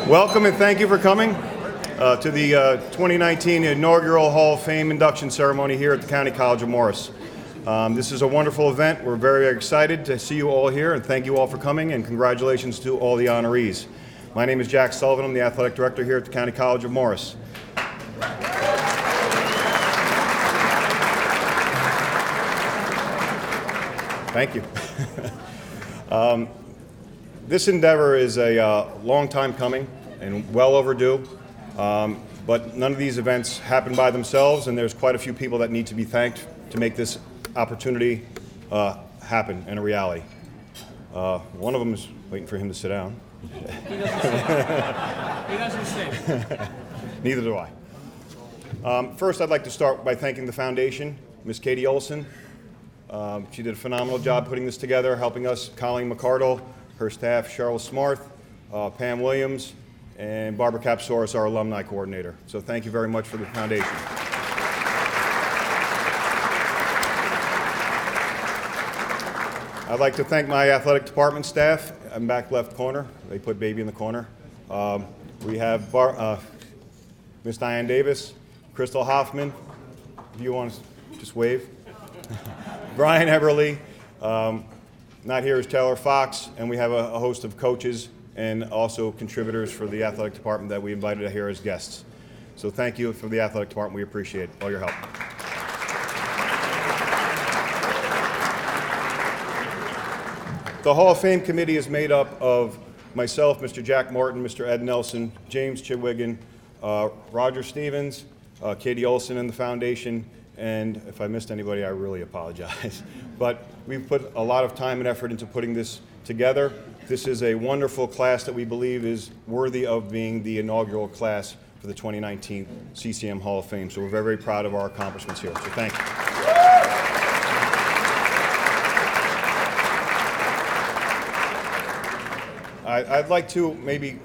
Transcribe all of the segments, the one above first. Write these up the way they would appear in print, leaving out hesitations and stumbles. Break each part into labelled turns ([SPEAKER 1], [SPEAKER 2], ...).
[SPEAKER 1] Welcome and thank you for coming to the 2019 Inaugural Hall of Fame induction ceremony here at the County College of Morris. This is a wonderful event. We're very excited to see you all here, and thank you all for coming, and congratulations to all the honorees. My name is Jack Sullivan. I'm the athletic director here at the County College of Morris. Thank you. This endeavor is a long time coming and well overdue, but none of these events happen by themselves, and there's quite a few people that need to be thanked to make this opportunity happen and a reality. One of them is waiting for him to sit down.
[SPEAKER 2] He doesn't sit.
[SPEAKER 1] Neither do I. First, I'd like to start by thanking the foundation, Ms. Katie Olson. She did a phenomenal job putting this together, helping us, Colleen McCardle, her staff, Cheryl Smarth, Pam Williams, and Barbara Capsoris, our alumni coordinator. So thank you very much for the foundation. I'd like to thank my athletic department staff. I'm back left corner. They put baby in the corner. We have Miss Diane Davis, Crystal Hoffman, if you want to just wave. Brian Eberly, not here is Taylor Fox, and we have a host of coaches and also contributors for the athletic department that we invited here as guests. So thank you for the athletic department. We appreciate all your help. The Hall of Fame committee is made up of myself, Mr. Jack Martin, Mr. Ed Nelson, James Chidwigan, Roger Stevens, Katie Olson and the foundation, and if I missed anybody, I really apologize. But we've put a lot of time and effort into putting this together. This is a wonderful class that we believe is worthy of being the inaugural class for the 2019 CCM Hall of Fame. So we're very, very proud of our accomplishments here. So thank you. I'd like to maybe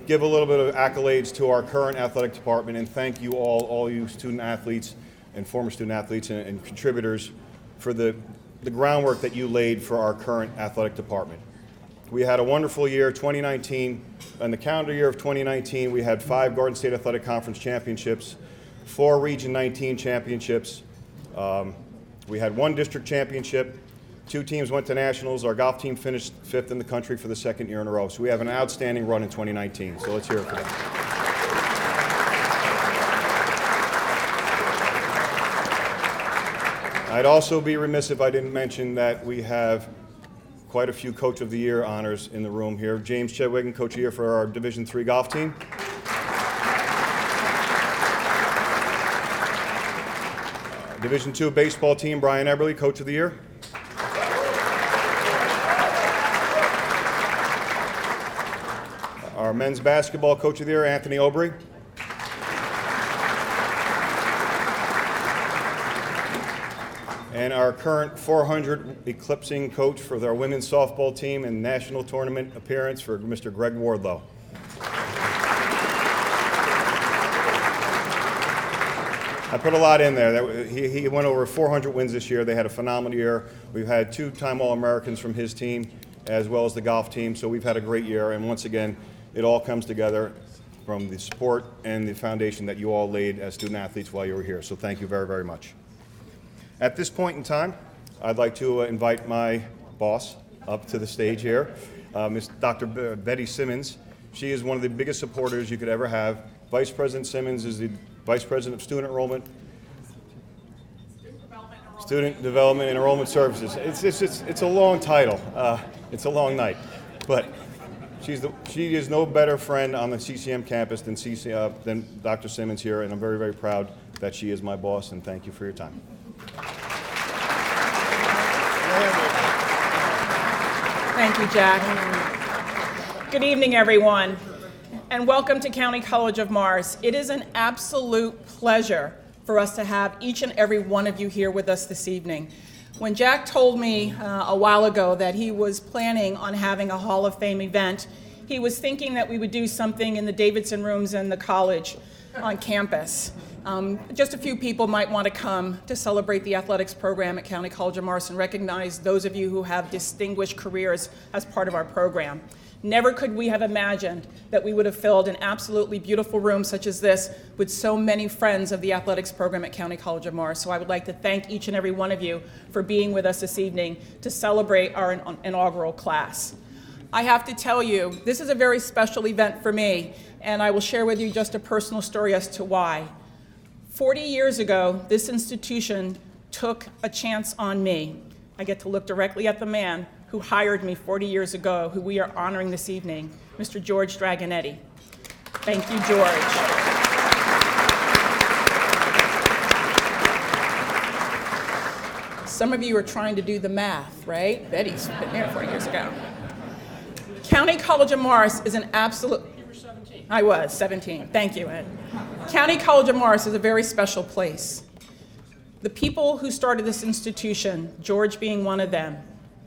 [SPEAKER 1] give a little bit of accolades to our current athletic department and thank you all you student athletes and former student athletes and contributors for the groundwork that you laid for our current athletic department. We had a wonderful year, 2019. In the calendar year of 2019, we had 5 Garden State Athletic Conference championships, 4 Region 19 championships. We had 1 district championship. 2 teams went to nationals. Our golf team finished 5th in the country for the 2nd year in a row. So we have an outstanding run in 2019. So let's hear it for them. I'd also be remiss if I didn't mention that we have quite a few Coach of the Year honors in the room here. James Chidwigan, Coach of the Year for our Division III golf team. Division II baseball team, Brian Eberly, Coach of the Year. Our men's basketball Coach of the Year, Anthony Aubry. And our current 400 eclipsing coach for our women's softball team and national tournament appearance for Mr. Greg Wardlow. I put a lot in there. He went over 400 wins this year. They had a phenomenal year. We've had 2-time All-Americans from his team as well as the golf team, so we've had a great year. And once again, it all comes together from the support and the foundation that you all laid as student athletes while you were here. So thank you very, very much. At this point in time, I'd like to invite my boss up to the stage here, Ms. Dr. Betty Simmons. She is one of the biggest supporters you could ever have. Vice President Simmons is the Vice President of Student Development and Enrollment Services. It's a long title. It's a long night, but she is no better friend on the CCM campus than Dr. Simmons here, and I'm very, very proud that she is my boss, and thank you for your time.
[SPEAKER 3] Thank you, Jack. Good evening, everyone, and welcome to County College of Morris. It is an absolute pleasure for us to have each and every one of you here with us this evening. When Jack told me a while ago that he was planning on having a Hall of Fame event, he was thinking that we would do something in the Davidson rooms in the college on campus. Just a few people might want to come to celebrate the athletics program at County College of Morris and recognize those of you who have distinguished careers as part of our program. Never could we have imagined that we would have filled an absolutely beautiful room such as this with so many friends of the athletics program at County College of Mars. So I would like to thank each and every one of you for being with us this evening to celebrate our inaugural class. I have to tell you, this is a very special event for me, and I will share with you just a personal story as to why. 40 years ago, this institution took a chance on me. I get to look directly at the man who hired me 40 years ago, who we are honoring this evening, Mr. George Dragonetti. Thank you, George. Some of you are trying to do the math, right? Betty's been there 40 years ago. County College of Mars is an absolute...
[SPEAKER 2] You were 17.
[SPEAKER 3] I was 17. Thank you, Ed. County College of Mars is a very special place. The people who started this institution, George being one of them,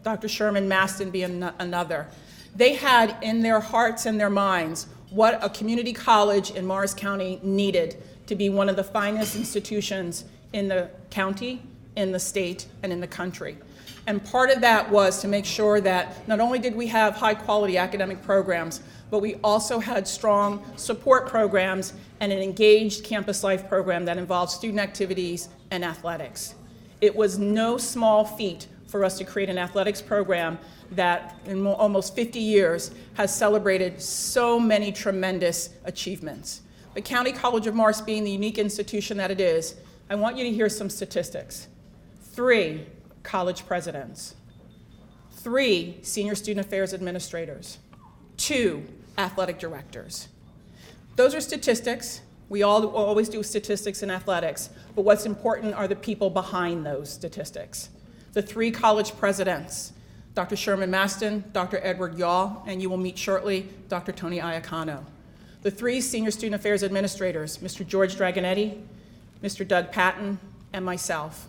[SPEAKER 3] Dr. Sherman Maston being another, they had in their hearts and their minds what a community college in Morris County needed to be one of the finest institutions in the county, in the state, and in the country. And part of that was to make sure that not only did we have high quality academic programs, but we also had strong support programs and an engaged campus life program that involved student activities and athletics. It was no small feat for us to create an athletics program that in almost 50 years has celebrated so many tremendous achievements. But County College of Mars being the unique institution that it is, I want you to hear some statistics. 3 college presidents, 3 senior student affairs administrators, 2 athletic directors. Those are statistics. We always do statistics in athletics, but what's important are the people behind those statistics. The 3 college presidents, Dr. Sherman Maston, Dr. Edward Yaw, and you will meet shortly, Dr. Tony Iacano. The 3 senior student affairs administrators, Mr. George Dragonetti, Mr. Doug Patton, and myself.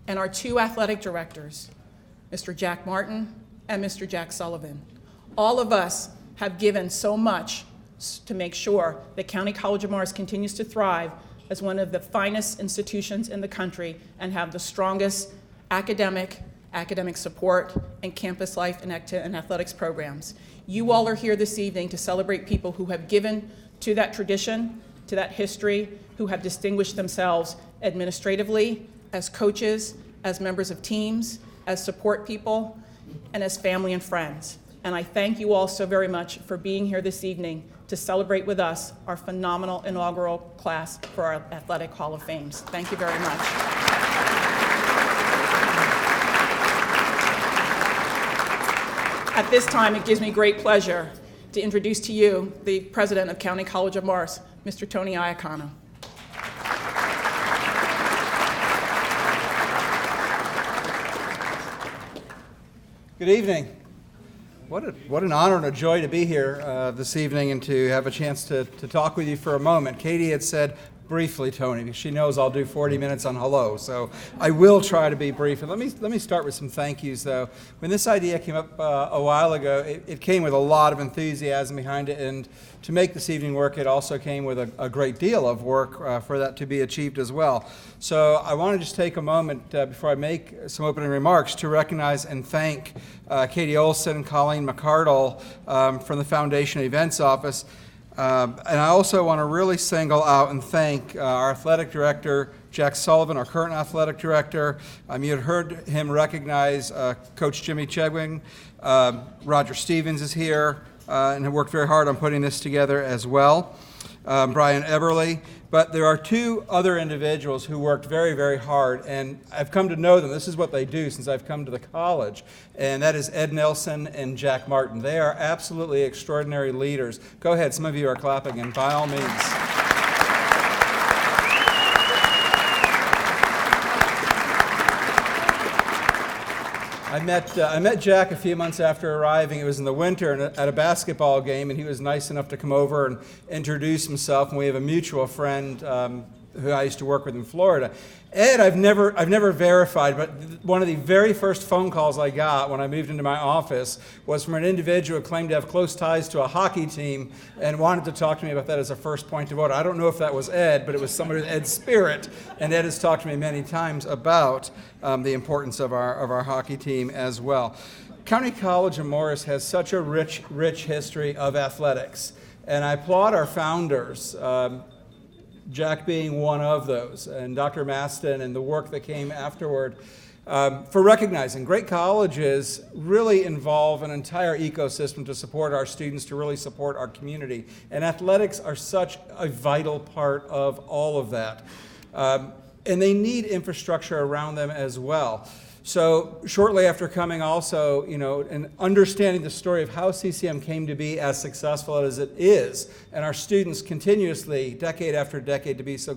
[SPEAKER 3] And our 2 athletic directors, Mr. Jack Martin and Mr. Jack Sullivan. All of us have given so much to make sure that County College of Mars continues to thrive as one of the finest institutions in the country and have the strongest academic support, and campus life and athletics programs. You all are here this evening to celebrate people who have given to that tradition, to that history, who have distinguished themselves administratively, as coaches, as members of teams, as support people, and as family and friends. And I thank you all so very much for being here this evening to celebrate with us our phenomenal inaugural class for our Athletic Hall of Fames. Thank you very much. At this time, it gives me great pleasure to introduce to you the president of County College of Mars, Mr. Tony Iacano.
[SPEAKER 4] Good evening. What an honor and a joy to be here this evening and to have a chance to talk with you for a moment. Katie had said briefly, Tony, because she knows I'll do 40 minutes on hello, so I will try to be brief. And let me start with some thank yous, though. When this idea came up a while ago, it came with a lot of enthusiasm behind it, and to make this evening work, it also came with a great deal of work for that to be achieved as well. So I want to just take a moment before I make some opening remarks to recognize and thank Katie Olson and Colleen McCardle from the Foundation Events Office. And I also want to really single out and thank our athletic director, Jack Sullivan, our current athletic director. You had heard him recognize Coach Jimmy Chegwin. Roger Stevens is here and have worked very hard on putting this together as well. Brian Eberly. But there are 2 other individuals who worked very, very hard, and I've come to know them. This is what they do since I've come to the college, and that is Ed Nelson and Jack Martin. They are absolutely extraordinary leaders. Go ahead, some of you are clapping, and by all means. I met Jack a few months after arriving. It was in the winter and at a basketball game, and he was nice enough to come over and introduce himself. And we have a mutual friend who I used to work with in Florida. Ed, I've never verified, but one of the very first phone calls I got when I moved into my office was from an individual who claimed to have close ties to a hockey team and wanted to talk to me about that as a first point of order. I don't know if that was Ed, but it was somebody with Ed's spirit, and Ed has talked to me many times about the importance of our hockey team as well. County College of Morris has such a rich history of athletics, and I applaud our founders, Jack being one of those, and Dr. Maston and the work that came afterward, for recognizing great colleges really involve an entire ecosystem to support our students, to really support our community. And athletics are such a vital part of all of that. And they need infrastructure around them as well. So shortly after coming also, and understanding the story of how CCM came to be as successful as it is, and our students continuously, decade after decade, to be so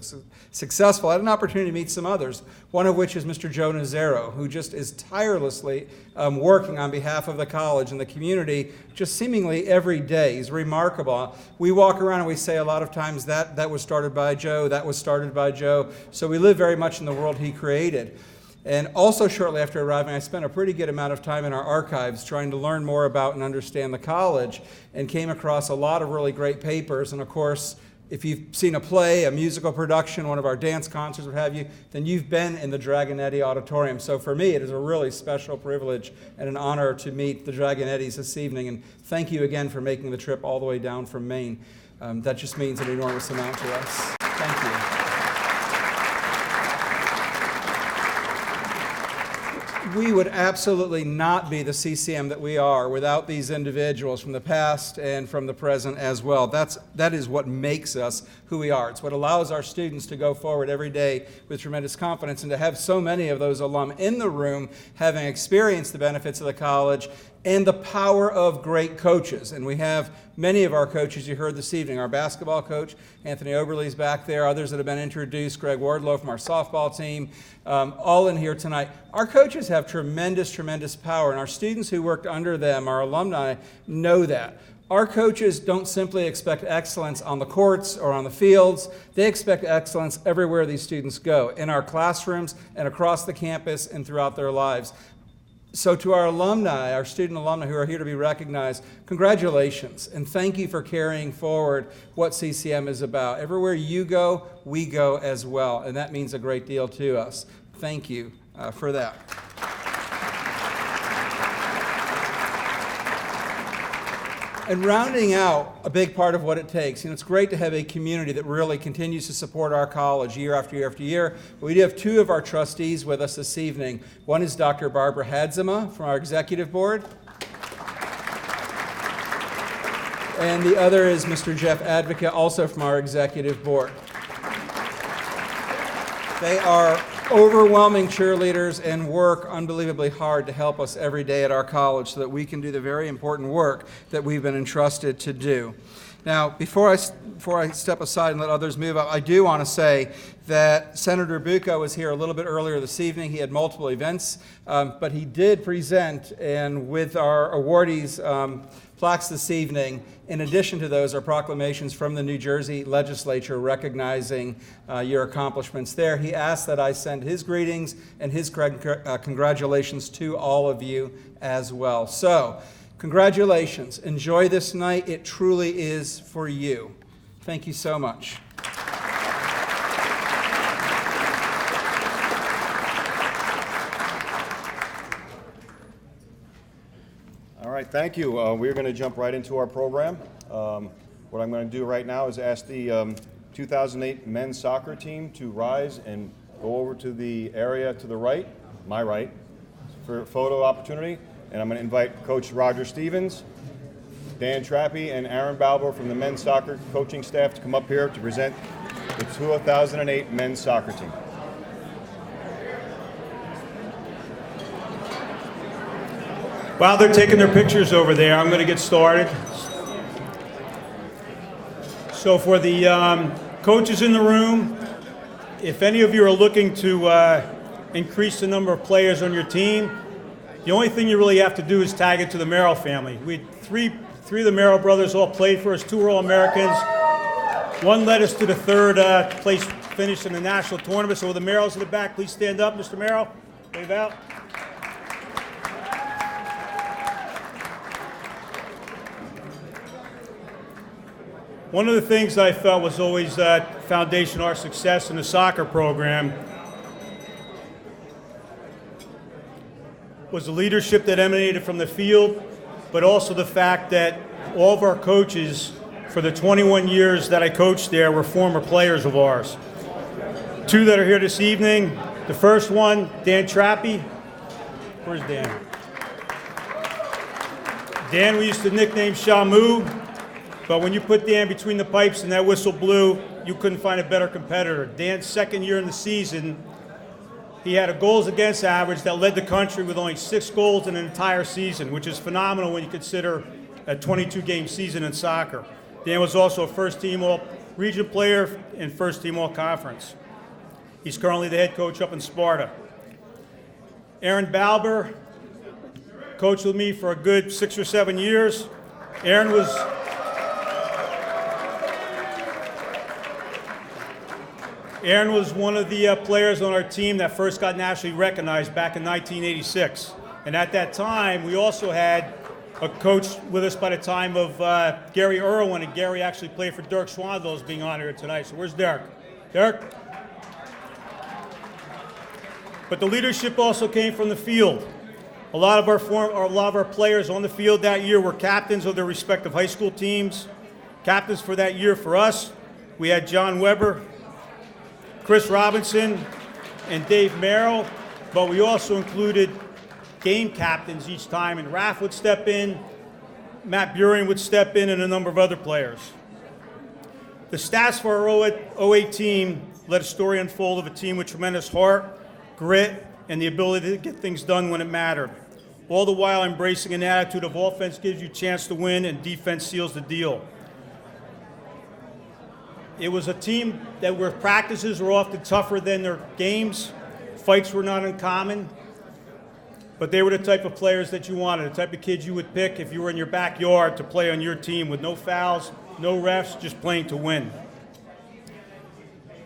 [SPEAKER 4] successful, I had an opportunity to meet some others, one of which is Mr. Joe Nazaro, who just is tirelessly working on behalf of the college and the community, just seemingly every day. He's remarkable. We walk around and we say a lot of times that was started by Joe, that was started by Joe. So we live very much in the world he created. And also shortly after arriving, I spent a pretty good amount of time in our archives trying to learn more about and understand the college, and came across a lot of really great papers. And of course, if you've seen a play, a musical production, one of our dance concerts, what have you, then you've been in the Dragonetti Auditorium. So for me, it is a really special privilege and an honor to meet the Dragonettis this evening. And thank you again for making the trip all the way down from Maine. That just means an enormous amount to us. Thank you. We would absolutely not be the CCM that we are without these individuals from the past and from the present as well. That is what makes us who we are. It's what allows our students to go forward every day with tremendous confidence, and to have so many of those alum in the room having experienced the benefits of the college and the power of great coaches. And we have many of our coaches you heard this evening. Our basketball coach, Anthony Oberle's back there, others that have been introduced, Greg Wardlow from our softball team, all in here tonight. Our coaches have tremendous power, and our students who worked under them, our alumni, know that. Our coaches don't simply expect excellence on the courts or on the fields. They expect excellence everywhere these students go, in our classrooms and across the campus and throughout their lives. So to our alumni, our student alumni who are here to be recognized, congratulations, and thank you for carrying forward what CCM is about. Everywhere you go, we go as well, and that means a great deal to us. Thank you for that. And rounding out a big part of what it takes, it's great to have a community that really continues to support our college year after year after year. We do have two of our trustees with us this evening. One is Dr. Barbara Hadzema from our executive board. And the other is Mr. Jeff Advocate, also from our executive board. They are overwhelming cheerleaders and work unbelievably hard to help us every day at our college so that we can do the very important work that we've been entrusted to do. Now, before I step aside and let others move up, I do want to say that Senator Bucco was here a little bit earlier this evening. He had multiple events, but he did present, and with our awardees plaques this evening, in addition to those, are proclamations from the New Jersey legislature recognizing your accomplishments there. He asked that I send his greetings and his congratulations to all of you as well. So, congratulations. Enjoy this night. It truly is for you. Thank you so much.
[SPEAKER 1] All right, thank you. We're going to jump right into our program. What I'm going to do right now is ask the 2008 men's soccer team to rise and go over to the area to the right, my right, for a photo opportunity. And I'm going to invite Coach Roger Stevens, Dan Trappy, and Aaron Balbo from the men's soccer coaching staff to come up here to present the 2008 men's soccer team.
[SPEAKER 5] While they're taking their pictures over there, I'm going to get started. So for the coaches in the room, if any of you are looking to increase the number of players on your team, the only thing you really have to do is tag it to the Merrill family. We had three of the Merrill brothers all played for us, 2 were All-Americans. One led us to the third place finish in the national tournament. So with the Merrills in the back, please stand up, Mr. Merrill. Wave out. One of the things I felt was always foundation of our success in the soccer program was the leadership that emanated from the field, but also the fact that all of our coaches for the 21 years that I coached there were former players of ours. Two that are here this evening. The first one, Dan Trappy. Where's Dan? Dan we used to nickname Shamu, but when you put Dan between the pipes and that whistle blew, you couldn't find a better competitor. Dan's second year in the season, he had a goals against average that led the country with only 6 goals in an entire season, which is phenomenal when you consider a 22-game season in soccer. Dan was also a first-team All-Region player and first-team All-Conference. He's currently the head coach up in Sparta. Aaron Balber coached with me for a good 6 or 7 years. Aaron was one of the players on our team that first got nationally recognized back in 1986. And at that time, we also had a coach with us by the time of Gary Irwin, and Gary actually played for Dirk Swaneveld, is being honored here tonight. So where's Dirk? Dirk? But the leadership also came from the field. A lot of our players on the field that year were captains of their respective high school teams. Captains for that year for us, we had John Weber, Chris Robinson, and Dave Merrill, but we also included game captains each time, and Raph would step in, Matt Buren would step in, and a number of other players. The stats for our 08 team let a story unfold of a team with tremendous heart, grit, and the ability to get things done when it mattered, all the while embracing an attitude of offense gives you a chance to win and defense seals the deal. It was a team that where practices were often tougher than their games. Fights were not uncommon, but they were the type of players that you wanted, the type of kids you would pick if you were in your backyard to play on your team with no fouls, no refs, just playing to win.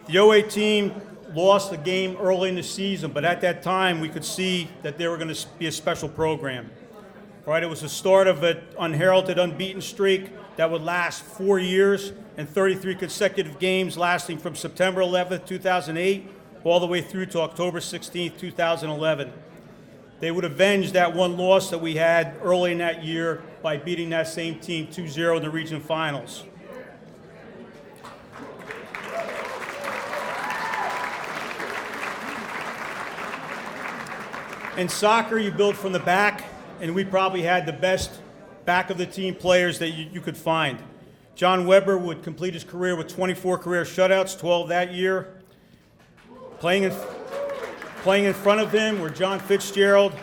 [SPEAKER 5] The 08 team lost the game early in the season, but at that time we could see that they were going to be a special program. All right, it was the start of an unheralded, unbeaten streak that would last 4 years and 33 consecutive games lasting from September 11th, 2008, all the way through to October 16th, 2011. They would avenge that one loss that we had early in that year by beating that same team 2-0 in the region finals. In soccer, you build from the back, and we probably had the best back-of-the-team players that you could find. John Weber would complete his career with 24 career shutouts, 12 that year. Playing in front of him were John Fitzgerald,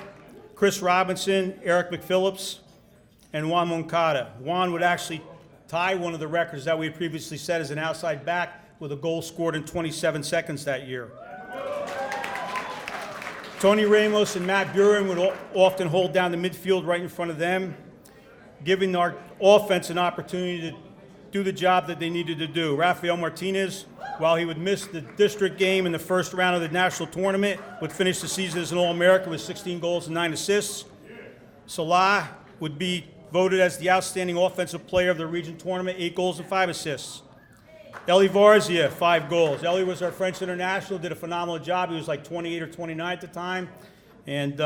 [SPEAKER 5] Chris Robinson, Eric McPhillips, and Juan Moncada. Juan would actually tie one of the records that we had previously set as an outside back with a goal scored in 27 seconds that year. Tony Ramos and Matt Buren would often hold down the midfield right in front of them, giving our offense an opportunity to do the job that they needed to do. Rafael Martinez, while he would miss the district game in the first round of the national tournament, would finish the season as an All-American with 16 goals and 9 assists. Salah would be voted as the outstanding offensive player of the region tournament, 8 goals and 5 assists. Elie Varzia, 5 goals. Elie was our French international, did a phenomenal job. He was like 28 or 29 at the time, and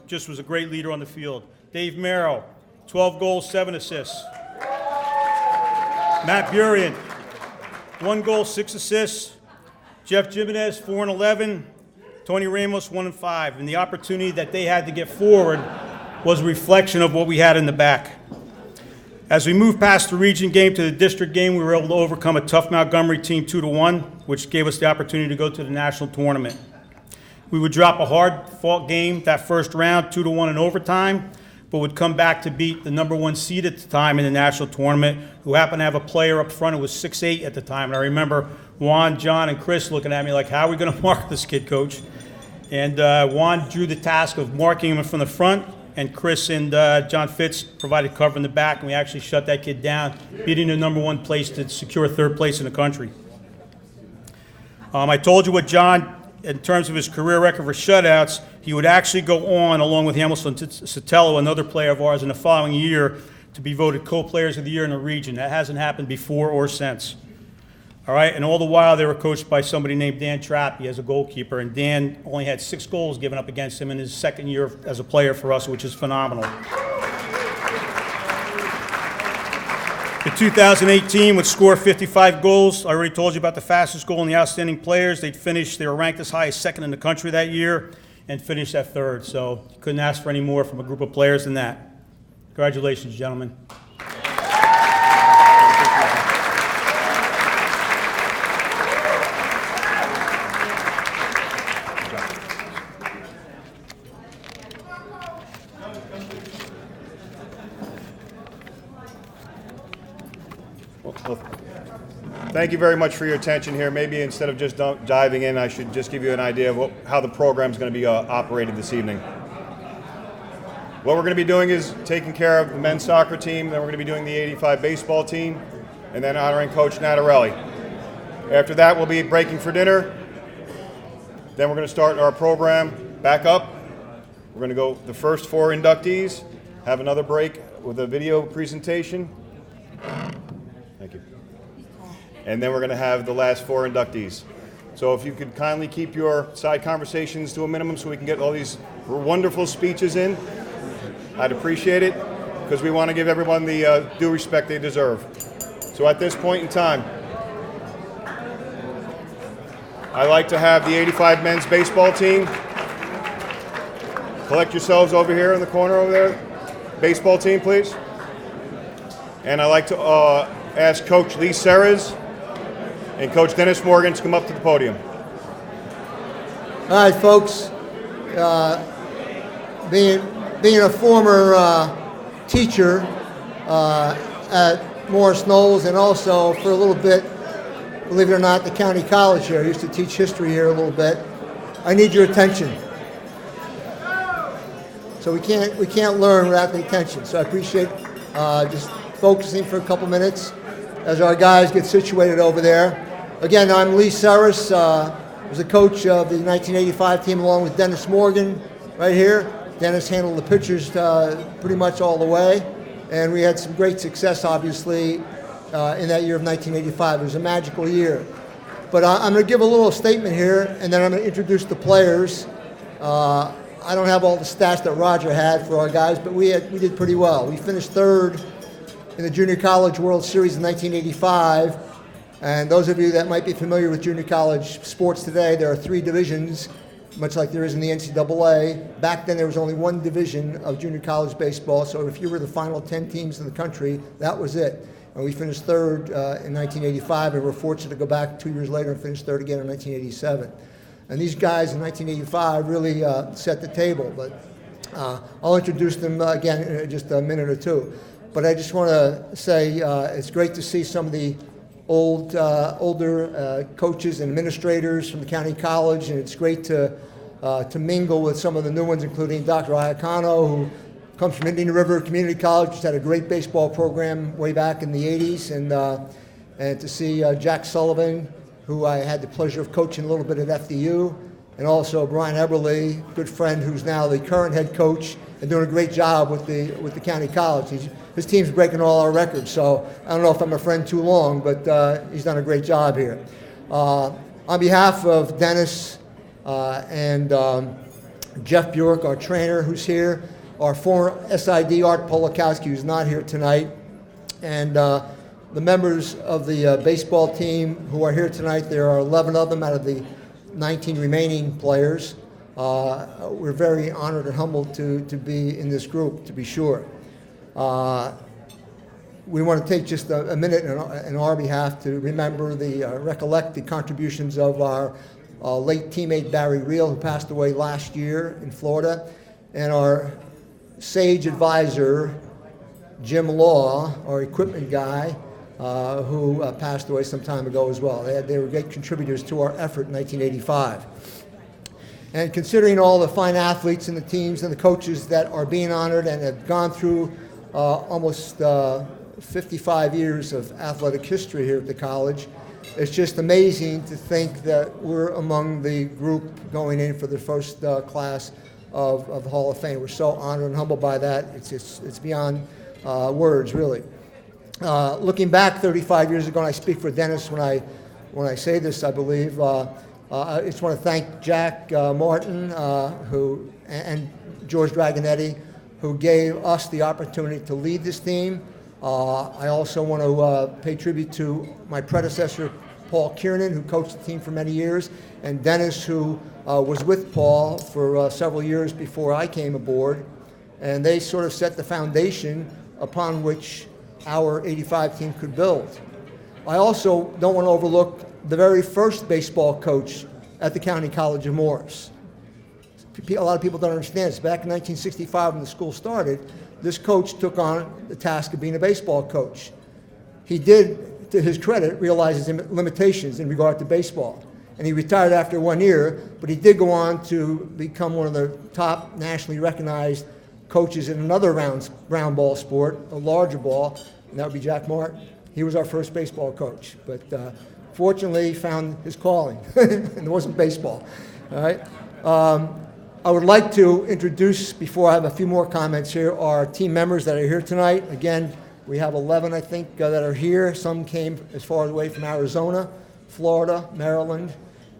[SPEAKER 5] just was a great leader on the field. Dave Merrill, 12 goals, 7 assists. Matt Buren, 1 goal, 6 assists. Jeff Jimenez, 4 and 11. Tony Ramos, 1 and 5. And the opportunity that they had to get forward was a reflection of what we had in the back. As we moved past the region game to the district game, we were able to overcome a tough Montgomery team 2-1, which gave us the opportunity to go to the national tournament. We would drop a hard-fought game that first round, 2-1 in overtime, but would come back to beat the number 1 seed at the time in the national tournament, who happened to have a player up front who was 6'8" at the time. And I remember Juan, John, and Chris looking at me like, how are we going to mark this kid, Coach? And Juan drew the task of marking him from the front, and Chris and John Fitz provided cover in the back, and we actually shut that kid down, beating the number 1 place to secure 3rd place in the country. I told you what John, in terms of his career record for shutouts, he would actually go on, along with Hamilton Sotelo, another player of ours, in the following year to be voted co-players of the year in the region. That hasn't happened before or since. All right, and all the while they were coached by somebody named Dan Trappy as a goalkeeper, and Dan only had 6 goals given up against him in his second year as a player for us, which is phenomenal. The 2008 team would score 55 goals. I already told you about the fastest goal and the outstanding players. They were ranked as high as second in the country that year and finished at third. So you couldn't ask for any more from a group of players than that. Congratulations, gentlemen.
[SPEAKER 1] Well, thank you very much for your attention here. Maybe instead of just diving in, I should just give you an idea of how the program is going to be operated this evening. What we're going to be doing is taking care of the men's soccer team, then we're going to be doing the 85 baseball team, and then honoring Coach Nattarelli. After that, we'll be breaking for dinner. Then we're going to start our program back up. We're going to go the first 4 inductees, have another break with a video presentation. Thank you. And then we're going to have the last 4 inductees. So if you could kindly keep your side conversations to a minimum so we can get all these wonderful speeches in, I'd appreciate it, because we want to give everyone the due respect they deserve. So at this point in time, I'd like to have the 85 men's baseball team. Collect yourselves over here in the corner over there. Baseball team, please. And I'd like to ask Coach Lee Serres and Coach Dennis Morgan to come up to the podium.
[SPEAKER 6] All right, folks. Being a former teacher at Morris Knowles, and also for a little bit, believe it or not, the county college here. I used to teach history here a little bit. I need your attention. So we can't learn without the attention. So I appreciate just focusing for a couple minutes as our guys get situated over there. Again, I'm Lee Serres. Was a coach of the 1985 team along with Dennis Morgan right here. Dennis handled the pitchers pretty much all the way, and we had some great success, obviously, in that year of 1985. It was a magical year. But I'm going to give a little statement here, and then I'm going to introduce the players. I don't have all the stats that Roger had for our guys, but we did pretty well. We finished 3rd in the Junior College World Series in 1985. And those of you that might be familiar with junior college sports today, there are 3 divisions, much like there is in the NCAA. Back then, there was only 1 division of junior college baseball, so if you were the final 10 teams in the country, that was it. And we finished 3rd in 1985, and we're fortunate to go back 2 years later and finish 3rd again in 1987. And these guys in 1985 really set the table, but I'll introduce them again in just a minute or two. But I just want to say it's great to see some of the older coaches and administrators from the county college, and it's great to mingle with some of the new ones, including Dr. Iacano, who comes from Indian River Community College, just had a great baseball program way back in the 80s, and to see Jack Sullivan, who I had the pleasure of coaching a little bit at FDU, and also Brian Eberly, good friend who's now the current head coach and doing a great job with the county college. His team's breaking all our records, so I don't know if I'm a friend too long, but he's done a great job here. On behalf of Dennis and Jeff Bjork, our trainer who's here, our former SID Art Polakowski, who's not here tonight, and the members of the baseball team who are here tonight, there are 11 of them out of the 19 remaining players. We're very honored and humbled to be in this group, to be sure. We want to take just a minute on our behalf to remember recollect the contributions of our late teammate Barry Reel, who passed away last year in Florida, and our sage advisor Jim Law, our equipment guy, who passed away some time ago as well. They were great contributors to our effort in 1985. And considering all the fine athletes and the teams and the coaches that are being honored and have gone through almost 55 years of athletic history here at the college, it's just amazing to think that we're among the group going in for the first class of the Hall of Fame. We're so honored and humbled by that. It's beyond words, really. Looking back 35 years ago, and I speak for Dennis when I when I say this, I believe. I just want to thank Jack Martin and George Dragonetti, who gave us the opportunity to lead this team. I also want to pay tribute to my predecessor, Paul Kiernan, who coached the team for many years, and Dennis, who was with Paul for several years before I came aboard. And they sort of set the foundation upon which our 85 team could build. I also don't want to overlook the very first baseball coach at the County College of Morris. A lot of people don't understand this. Back in 1965 when the school started, this coach took on the task of being a baseball coach. He did, to his credit, realize his limitations in regard to baseball. And he retired after 1 year, but he did go on to become one of the top nationally recognized coaches in another round ball sport, a larger ball, and that would be Jack Martin. He was our first baseball coach, but fortunately he found his calling, and it wasn't baseball. All right. I would like to introduce, before I have a few more comments here, our team members that are here tonight. Again, we have 11, I think, that are here. Some came as far away from Arizona, Florida, Maryland,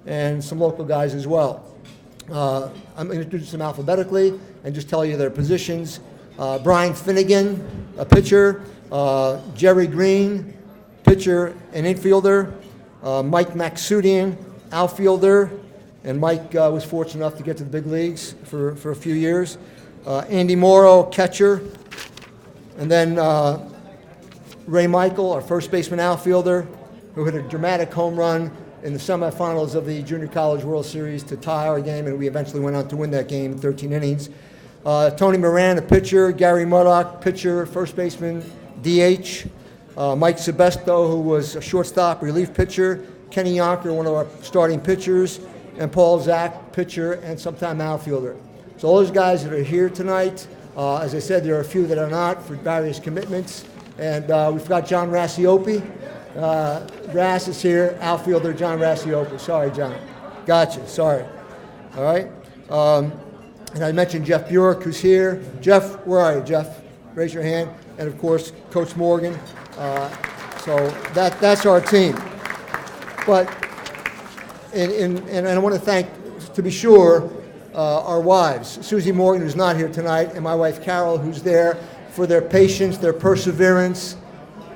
[SPEAKER 6] and some local guys as well. I'm going to introduce them alphabetically and just tell you their positions. Brian Finnegan, a pitcher. Jerry Green, pitcher and infielder. Mike Maxudian, outfielder. And Mike was fortunate enough to get to the big leagues for a few years. Andy Morrow, catcher. And then Ray Michael, our first baseman outfielder, who hit a dramatic home run in the semifinals of the Junior College World Series to tie our game, and we eventually went on to win that game in 13 innings. Tony Moran, a pitcher. Gary Murdoch, pitcher, first baseman, DH. Mike Sebesto, who was a shortstop, relief pitcher. Kenny Yonker, one of our starting pitchers. And Paul Zach, pitcher and sometime outfielder. So all those guys that are here tonight, as I said, there are a few that are not for various commitments. And we've got John Rassiopi. Rass is here, outfielder John Rassiopi. Sorry, John. Gotcha, sorry. All right. And I mentioned Jeff Bjork, who's here. Jeff, where are you, Jeff? Raise your hand. And of course, Coach Morgan. So that's our team. But and I want to thank, to be sure, our wives, Susie Morgan, who's not here tonight, and my wife Carol, who's there, for their patience, their perseverance,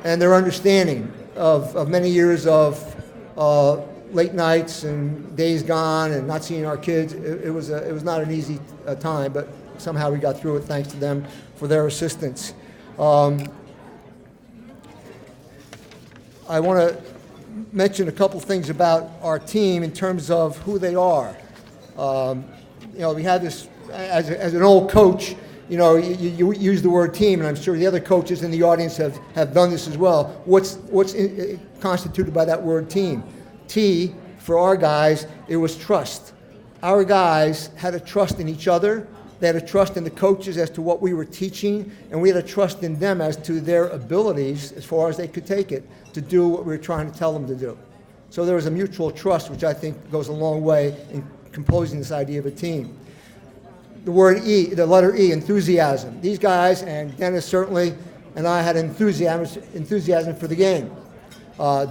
[SPEAKER 6] and their understanding of many years of late nights and days gone and not seeing our kids. It was not an easy time, but somehow we got through it thanks to them for their assistance. I want to mention a couple things about our team in terms of who they are. We have this, as an old coach, you use the word team, and I'm sure the other coaches in the audience have done this as well. What's constituted by that word team? T, for our guys, it was trust. Our guys had a trust in each other. They had a trust in the coaches as to what we were teaching, and we had a trust in them as to their abilities, as far as they could take it, to do what we were trying to tell them to do. So there was a mutual trust, which I think goes a long way in composing this idea of a team. The word E, the letter E, enthusiasm. These guys, and Dennis certainly, and I had enthusiasm for the game.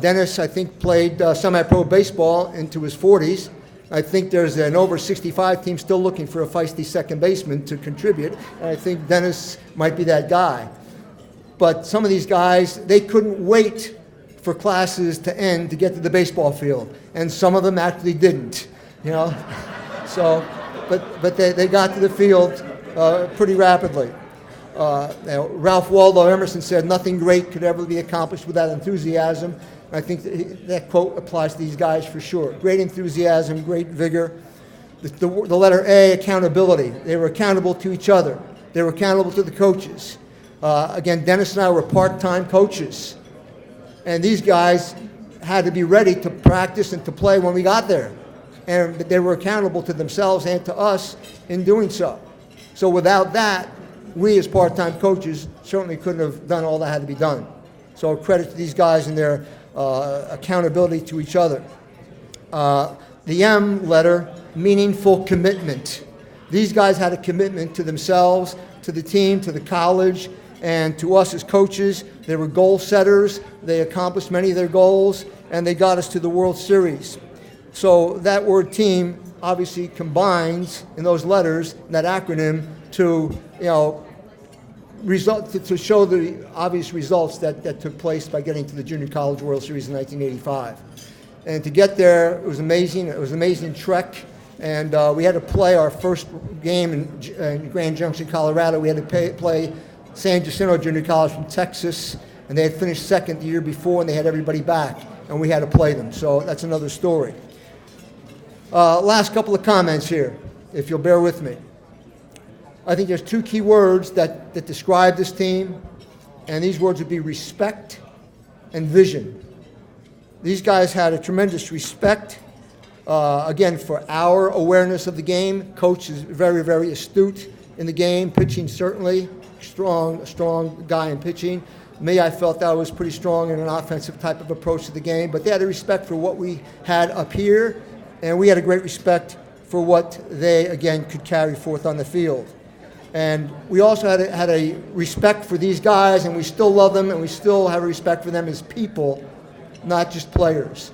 [SPEAKER 6] Dennis, I think, played semi-pro baseball into his 40s. I think there's an over 65 team still looking for a feisty second baseman to contribute, and I think Dennis might be that guy. But some of these guys, they couldn't wait for classes to end to get to the baseball field, and some of them actually didn't, So, but they got to the field pretty rapidly. Ralph Waldo Emerson said, "Nothing great could ever be accomplished without enthusiasm." I think that quote applies to these guys for sure. Great enthusiasm, great vigor. The letter A, accountability. They were accountable to each other. They were accountable to the coaches. Again, Dennis and I were part-time coaches. And these guys had to be ready to practice and to play when we got there. And they were accountable to themselves and to us in doing so. So without that, we as part-time coaches certainly couldn't have done all that had to be done. So credit to these guys and their accountability to each other. The M letter, meaningful commitment. These guys had a commitment to themselves, to the team, to the college, And to us as coaches, they were goal setters. They accomplished many of their goals, and they got us to the World Series. So that word team obviously combines in those letters, that acronym, to, to show the obvious results that took place by getting to the Junior College World Series in 1985. And to get there, it was amazing. It was an amazing trek. And we had to play our first game in Grand Junction, Colorado. We had to play San Jacinto Junior College from Texas. And they had finished second the year before, and they had everybody back. And we had to play them. So that's another story. Last couple of comments here, if you'll bear with me. I think there's two key words that describe this team, and these words would be respect and vision. These guys had a tremendous respect, again, for our awareness of the game. Coach is very, very astute in the game. Pitching, certainly. Strong guy in pitching. Me, I felt that I was pretty strong in an offensive type of approach to the game, but they had a respect for what we had up here, and we had a great respect for what they, again, could carry forth on the field. And we also had a respect for these guys, and we still love them, and we still have a respect for them as people, not just players.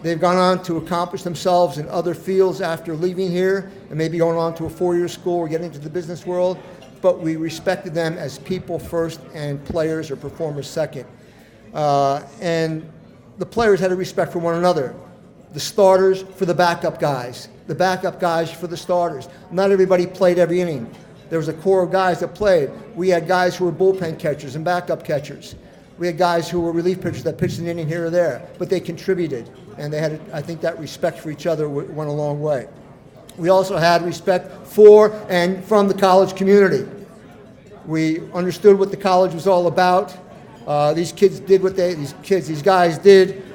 [SPEAKER 6] They've gone on to accomplish themselves in other fields after leaving here, and maybe going on to a four-year school or getting into the business world, but we respected them as people first and players or performers second. And the players had a respect for one another. The starters for the backup guys for the starters. Not everybody played every inning. There was a core of guys that played. We had guys who were bullpen catchers and backup catchers. We had guys who were relief pitchers that pitched an inning here or there, but they contributed, and they had, I think, that respect for each other went a long way. We also had respect for and from the college community. We understood what the college was all about. These guys did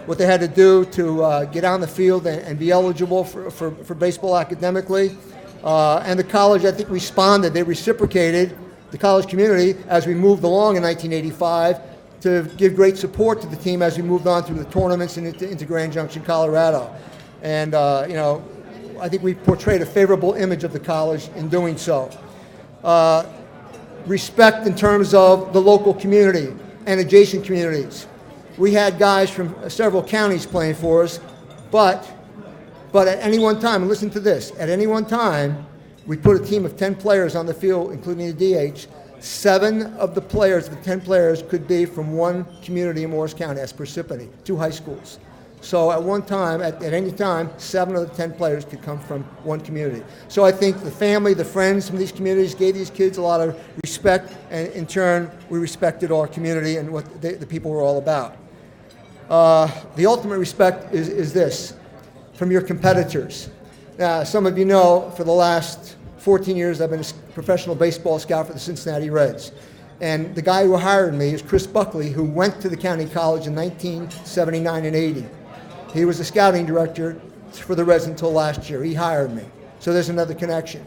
[SPEAKER 6] what they had to do to get on the field and be eligible for baseball academically. And the college, I think, responded. They reciprocated, the college community, as we moved along in 1985, to give great support to the team as we moved on through the tournaments and into Grand Junction, Colorado. And, I think we portrayed a favorable image of the college in doing so. Respect in terms of the local community and adjacent communities. We had guys from several counties playing for us, but at any one time, and listen to this, at any one time, we put a team of 10 players on the field, including the DH. 7 of the players, the 10 players, could be from one community in Morris County, as Parsippany, 2 high schools. So at one time, at any time, 7 of the 10 players could come from one community. So I think the family, the friends from these communities gave these kids a lot of respect, and in turn, we respected our community and what the people were all about. The ultimate respect is this, from your competitors. Now, some of you know, for the last 14 years, I've been a professional baseball scout for the Cincinnati Reds. And the guy who hired me is Chris Buckley, who went to the county college in 1979 and 80. He was the scouting director for the Reds until last year. He hired me. So there's another connection.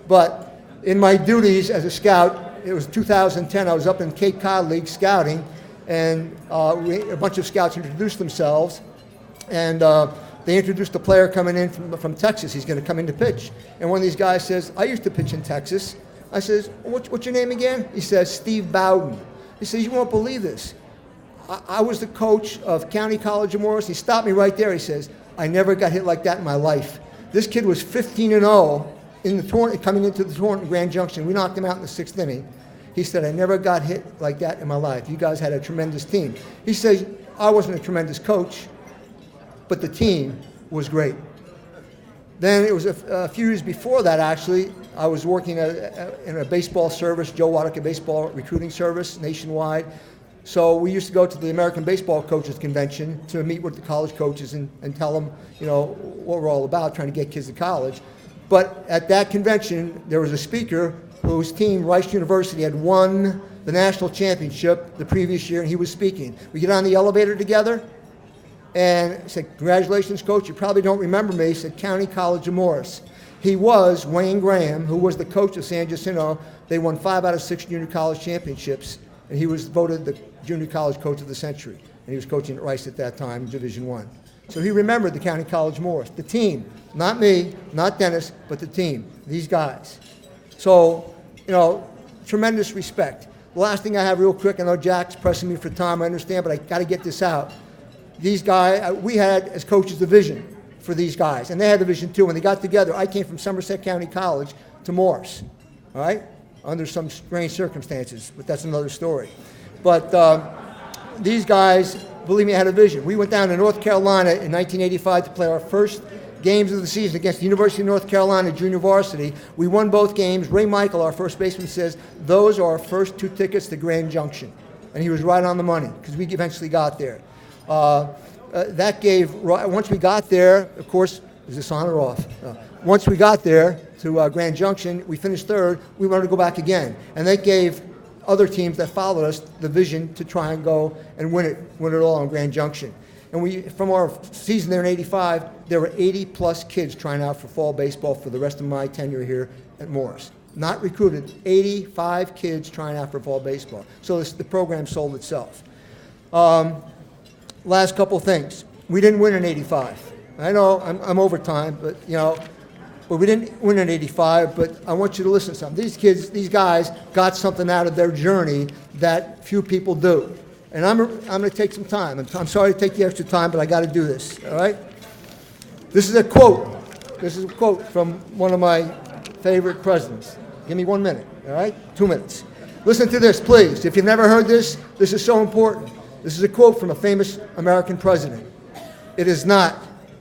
[SPEAKER 6] But in my duties as a scout, it was 2010, I was up in Cape Cod League scouting, and a bunch of scouts introduced themselves, and they introduced a player coming in from Texas. He's going to come in to pitch. And one of these guys says, I used to pitch in Texas. I says, what's your name again? He says, Steve Bowden. He says, you won't believe this. I was the coach of County College of Morris. He stopped me right there. He says, I never got hit like that in my life. This kid was 15-0 in the tournament, coming into the tournament in Grand Junction. We knocked him out in the 6th inning. He said, I never got hit like that in my life. You guys had a tremendous team. He says, I wasn't a tremendous coach, but the team was great. Then it was a few years before that, actually, I was working in a baseball service, Joe Waddick baseball recruiting service nationwide. So we used to go to the American Baseball Coaches Convention to meet with the college coaches and tell them, what we're all about, trying to get kids to college. But at that convention, there was a speaker whose team, Rice University, had won the national championship the previous year, and he was speaking. We get on the elevator together, and he said, congratulations, coach. You probably don't remember me. He said, County College of Morris. He was Wayne Graham, who was the coach of San Jacinto. They won 5 out of 6 junior college championships, and he was voted the junior college coach of the century. And he was coaching at Rice at that time, Division I. So he remembered the County College of Morris, the team, not me, not Dennis, but the team, these guys. So, tremendous respect. The last thing I have real quick, I know Jack's pressing me for time, I understand, but I got to get this out. These guys, we had as coaches the vision for these guys, and they had the vision too. When they got together, I came from Somerset County College to Morris, all right, under some strange circumstances, but that's another story. But these guys, believe me, had a vision. We went down to North Carolina in 1985 to play our first games of the season against the University of North Carolina junior varsity. We won both games. Ray Michael, our first baseman, says, those are our first 2 tickets to Grand Junction. And he was right on the money, because we eventually got there. That gave, once we got there, of course, is this on or off? Once we got there to Grand Junction, we finished third, we wanted to go back again. And that gave other teams that followed us the vision to try and go and win it all on Grand Junction. And from our season there in '85, there were 80-plus kids trying out for fall baseball for the rest of my tenure here at Morris. Not recruited, 85 kids trying out for fall baseball. So the program sold itself. Last couple things. We didn't win in '85. I know I'm over time, but but we didn't win in '85. But I want you to listen to something. These guys got something out of their journey that few people do. And I'm going to take some time. I'm sorry to take the extra time, but I got to do this, all right? This is a quote. This is a quote from one of my favorite presidents. Give me 1 minute, all right? 2 minutes. Listen to this, please. If you've never heard this, this is so important. This is a quote from a famous American president. It is not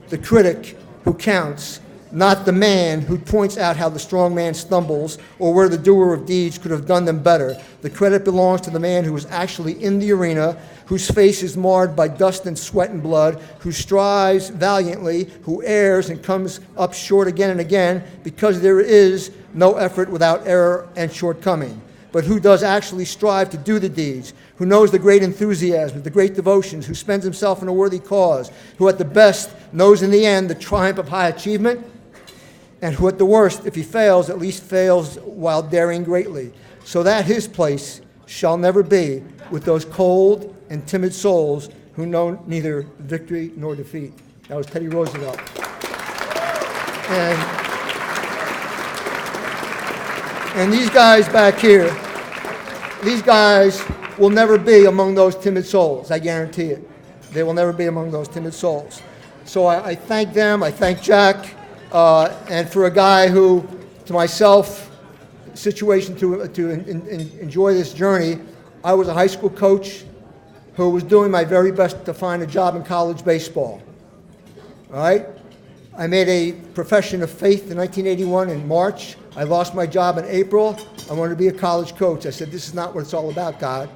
[SPEAKER 6] the critic who counts, not the man who points out how the strong man stumbles or where the doer of deeds could have done them better. The credit belongs to the man who is actually in the arena, whose face is marred by dust and sweat and blood, who strives valiantly, who errs and comes up short again and again, because there is no effort without error and shortcoming, but who does actually strive to do the deeds, who knows the great enthusiasm, the great devotions, who spends himself in a worthy cause, who at the best knows in the end the triumph of high achievement, and who at the worst, if he fails, at least fails while daring greatly, so that his place shall never be with those cold and timid souls who know neither victory nor defeat. That was Teddy Roosevelt. And these guys back here, these guys will never be among those timid souls, I guarantee it. They will never be among those timid souls. So I thank them, I thank Jack, and for a guy who, to myself, situation to enjoy this journey, I was a high school coach who was doing my very best to find a job in college baseball. All right? I made a profession of faith in 1981 in March. I lost my job in April. I wanted to be a college coach. I said, this is not what it's all about, God.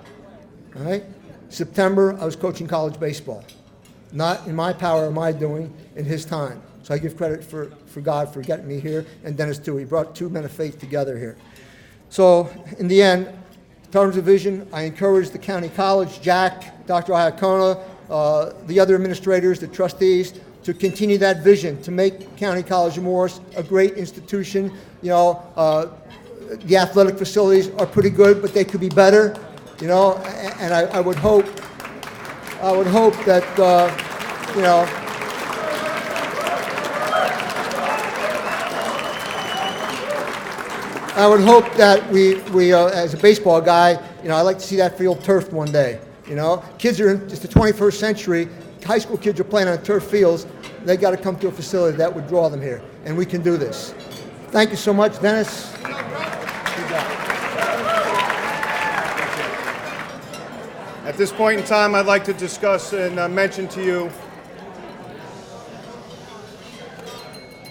[SPEAKER 6] All right? September, I was coaching college baseball. Not in my power or my doing, in his time. So I give credit for God for getting me here, and Dennis too. He brought 2 men of faith together here. So in the end, in terms of vision, I encourage the county college, Jack, Dr. Iacona, the other administrators, the trustees, to continue that vision, to make County College of Morris a great institution. The athletic facilities are pretty good, but they could be better. And I would hope that I would hope that we as a baseball guy, I'd like to see that field turfed one day. Kids are it's the 21st century. High school kids are playing on turf fields. They got to come to a facility that would draw them here, and we can do this. Thank you so much, Dennis. Good job.
[SPEAKER 1] At this point in time, I'd like to discuss and mention to you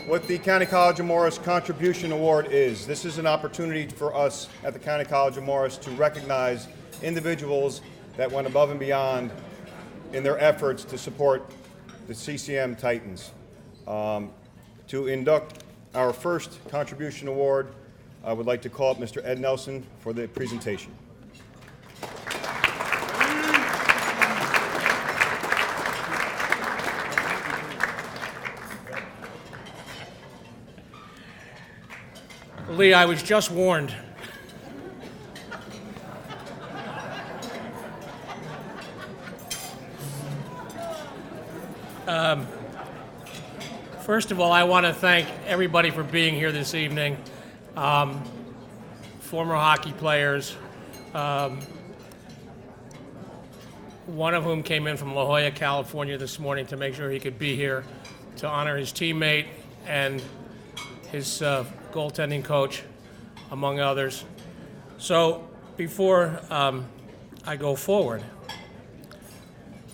[SPEAKER 1] what the County College of Morris Contribution Award is. This is an opportunity for us at the County College of Morris to recognize individuals that went above and beyond in their efforts to support the CCM Titans. To induct our first Contribution Award, I would like to call up Mr. Ed Nelson for the presentation.
[SPEAKER 2] Lee, I was just warned. First of all, I want to thank everybody for being here this evening. Former hockey players, one of whom came in from La Jolla, California this morning to make sure he could be here to honor his teammate and his goaltending coach, among others. So before I go forward,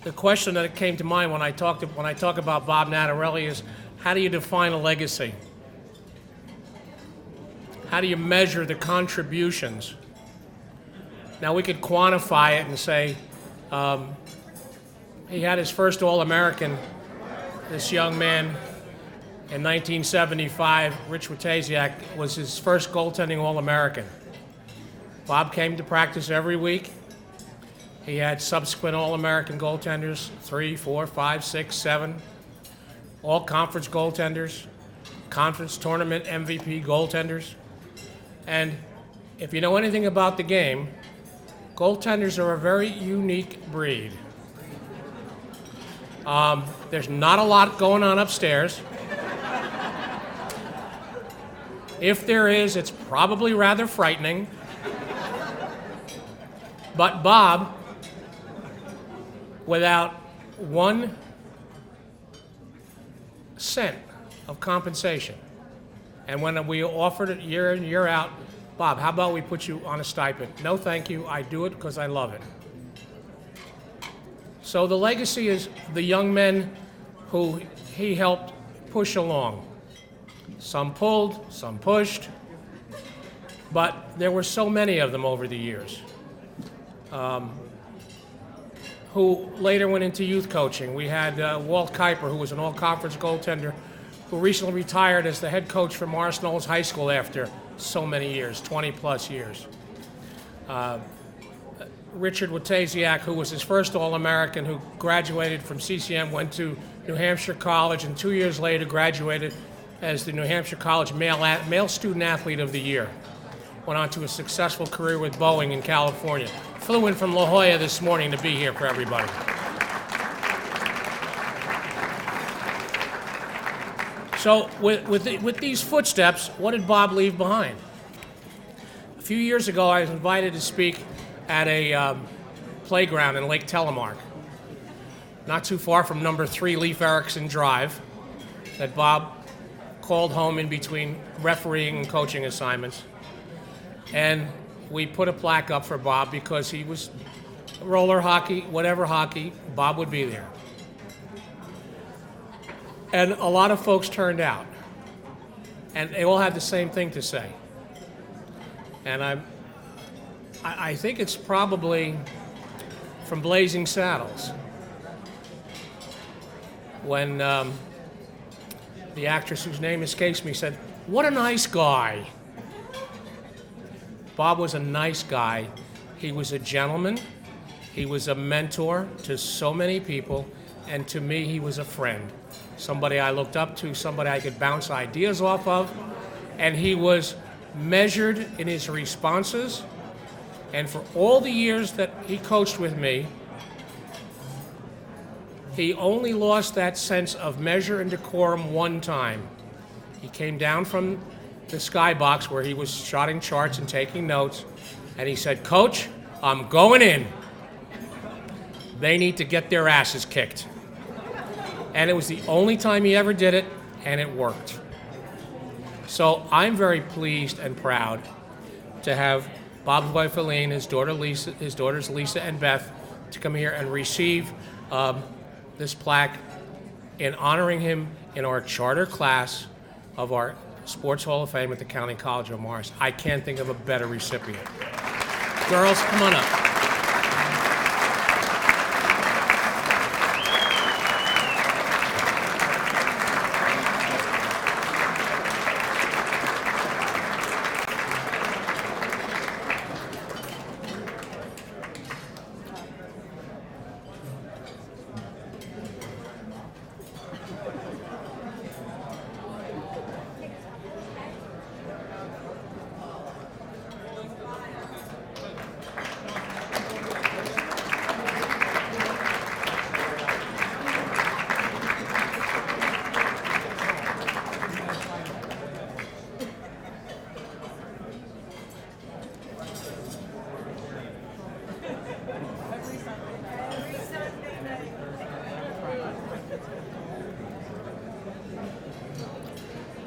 [SPEAKER 2] the question that came to mind when I talk about Bob Nattarelli is, how do you define a legacy? How do you measure the contributions? Now, we could quantify it and say he had his first All-American, this young man, in 1975. Rich Witasiak was his first goaltending All-American. Bob came to practice every week. He had subsequent All-American goaltenders, 3, 4, 5, 6, 7, all conference goaltenders, conference tournament MVP goaltenders. And if you know anything about the game, goaltenders are a very unique breed. There's not a lot going on upstairs. If there is, it's probably rather frightening. But Bob, without 1 cent of compensation, and when we offered it year in, year out, Bob, how about we put you on a stipend? No, thank you. I do it because I love it. So the legacy is the young men who he helped push along. Some pulled, some pushed, but there were so many of them over the years who later went into youth coaching. We had Walt Kuiper, who was an all-conference goaltender, who recently retired as the head coach for Morris Knowles High School after so many years, 20-plus years. Richard Witasiak, who was his first All-American, who graduated from CCM, went to New Hampshire College, and 2 years later graduated as the New Hampshire College Male Student Athlete of the Year. Went on to a successful career with Boeing in California. Flew in from La Jolla this morning to be here for everybody. So with these footsteps, what did Bob leave behind? A few years ago, I was invited to speak at a playground in Lake Telemark, not too far from number 3 Leif Erikson Drive, that Bob called home in between refereeing and coaching assignments. And we put a plaque up for Bob because he was roller hockey, whatever hockey, Bob would be there. And a lot of folks turned out, and they all had the same thing to say. And I think it's probably from Blazing Saddles, when the actress whose name escapes me said, "What a nice guy." Bob was a nice guy. He was a gentleman. He was a mentor to so many people, and to me, he was a friend. Somebody I looked up to, somebody I could bounce ideas off of, and he was measured in his responses. And for all the years that he coached with me, he only lost that sense of measure and decorum one time. He came down from the skybox where he was shotting charts and taking notes, and he said, "Coach, I'm going in. They need to get their asses kicked." And it was the only time he ever did it, and it worked. So I'm very pleased and proud to have Bob's wife Elaine, his daughters Lisa and Beth, to come here and receive this plaque in honoring him in our charter class of our Sports Hall of Fame at the County College of Morris. I can't think of a better recipient. Girls, come on up.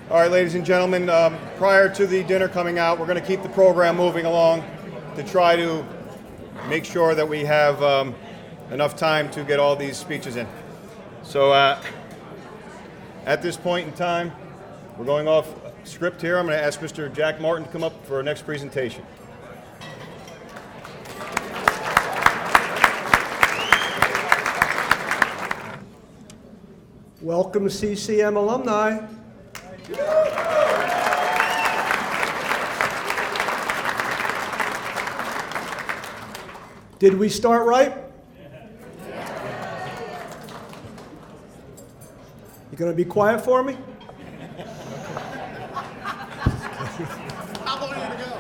[SPEAKER 1] All right, ladies and gentlemen, prior to the dinner coming out, we're going to keep the program moving along to try to make sure that we have enough time to get all these speeches in. So at this point in time, we're going off script here. I'm going to ask Mr. Jack Martin to come up for our next presentation.
[SPEAKER 7] Welcome, CCM alumni. Did we start right? You gonna be quiet for me?
[SPEAKER 8] How long are you to go?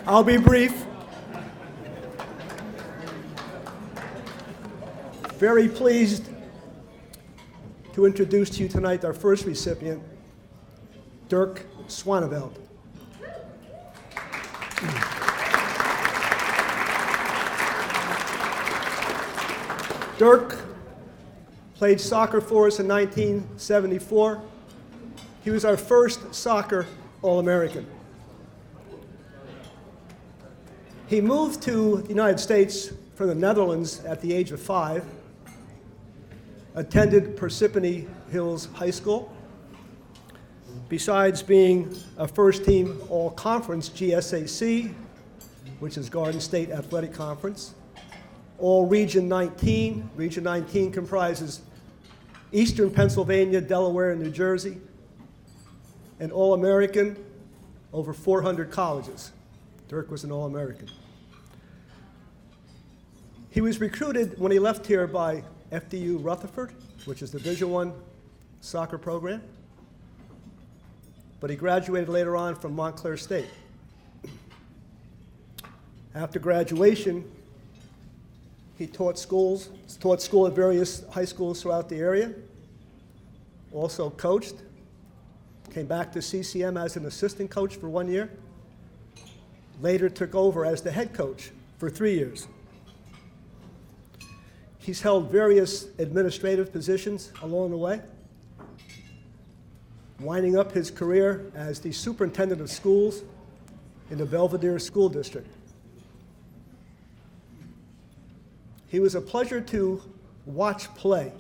[SPEAKER 7] I'll be brief. Very pleased to introduce to you tonight our first recipient, Dirk Swaneveld. Dirk played soccer for us in 1974. He was our first soccer All-American. He moved to the United States from the Netherlands at the age of 5, attended Parsippany Hills High School. Besides being a first-team all-conference GSAC, which is Garden State Athletic Conference, all Region 19. Region 19 comprises Eastern Pennsylvania, Delaware, and New Jersey, and All-American over 400 colleges. Dirk was an All-American. He was recruited when he left here by FDU Rutherford, which is the Division I soccer program, but he graduated later on from Montclair State. After graduation, he taught school at various high schools throughout the area, also coached, came back to CCM as an assistant coach for 1 year, later took over as the head coach for 3 years. He's held various administrative positions along the way, winding up his career as the superintendent of schools in the Belvedere School District. He was a pleasure to watch play.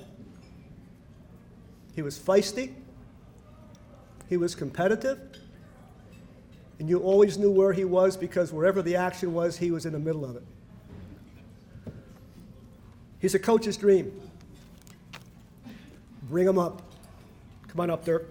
[SPEAKER 7] He was feisty, he was competitive, and you always knew where he was because wherever the action was, he was in the middle of it. He's a coach's dream. Bring him up. Come on up, Dirk.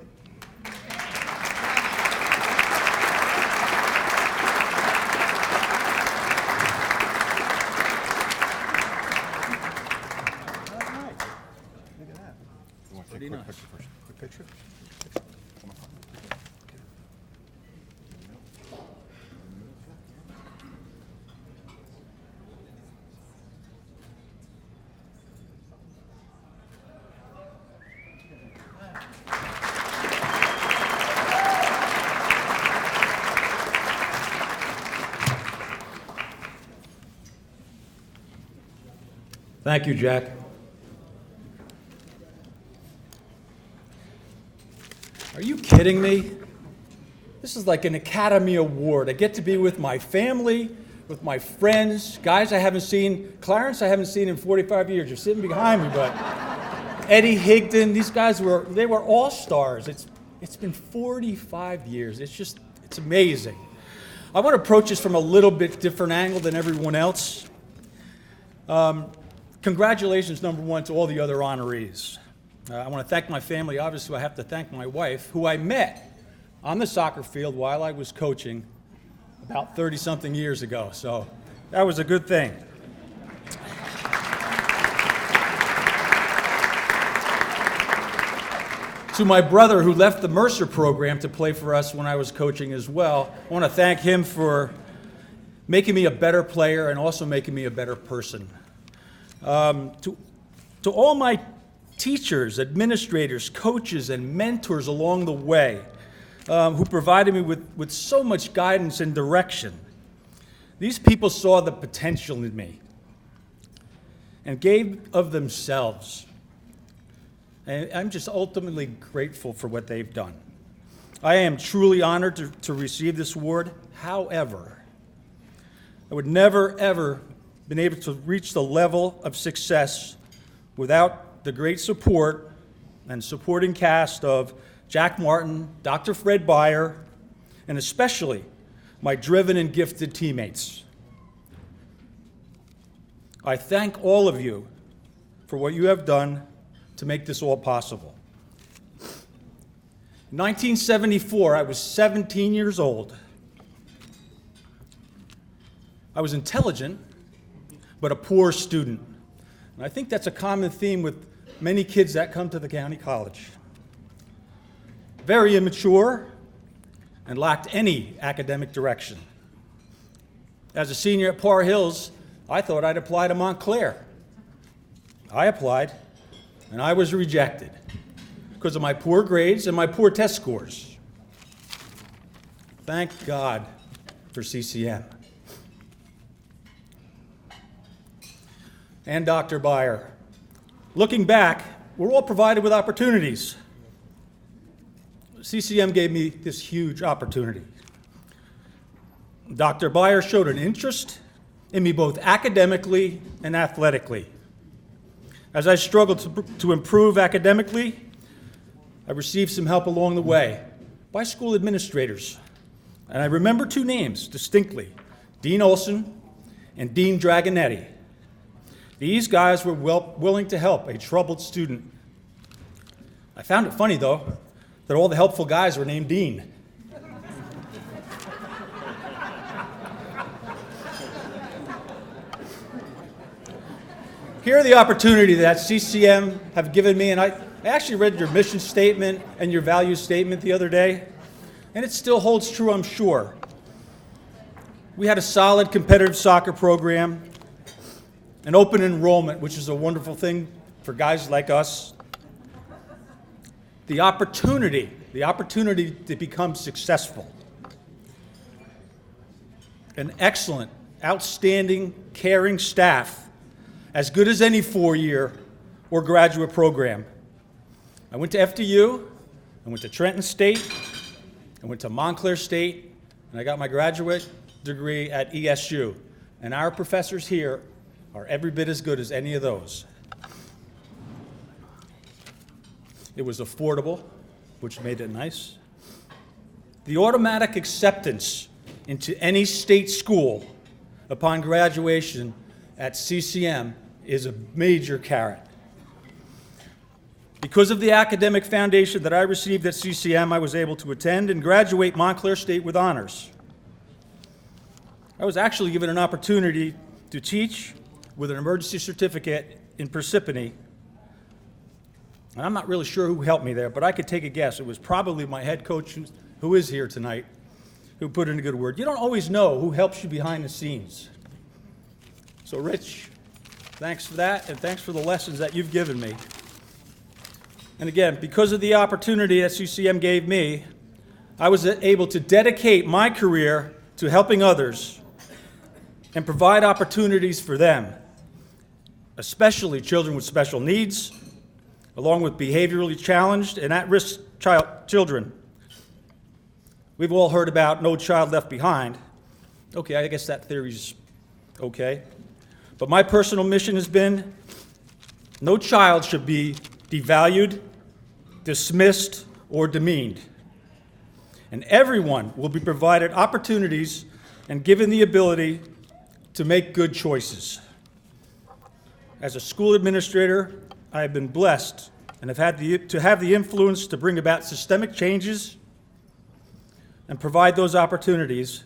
[SPEAKER 1] Quick picture.
[SPEAKER 9] Thank you, Jack. Are you kidding me? This is like an Academy Award. I get to be with my family, with my friends, guys I haven't seen. Clarence I haven't seen in 45 years. You're sitting behind me, but Ed Higdon, these guys were all-stars. It's been 45 years. It's amazing. I want to approach this from a little bit different angle than everyone else. Congratulations, number one, to all the other honorees. I want to thank my family. Obviously, I have to thank my wife, who I met on the soccer field while I was coaching about 30-something years ago. So that was a good thing. To my brother, who left the Mercer program to play for us when I was coaching as well, I want to thank him for making me a better player and also making me a better person. To all my teachers, administrators, coaches, and mentors along the way who provided me with so much guidance and direction. These people saw the potential in me and gave of themselves And I'm just ultimately grateful for what they've done. I am truly honored to receive this award. However, I would never, ever been able to reach the level of success without the great support and supporting cast of Jack Martin, Dr. Fred Beyer, and especially my driven and gifted teammates. I thank all of you for what you have done to make this all possible. In 1974, I was 17 years old. I was intelligent, but a poor student. And I think that's a common theme with many kids that come to the county college. Very immature and lacked any academic direction. As a senior at Par Hills, I thought I'd apply to Montclair. I applied, and I was rejected because of my poor grades and my poor test scores. Thank God for CCM. And Dr. Beyer. Looking back, we're all provided with opportunities. CCM gave me this huge opportunity. Dr. Beyer showed an interest in me both academically and athletically. As I struggled to improve academically, I received some help along the way by school administrators. And I remember two names distinctly, Dean Olson and Dean Dragonetti. These guys were willing to help a troubled student. I found it funny, though, that all the helpful guys were named Dean. Here are the opportunity that CCM have given me, and I actually read your mission statement and your value statement the other day, and it still holds true, I'm sure. We had a solid competitive soccer program, an open enrollment, which is a wonderful thing for guys like us. The opportunity to become successful. An excellent, outstanding, caring staff, as good as any four-year or graduate program. I went to FDU, I went to Trenton State, I went to Montclair State, and I got my graduate degree at ESU. And our professors here are every bit as good as any of those. It was affordable, which made it nice. The automatic acceptance into any state school upon graduation at CCM is a major carrot. Because of the academic foundation that I received at CCM, I was able to attend and graduate Montclair State with honors. I was actually given an opportunity to teach with an emergency certificate in Parsippany. And I'm not really sure who helped me there, but I could take a guess. It was probably my head coach, who is here tonight, who put in a good word. You don't always know who helps you behind the scenes. So, Rich, thanks for that, and thanks for the lessons that you've given me. And again, because of the opportunity that CCM gave me, I was able to dedicate my career to helping others and provide opportunities for them, especially children with special needs, along with behaviorally challenged and at-risk children. We've all heard about No Child Left Behind. Okay, I guess that theory's okay. But my personal mission has been no child should be devalued, dismissed, or demeaned. And everyone will be provided opportunities and given the ability to make good choices. As a school administrator, I have been blessed and have had the influence to bring about systemic changes and provide those opportunities,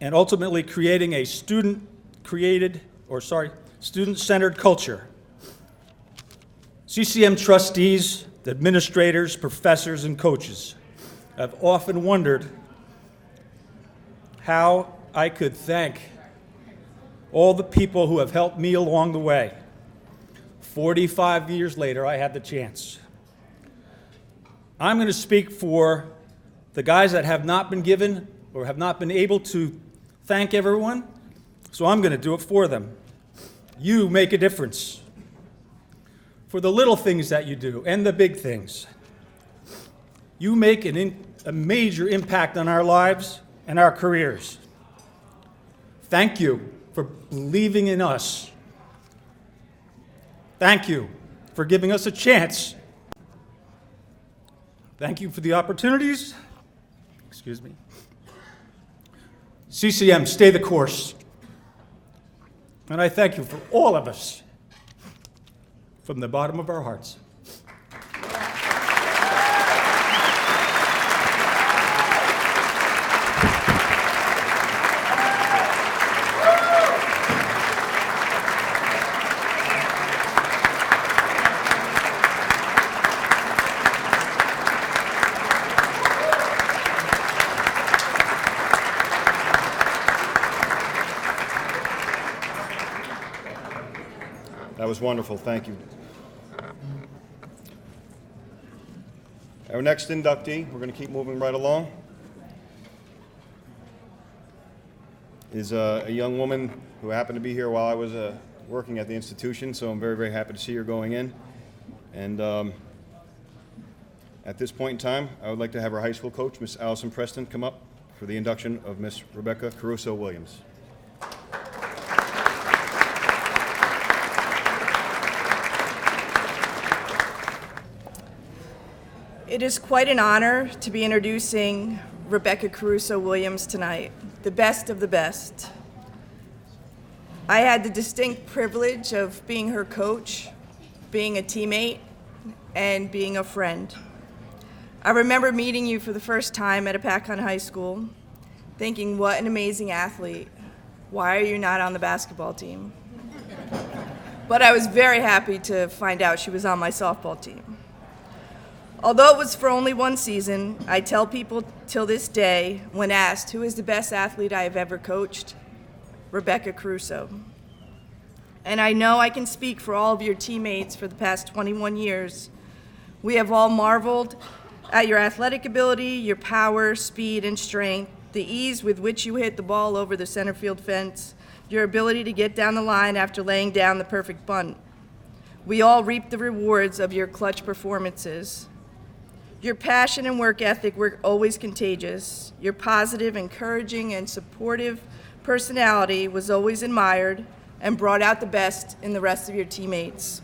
[SPEAKER 9] and ultimately creating a student-centered culture. CCM trustees, administrators, professors, and coaches have often wondered how I could thank all the people who have helped me along the way. 45 years later, I had the chance. I'm going to speak for the guys that have not been given or have not been able to thank everyone, so I'm going to do it for them. You make a difference. for the little things that you do and the big things. You make a major impact on our lives and our careers. Thank you for believing in us. Thank you for giving us a chance. Thank you for the opportunities. Excuse me. CCM, stay the course. And I thank you for all of us from the bottom of our hearts.
[SPEAKER 1] That was wonderful. Thank you. Our next inductee, we're going to keep moving right along, is a young woman who happened to be here while I was working at the institution, so I'm very, very happy to see her going in. And at this point in time, I would like to have our high school coach, Miss Allison Preston, come up for the induction of Miss Rebecca Caruso Williams.
[SPEAKER 10] It is quite an honor to be introducing Rebecca Caruso Williams tonight, the best of the best. I had the distinct privilege of being her coach, being a teammate, and being a friend. I remember meeting you for the first time at Apacon High School, thinking, what an amazing athlete. Why are you not on the basketball team? But I was very happy to find out she was on my softball team. Although it was for only one season, I tell people till this day, when asked who is the best athlete I have ever coached, Rebecca Caruso. And I know I can speak for all of your teammates for the past 21 years. We have all marveled at your athletic ability, your power, speed, and strength, the ease with which you hit the ball over the center field fence, your ability to get down the line after laying down the perfect bunt. We all reap the rewards of your clutch performances. Your passion and work ethic were always contagious. Your positive, encouraging, and supportive personality was always admired and brought out the best in the rest of your teammates.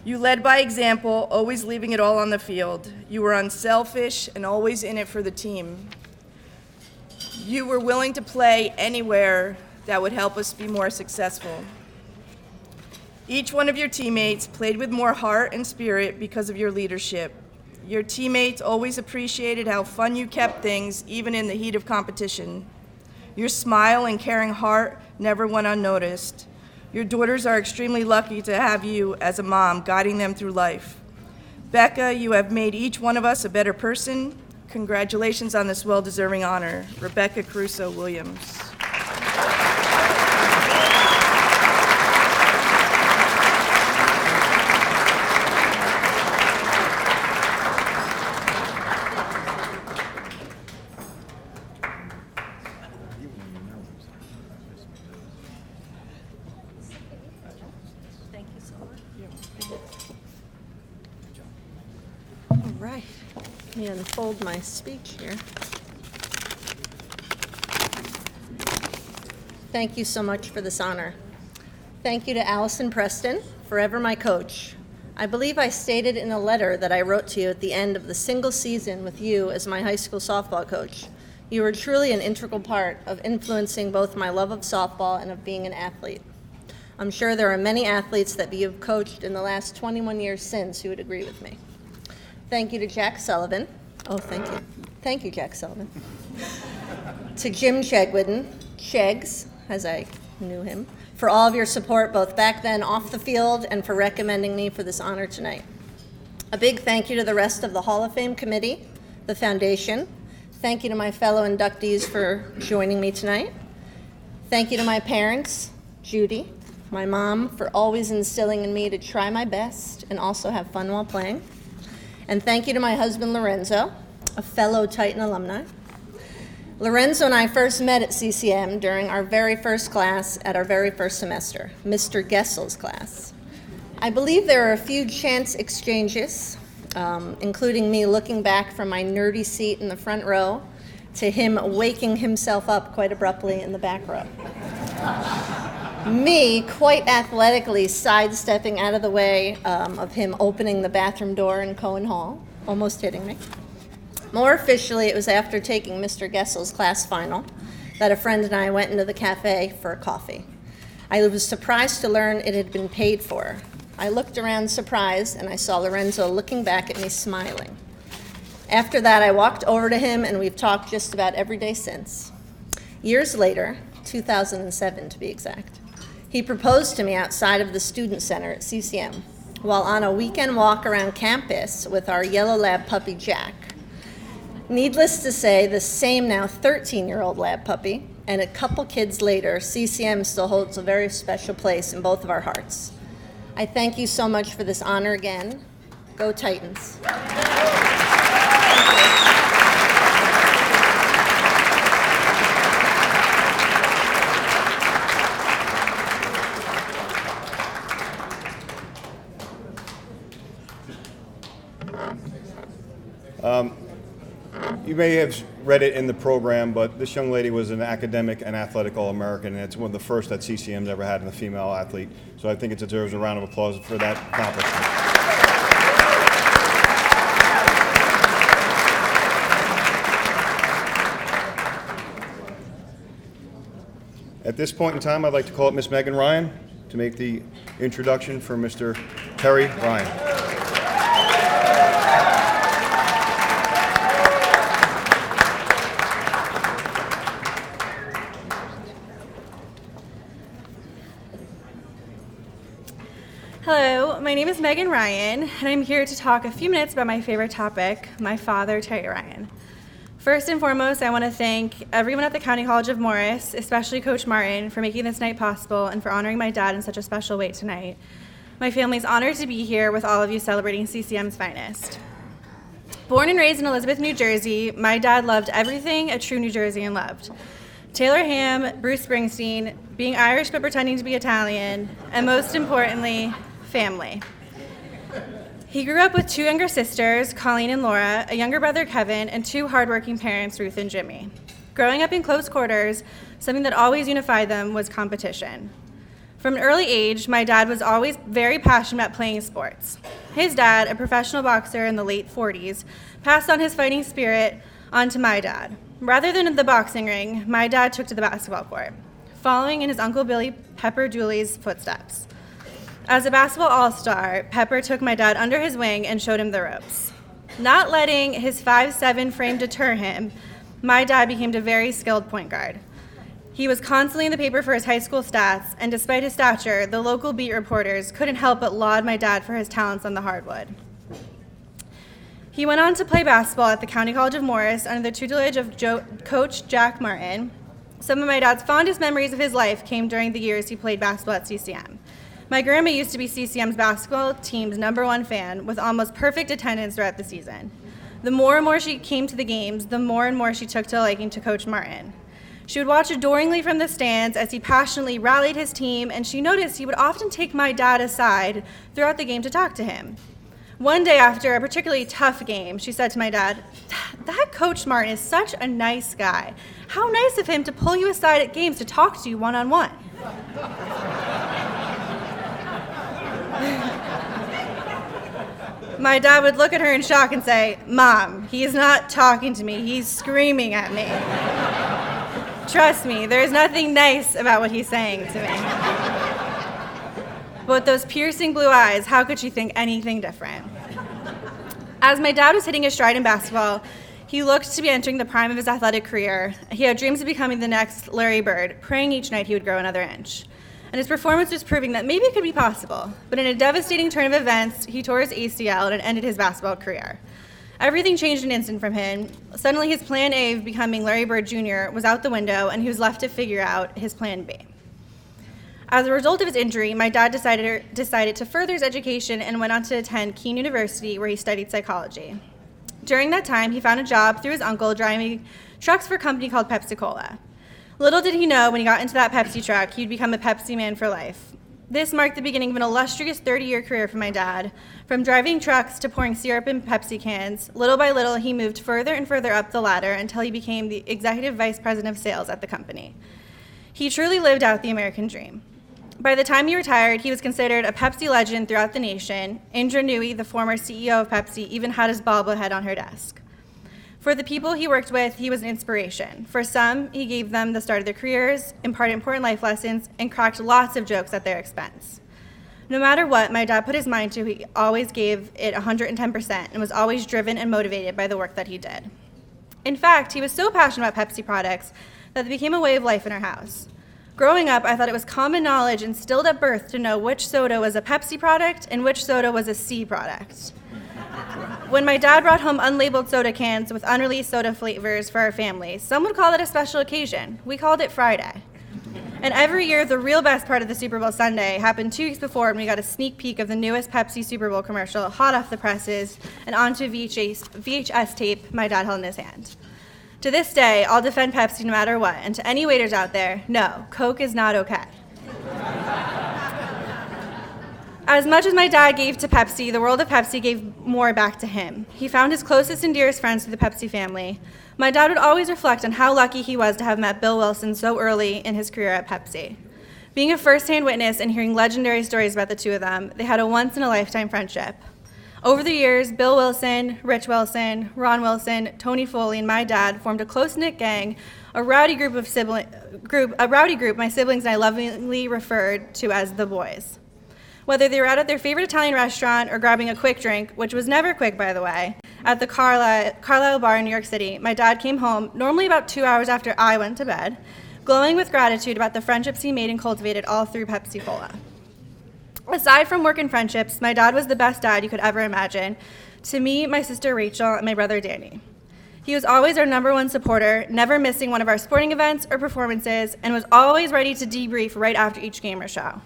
[SPEAKER 10] You led by example, always leaving it all on the field. You were unselfish and always in it for the team. You were willing to play anywhere that would help us be more successful. Each one of your teammates played with more heart and spirit because of your leadership. Your teammates always appreciated how fun you kept things, even in the heat of competition. Your smile and caring heart never went unnoticed. Your daughters are extremely lucky to have you as a mom, guiding them through life. Becca, you have made each one of us a better person. Congratulations on this well-deserving honor. Rebecca Caruso Williams.
[SPEAKER 11] Let me unfold my speech here. Thank you so much for this honor. Thank you to Allison Preston, forever my coach. I believe I stated in a letter that I wrote to you at the end of the single season with you as my high school softball coach. You were truly an integral part of influencing both my love of softball and of being an athlete. I'm sure there are many athletes that you have coached in the last 21 years since who would agree with me. Thank you to Jack Sullivan. Oh, thank you. Thank you, Jack Sullivan. To Jim Chegwidden, Chegs, as I knew him, for all of your support both back then off the field and for recommending me for this honor tonight. A big thank you to the rest of the Hall of Fame committee, the foundation. Thank you to my fellow inductees for joining me tonight. Thank you to my parents, Judy, my mom, for always instilling in me to try my best and also have fun while playing. And thank you to my husband, Lorenzo, a fellow Titan alumni. Lorenzo and I first met at CCM during our very first class at our very first semester, Mr. Gessel's class. I believe there are a few chance exchanges, including me looking back from my nerdy seat in the front row to him waking himself up quite abruptly in the back row. Me quite athletically sidestepping out of the way of him opening the bathroom door in Cohen Hall, almost hitting me. More officially, it was after taking Mr. Gessel's class final that a friend and I went into the cafe for a coffee. I was surprised to learn it had been paid for. I looked around surprised, and I saw Lorenzo looking back at me smiling. After that, I walked over to him, and we've talked just about every day since. Years later, 2007 to be exact, he proposed to me outside of the Student Center at CCM while on a weekend walk around campus with our yellow lab puppy, Jack. Needless to say, the same now 13-year-old lab puppy, and a couple kids later, CCM still holds a very special place in both of our hearts. I thank you so much for this honor again. Go Titans.
[SPEAKER 1] You may have read it in the program, but this young lady was an academic and athletic All-American, and it's one of the first that CCM's ever had in a female athlete. So I think it deserves a round of applause for that accomplishment. At this point in time, I'd like to call up Miss Megan Ryan to make the introduction for Mr. Terry Ryan.
[SPEAKER 12] Hello, my name is Megan Ryan, and I'm here to talk a few minutes about my favorite topic, my father, Terry Ryan. First and foremost, I want to thank everyone at the County College of Morris, especially Coach Martin, for making this night possible and for honoring my dad in such a special way tonight. My family's honored to be here with all of you celebrating CCM's finest. Born and raised in Elizabeth, New Jersey, my dad loved everything a true New Jerseyan loved. Taylor Ham, Bruce Springsteen, being Irish but pretending to be Italian, and most importantly, family. He grew up with two younger sisters, Colleen and Laura, a younger brother, Kevin, and two hardworking parents, Ruth and Jimmy. Growing up in close quarters, something that always unified them was competition. From an early age, my dad was always very passionate about playing sports. His dad, a professional boxer in the late 40s, passed on his fighting spirit onto my dad. Rather than the boxing ring, my dad took to the basketball court, following in his Uncle Billy Pepper Dooley's footsteps. As a basketball all-star, Pepper took my dad under his wing and showed him the ropes. Not letting his 5'7" frame deter him, my dad became a very skilled point guard. He was constantly in the paper for his high school stats, and despite his stature, the local beat reporters couldn't help but laud my dad for his talents on the hardwood. He went on to play basketball at the County College of Morris under the tutelage of Coach Jack Martin. Some of my dad's fondest memories of his life came during the years he played basketball at CCM. My grandma used to be CCM's basketball team's #1 fan, with almost perfect attendance throughout the season. The more and more she came to the games, the more and more she took to liking to Coach Martin. She would watch adoringly from the stands as he passionately rallied his team, and she noticed he would often take my dad aside throughout the game to talk to him. One day after a particularly tough game, she said to my dad, "That Coach Martin is such a nice guy. How nice of him to pull you aside at games to talk to you one-on-one." My dad would look at her in shock and say, "Mom, he is not talking to me, he's screaming at me. Trust me, there's nothing nice about what he's saying to me." But with those piercing blue eyes, how could she think anything different? As my dad was hitting his stride in basketball, he looked to be entering the prime of his athletic career. He had dreams of becoming the next Larry Bird, praying each night he would grow another inch. And his performance was proving that maybe it could be possible. But in a devastating turn of events, he tore his ACL and ended his basketball career. Everything changed in an instant from him. Suddenly, his plan A of becoming Larry Bird Jr. was out the window, and he was left to figure out his plan B. As a result of his injury, my dad decided to further his education and went on to attend Keene University, where he studied psychology. During that time, he found a job through his uncle driving trucks for a company called Pepsi Cola. Little did he know when he got into that Pepsi truck, he'd become a Pepsi man for life. This marked the beginning of an illustrious 30-year career for my dad. From driving trucks to pouring syrup in Pepsi cans, little by little he moved further and further up the ladder until he became the executive vice president of sales at the company. He truly lived out the American dream. By the time he retired, he was considered a Pepsi legend throughout the nation. Indra Nooyi, the former CEO of Pepsi, even had his bobblehead on her desk. For the people he worked with, he was an inspiration. For some, he gave them the start of their careers, imparted important life lessons, and cracked lots of jokes at their expense. No matter what my dad put his mind to, he always gave it 110% and was always driven and motivated by the work that he did. In fact, he was so passionate about Pepsi products that they became a way of life in our house. Growing up, I thought it was common knowledge instilled at birth to know which soda was a Pepsi product and which soda was a C product. When my dad brought home unlabeled soda cans with unreleased soda flavors for our family, some would call it a special occasion. We called it Friday. And every year, the real best part of the Super Bowl Sunday happened 2 weeks before when we got a sneak peek of the newest Pepsi Super Bowl commercial, hot off the presses, and onto VHS tape my dad held in his hand. To this day, I'll defend Pepsi no matter what, and to any waiters out there, no, Coke is not okay. As much as my dad gave to Pepsi, the world of Pepsi gave more back to him. He found his closest and dearest friends through the Pepsi family. My dad would always reflect on how lucky he was to have met Bill Wilson so early in his career at Pepsi. Being a first-hand witness and hearing legendary stories about the two of them, they had a once-in-a-lifetime friendship. Over the years, Bill Wilson, Rich Wilson, Ron Wilson, Tony Foley, and my dad formed a close-knit gang, a rowdy group my siblings and I lovingly referred to as the boys. Whether they were out at their favorite Italian restaurant or grabbing a quick drink, which was never quick, by the way, at the Carlisle Bar in New York City, my dad came home, normally about 2 hours after I went to bed, glowing with gratitude about the friendships he made and cultivated all through Pepsi Cola. Aside from work and friendships, my dad was the best dad you could ever imagine to me, my sister Rachel, and my brother Danny. He was always our number one supporter, never missing one of our sporting events or performances, and was always ready to debrief right after each game or show.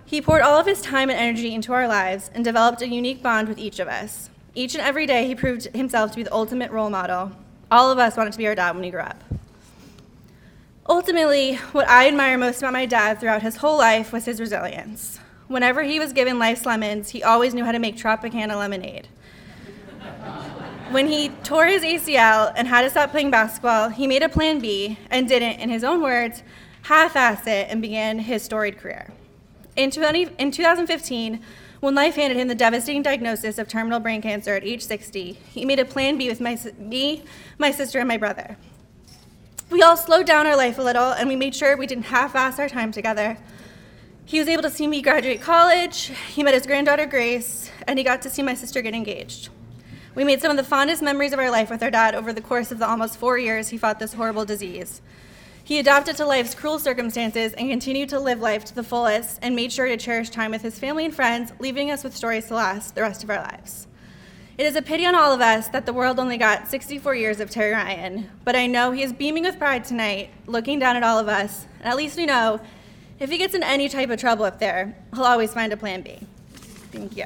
[SPEAKER 12] He poured all of his time and energy into our lives and developed a unique bond with each of us. Each and every day, he proved himself to be the ultimate role model. All of us wanted to be our dad when we grew up. Ultimately, what I admire most about my dad throughout his whole life was his resilience. Whenever he was given life's lemons, he always knew how to make Tropicana lemonade. When he tore his ACL and had to stop playing basketball, he made a plan B and didn't, in his own words, half-ass it and began his storied career. In 2015, when life handed him the devastating diagnosis of terminal brain cancer at age 60, he made a plan B with me, my sister, and my brother. We all slowed down our life a little, and we made sure we didn't half-ass our time together. He was able to see me graduate college, he met his granddaughter Grace, and he got to see my sister get engaged. We made some of the fondest memories of our life with our dad over the course of the almost 4 years he fought this horrible disease. He adapted to life's cruel circumstances and continued to live life to the fullest and made sure to cherish time with his family and friends, leaving us with stories to last the rest of our lives. It is a pity on all of us that the world only got 64 years of Terry Ryan, but I know he is beaming with pride tonight, looking down at all of us, and at least we know if he gets in any type of trouble up there, he'll always find a plan B. Thank you.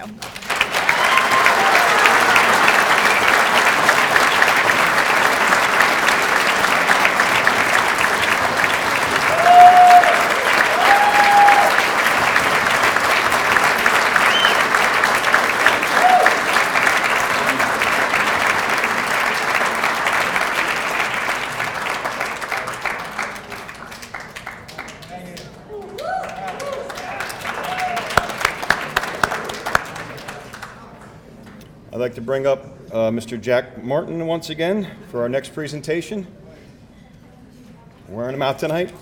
[SPEAKER 1] I'd like to bring up Mr. Jack Martin once again for our next presentation. Wearing him out tonight.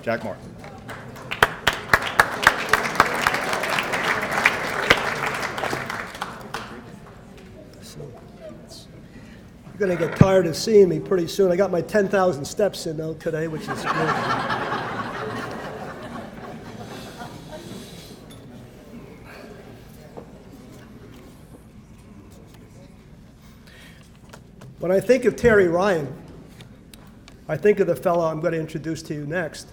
[SPEAKER 1] Jack Martin.
[SPEAKER 7] You're going to get tired of seeing me pretty soon. I got my 10,000 steps in, though, today, which is good. When I think of Terry Ryan, I think of the fellow I'm going to introduce to you next,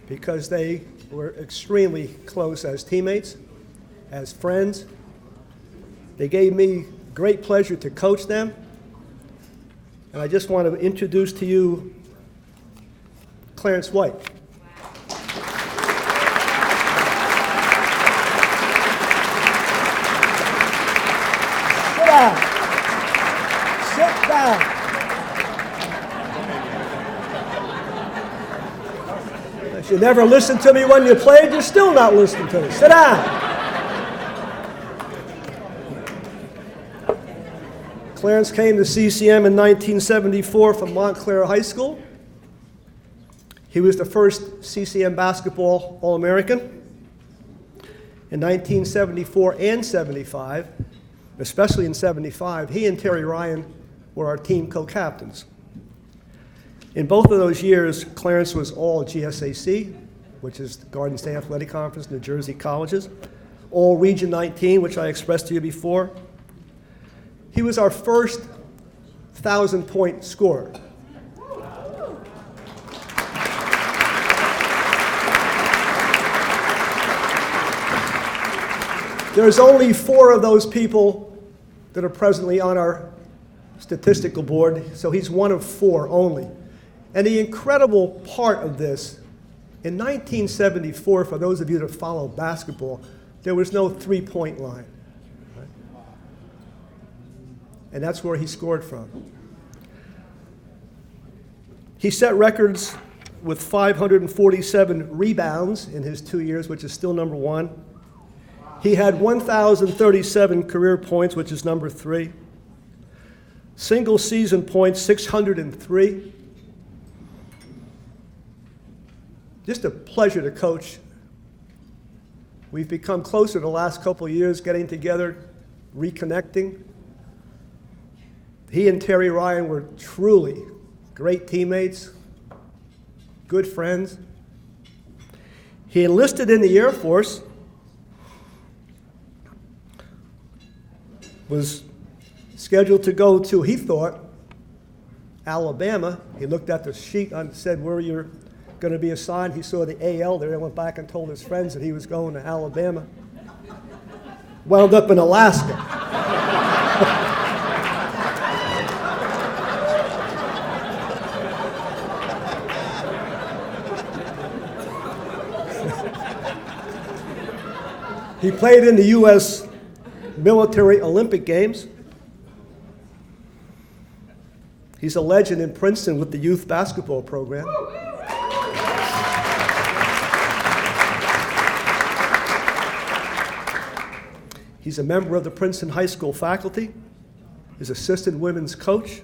[SPEAKER 7] because they were extremely close as teammates, as friends. They gave me great pleasure to coach them, and I just want to introduce to you Clarence White. Sit down. Sit down. If you never listened to me when you played, you're still not listening to me. Sit down. Clarence came to CCM in 1974 from Montclair High School. He was the first CCM basketball All-American. In 1974 and 75, especially in 75, he and Terry Ryan were our team co-captains. In both of those years, Clarence was all GSAC, which is the Garden State Athletic Conference, New Jersey colleges, all Region 19, which I expressed to you before. He was our first 1,000-point scorer. There's only 4 of those people that are presently on our statistical board, so he's one of 4 only. And the incredible part of this, in 1974, for those of you that follow basketball, there was no three-point line. Right? And that's where he scored from. He set records with 547 rebounds in his 2 years, which is still number 1. He had 1,037 career points, which is number 3. Single season points, 603. Just a pleasure to coach. We've become closer the last couple of years, getting together, reconnecting. He and Terry Ryan were truly great teammates, good friends. He enlisted in the Air Force, was scheduled to go to, he thought, Alabama. He looked at the sheet and said where you're going to be assigned. He saw the AL there and went back and told his friends that he was going to Alabama. Wound up in Alaska. He played in the U.S. military Olympic Games. He's a legend in Princeton with the youth basketball program. He's a member of the Princeton High School faculty. He's assistant women's coach.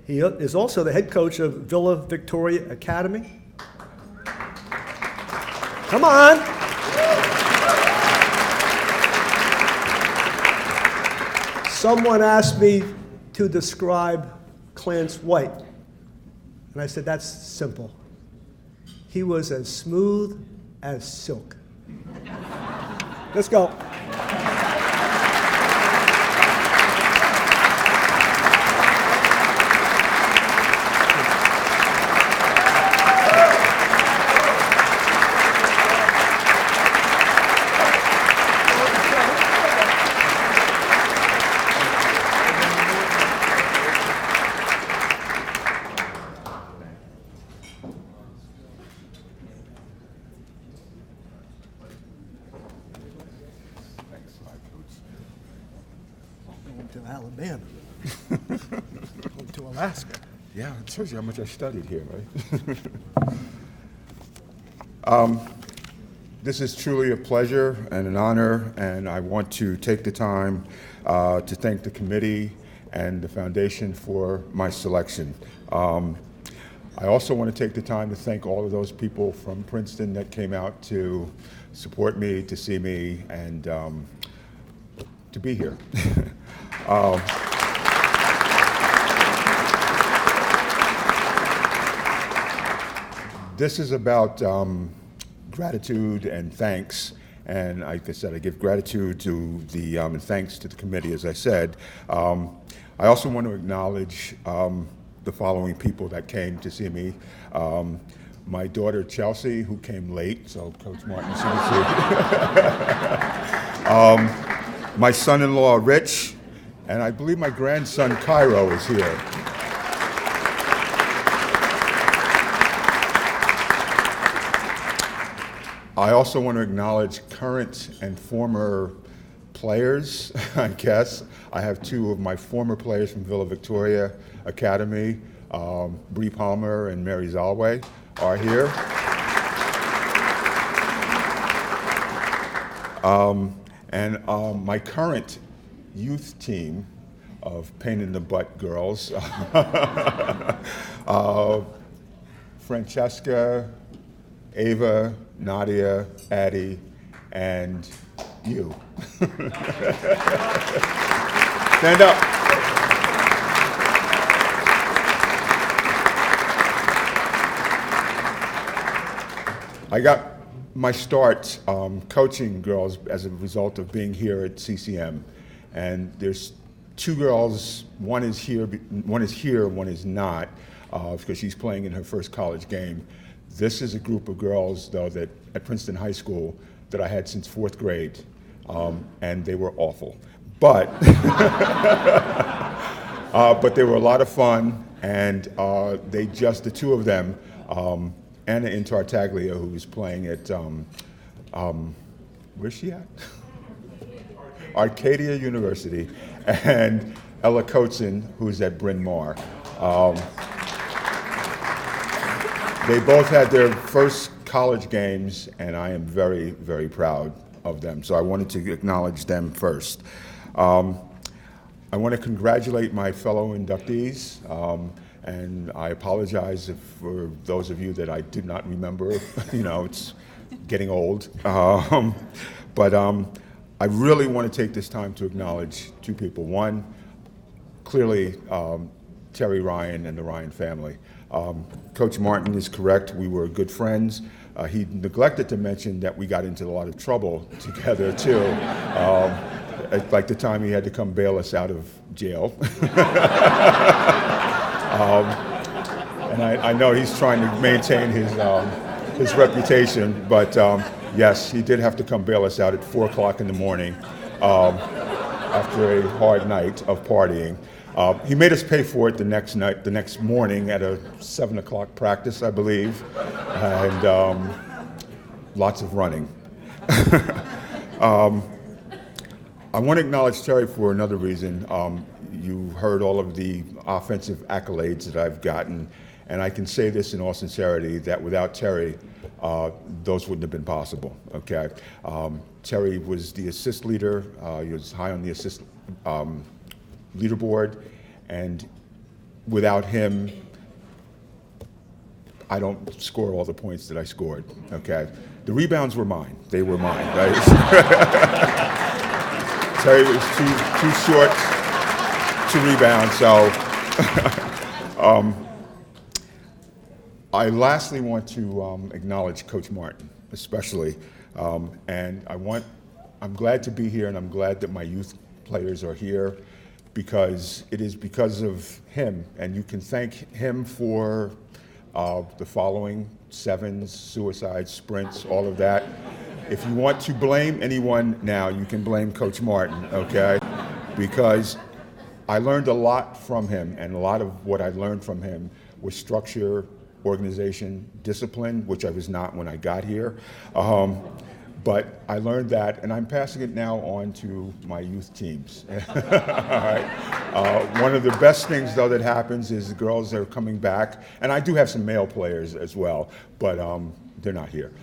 [SPEAKER 7] He is also the head coach of Villa Victoria Academy. Come on. Someone asked me to describe Clarence White, and I said, that's simple. He was as smooth as silk. Let's go. To Alabama. To Alaska.
[SPEAKER 13] Yeah, it tells you how much I studied here, right? This is truly a pleasure and an honor, and I want to take the time to thank the committee and the foundation for my selection. I also want to take the time to thank all of those people from Princeton that came out to support me, to see me, and to be here. This is about gratitude and thanks, and like I said, I give gratitude to the and thanks to the committee, as I said. I also want to acknowledge the following people that came to see me. My daughter Chelsea, who came late, so Coach Martin, my son-in-law Rich, and I believe my grandson Cairo is here. I also want to acknowledge current and former players, I guess. I have two of my former players from Villa Victoria Academy, Bree Palmer and Mary Zalway, are here. And my current youth team of Pain in the Butt girls, Francesca, Ava, Nadia, Addie, and you. Stand up. I got my start coaching girls as a result of being here at CCM, and there's two girls. One is here, one is not, because she's playing in her first college game. This is a group of girls, though, that at Princeton High School that I had since 4th grade, and they were awful. But but they were a lot of fun, and the two of them. Anna Intartaglia, who's playing at, where's she at? Arcadia University, and Ella Coatzen, who's at Bryn Mawr. They both had their first college games, and I am very, very proud of them. So I wanted to acknowledge them first. I want to congratulate my fellow inductees. And I apologize for those of you that I did not remember. You know, it's getting old. But I really want to take this time to acknowledge two people. One, clearly, Terry Ryan and the Ryan family. Coach Martin is correct. We were good friends. He neglected to mention that we got into a lot of trouble together, too. Like the time he had to come bail us out of jail. And I know he's trying to maintain his reputation, but yes, he did have to come bail us out at 4 o'clock in the morning after a hard night of partying. He made us pay for it the next morning at a 7 o'clock practice, I believe, and lots of running. I want to acknowledge Terry for another reason. You heard all of the offensive accolades that I've gotten, and I can say this in all sincerity, that without Terry, those wouldn't have been possible, okay? Terry was the assist leader. He was high on the assist leaderboard, and without him, I don't score all the points that I scored, okay? The rebounds were mine. They were mine, right? Terry was too short to rebound, so I lastly want to acknowledge Coach Martin, especially, and I'm glad to be here, and I'm glad that my youth players are here, because it is because of him, and you can thank him for the following: sevens, suicides, sprints, all of that. If you want to blame anyone now, you can blame Coach Martin, okay? Because I learned a lot from him, and a lot of what I learned from him was structure, organization, discipline, which I was not when I got here. But I learned that, and I'm passing it now on to my youth teams. All right. One of the best things, though, that happens is the girls are coming back, and I do have some male players as well, but they're not here.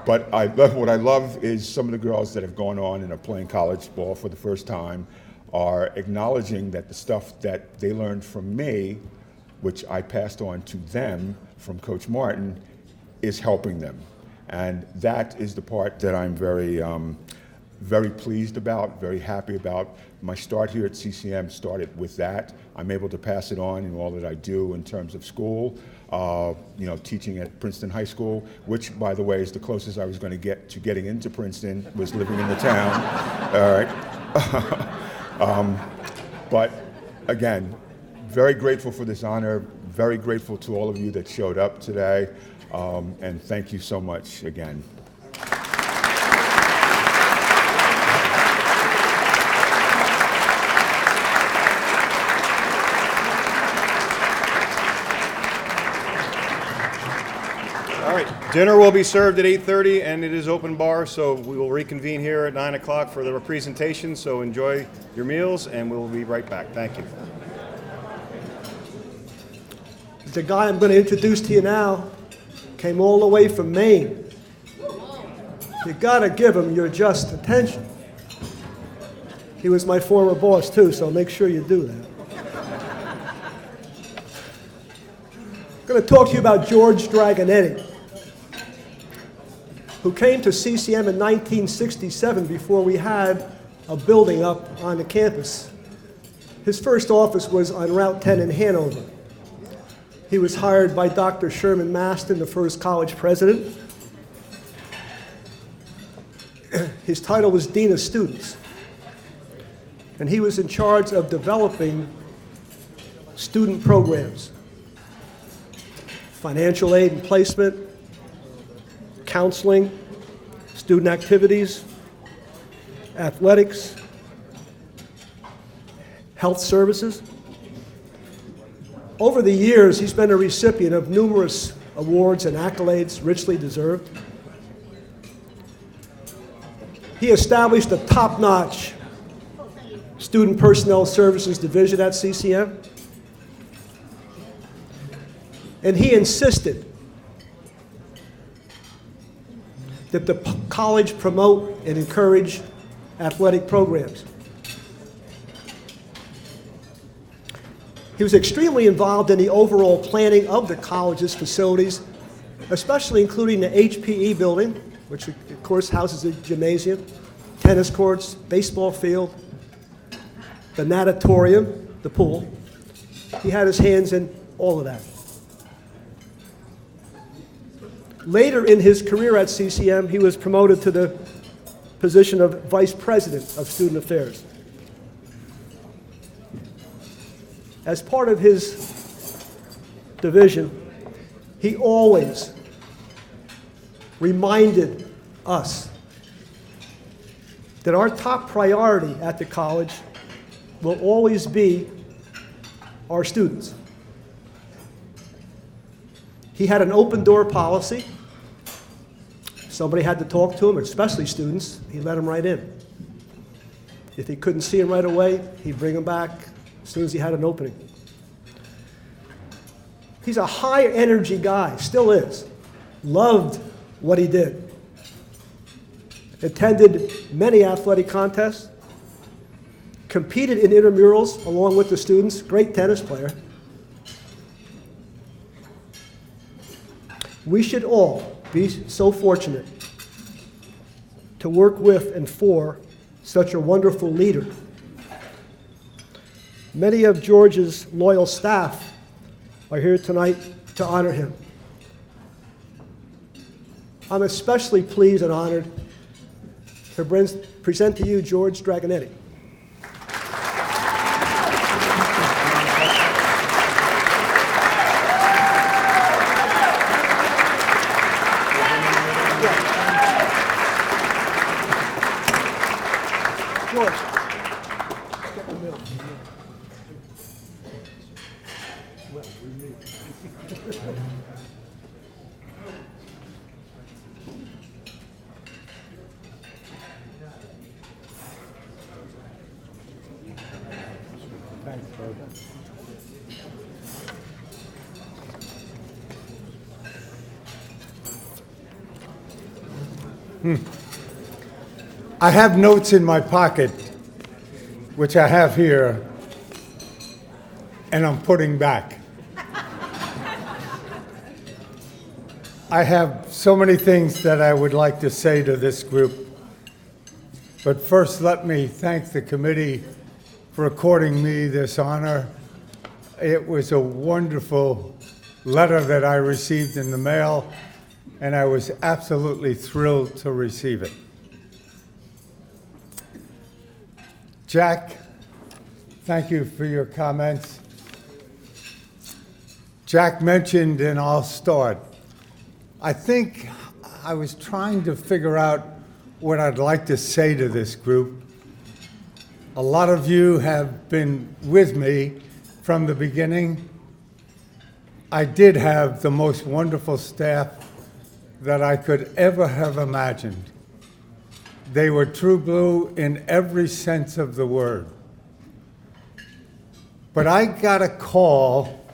[SPEAKER 13] But what I love is some of the girls that have gone on and are playing college ball for the first time are acknowledging that the stuff that they learned from me, which I passed on to them from Coach Martin, is helping them. And that is the part that I'm very, very pleased about, very happy about. My start here at CCM started with that. I'm able to pass it on in all that I do in terms of school, teaching at Princeton High School, which, by the way, is the closest I was going to get to getting into Princeton, was living in the town. All right. But again, very grateful for this honor, very grateful to all of you that showed up today, and thank you so much again.
[SPEAKER 1] All right. Dinner will be served at 8:30, and it is open bar, so we will reconvene here at 9 o'clock for the presentation. So enjoy your meals, and we'll be right back. Thank you.
[SPEAKER 7] The guy I'm going to introduce to you now came all the way from Maine. You got to give him your just attention. He was my former boss, too, so make sure you do that. I'm going to talk to you about George Dragonetti, who came to CCM in 1967 before we had a building up on the campus. His first office was on Route 10 in Hanover. He was hired by Dr. Sherman Maston, the first college president. His title was Dean of Students. And he was in charge of developing student programs, financial aid and placement, counseling, student activities, athletics, health services. Over the years, he's been a recipient of numerous awards and accolades richly deserved. He established a top-notch Student Personnel Services division at CCM, and he insisted that the college promote and encourage athletic programs. He was extremely involved in the overall planning of the college's facilities, especially including the HPE building, which of course houses a gymnasium, tennis courts, baseball field, the natatorium, the pool. He had his hands in all of that. Later in his career at CCM, he was promoted to the position of Vice President of Student Affairs. As part of his division, he always reminded us that our top priority at the college will always be our students. He had an open door policy. Somebody had to talk to him, especially students. He let them right in. If he couldn't see them right away, he'd bring them back as soon as he had an opening. He's a high energy guy, still is. Loved what he did. Attended many athletic contests. Competed in intramurals along with the students. Great tennis player. We should all be so fortunate to work with and for such a wonderful leader. Many of George's loyal staff are here tonight to honor him. I'm especially pleased and honored to present to you George Dragonetti.
[SPEAKER 14] I have notes in my pocket, which I have here, and I'm putting back. I have so many things that I would like to say to this group, but first let me thank the committee for according me this honor. It was a wonderful letter that I received in the mail, and I was absolutely thrilled to receive it. Jack, thank you for your comments. Jack mentioned, and I'll start, I think I was trying to figure out what I'd like to say to this group. A lot of you have been with me from the beginning. I did have the most wonderful staff that I could ever have imagined. They were true blue in every sense of the word. But I got a call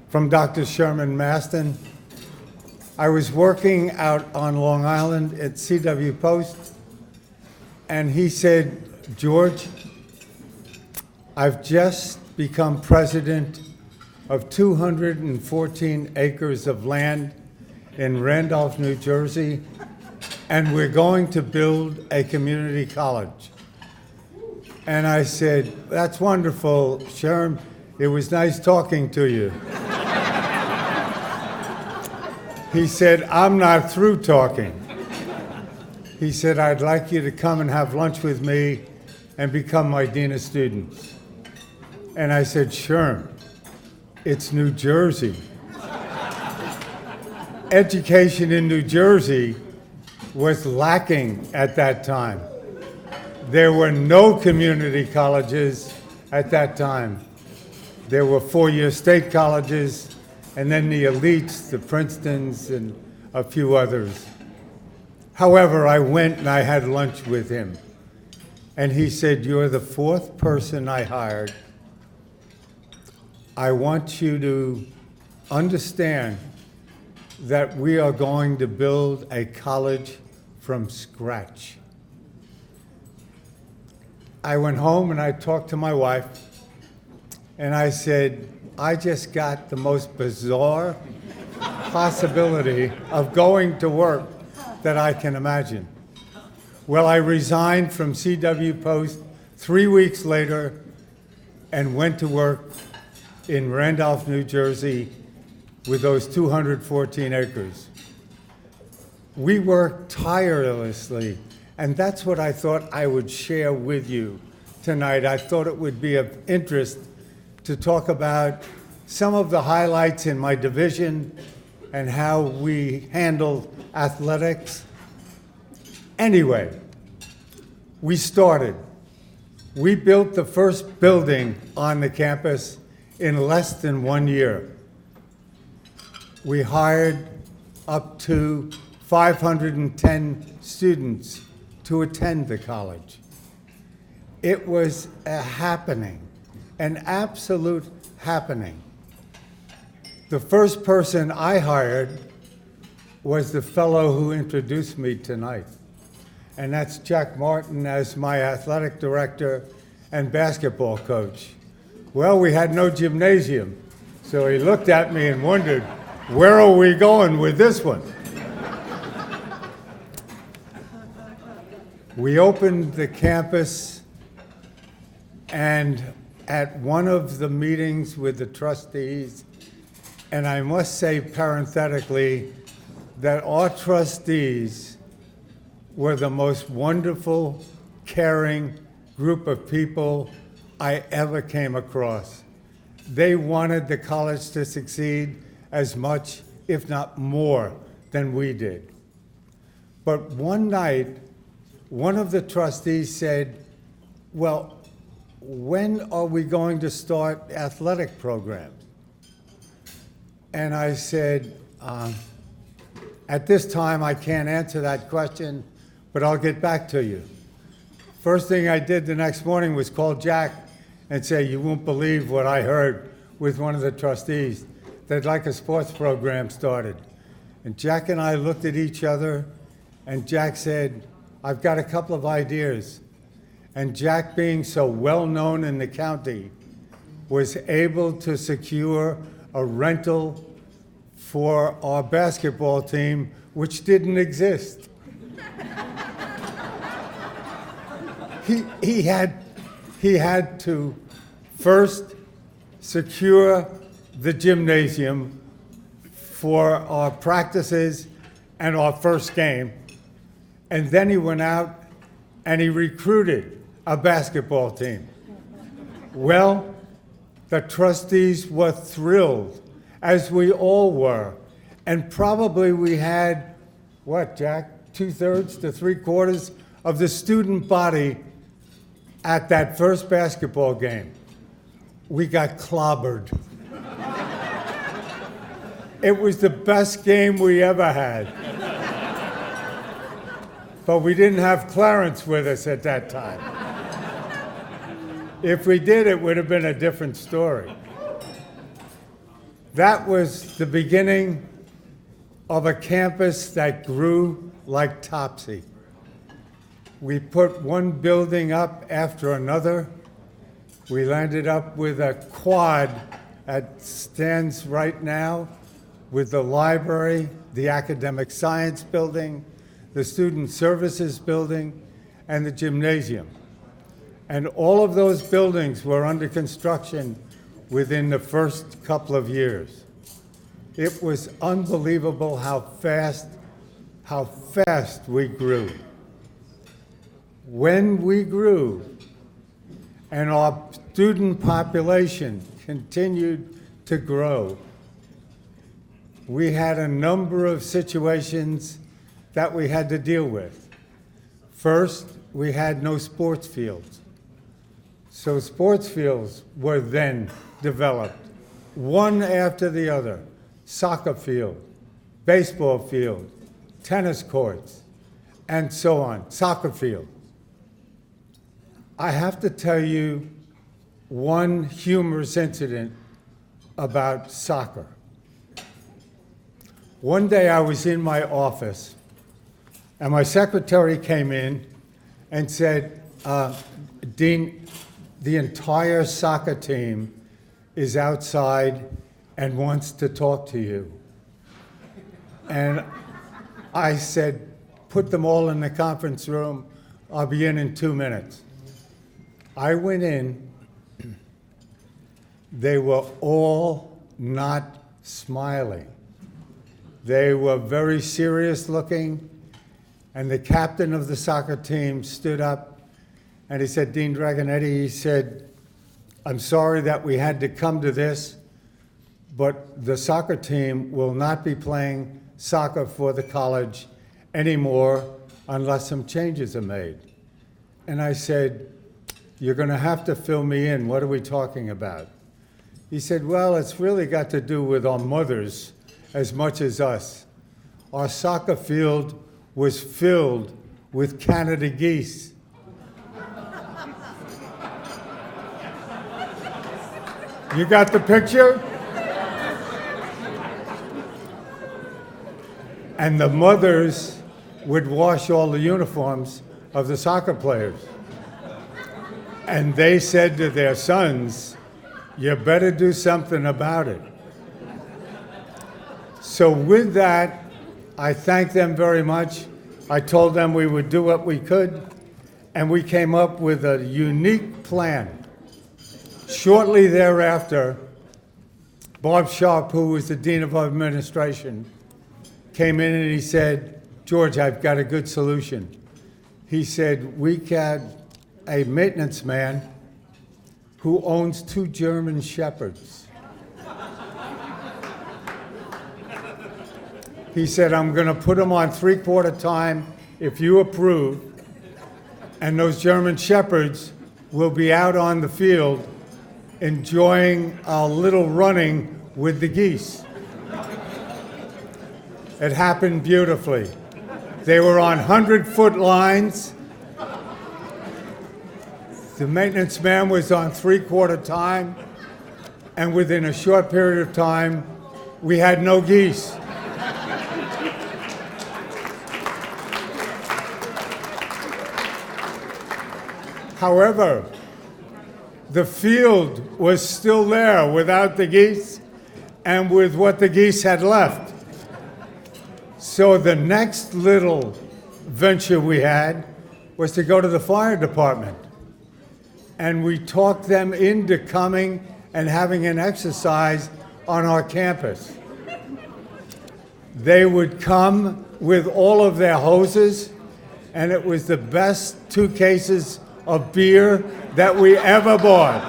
[SPEAKER 14] from Dr. Sherman Maston. I was working out on Long Island at CW Post, and he said, George, I've just become president of 214 acres of land in Randolph, New Jersey, and we're going to build a community college. And I said, that's wonderful, Sherm. It was nice talking to you. He said, I'm not through talking. He said, I'd like you to come and have lunch with me and become my dean of students. And I said, Sherm, it's New Jersey. Education in New Jersey was lacking at that time. There were no community colleges at that time. There were four-year state colleges, and then the elites, the Princetons, and a few others. However, I went and I had lunch with him, and he said, you're the fourth person I hired. I want you to understand that we are going to build a college from scratch. I went home and I talked to my wife, and I said, I just got the most bizarre possibility of going to work that I can imagine. Well, I resigned from CW Post 3 weeks later and went to work in Randolph, New Jersey with those 214 acres. We worked tirelessly, and that's what I thought I would share with you tonight. I thought it would be of interest to talk about some of the highlights in my division and how we handled athletics. Anyway, we started. We built the first building on the campus in less than 1 year. We hired up to 510 students to attend the college. It was a happening, an absolute happening. The first person I hired was the fellow who introduced me tonight, and that's Jack Martin as my athletic director and basketball coach. Well, we had no gymnasium, so he looked at me and wondered, where are we going with this one? We opened the campus, and at one of the meetings with the trustees, and I must say parenthetically that our trustees were the most wonderful, caring group of people I ever came across. They wanted the college to succeed as much, if not more, than we did. But one night, one of the trustees said, well, when are we going to start athletic programs? And I said, at this time, I can't answer that question, but I'll get back to you. First thing I did the next morning was call Jack and say, you won't believe what I heard with one of the trustees. They'd like a sports program started. And Jack and I looked at each other, and Jack said, I've got a couple of ideas. And Jack, being so well-known in the county, was able to secure a rental for our basketball team, which didn't exist. He had to first secure the gymnasium for our practices and our first game, and then he went out and he recruited a basketball team. Well, the trustees were thrilled, as we all were, and probably we had, what, Jack, 2/3 to 3/4 of the student body at that first basketball game. We got clobbered. It was the best game we ever had. but we didn't have Clarence with us at that time. If we did, it would have been a different story. That was the beginning of a campus that grew like Topsy. We put one building up after another. We landed up with a quad that stands right now with the library, the academic science building, the student services building, and the gymnasium. And all of those buildings were under construction within the first couple of years. It was unbelievable how fast we grew. When we grew and our student population continued to grow, we had a number of situations that we had to deal with. First, we had no sports fields. So sports fields were then developed, one after the other. Soccer field, baseball field, tennis courts, and so on, soccer field. I have to tell you one humorous incident about soccer. One day I was in my office, and my secretary came in and said, Dean, the entire soccer team is outside and wants to talk to you. And I said, put them all in the conference room. I'll be in 2 minutes. I went in. They were all not smiling. They were very serious looking. And the captain of the soccer team stood up and he said, Dean Dragonetti, he said, I'm sorry that we had to come to this, but the soccer team will not be playing soccer for the college anymore unless some changes are made. And I said, you're going to have to fill me in. What are we talking about? He said, well, it's really got to do with our mothers as much as us. Our soccer field was filled with Canada geese. You got the picture? And the mothers would wash all the uniforms of the soccer players. And they said to their sons, you better do something about it. So with that, I thank them very much. I told them we would do what we could, and we came up with a unique plan. Shortly thereafter, Bob Sharp, who was the Dean of Administration, came in and he said, George, I've got a good solution. He said, we got a maintenance man who owns 2 German Shepherds. He said, I'm going to put them on 3/4 time if you approve, and those German Shepherds will be out on the field enjoying a little running with the geese. It happened beautifully. They were on 100-foot lines. The maintenance man was on 3/4 time, and within a short period of time, we had no geese. However, the field was still there without the geese and with what the geese had left. So the next little venture we had was to go to the fire department. And we talked them into coming and having an exercise on our campus. They would come with all of their hoses, and it was the best 2 cases of beer that we ever bought.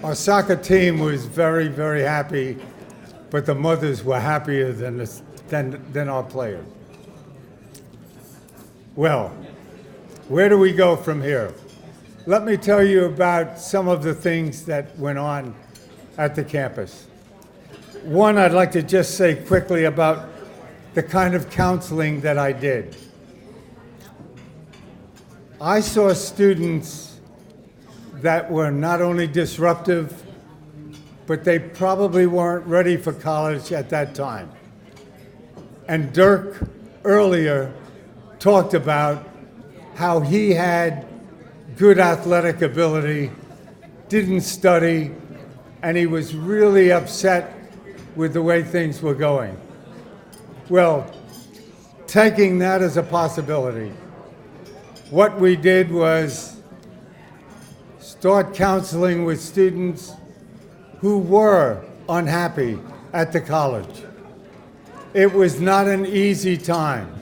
[SPEAKER 14] Our soccer team was very, very happy, but the mothers were happier than our players. Well, where do we go from here? Let me tell you about some of the things that went on at the campus. One, I'd like to just say quickly about the kind of counseling that I did. I saw students that were not only disruptive, but they probably weren't ready for college at that time. And Dirk earlier talked about how he had good athletic ability, didn't study, and he was really upset with the way things were going. Well, taking that as a possibility, what we did was start counseling with students who were unhappy at the college. It was not an easy time,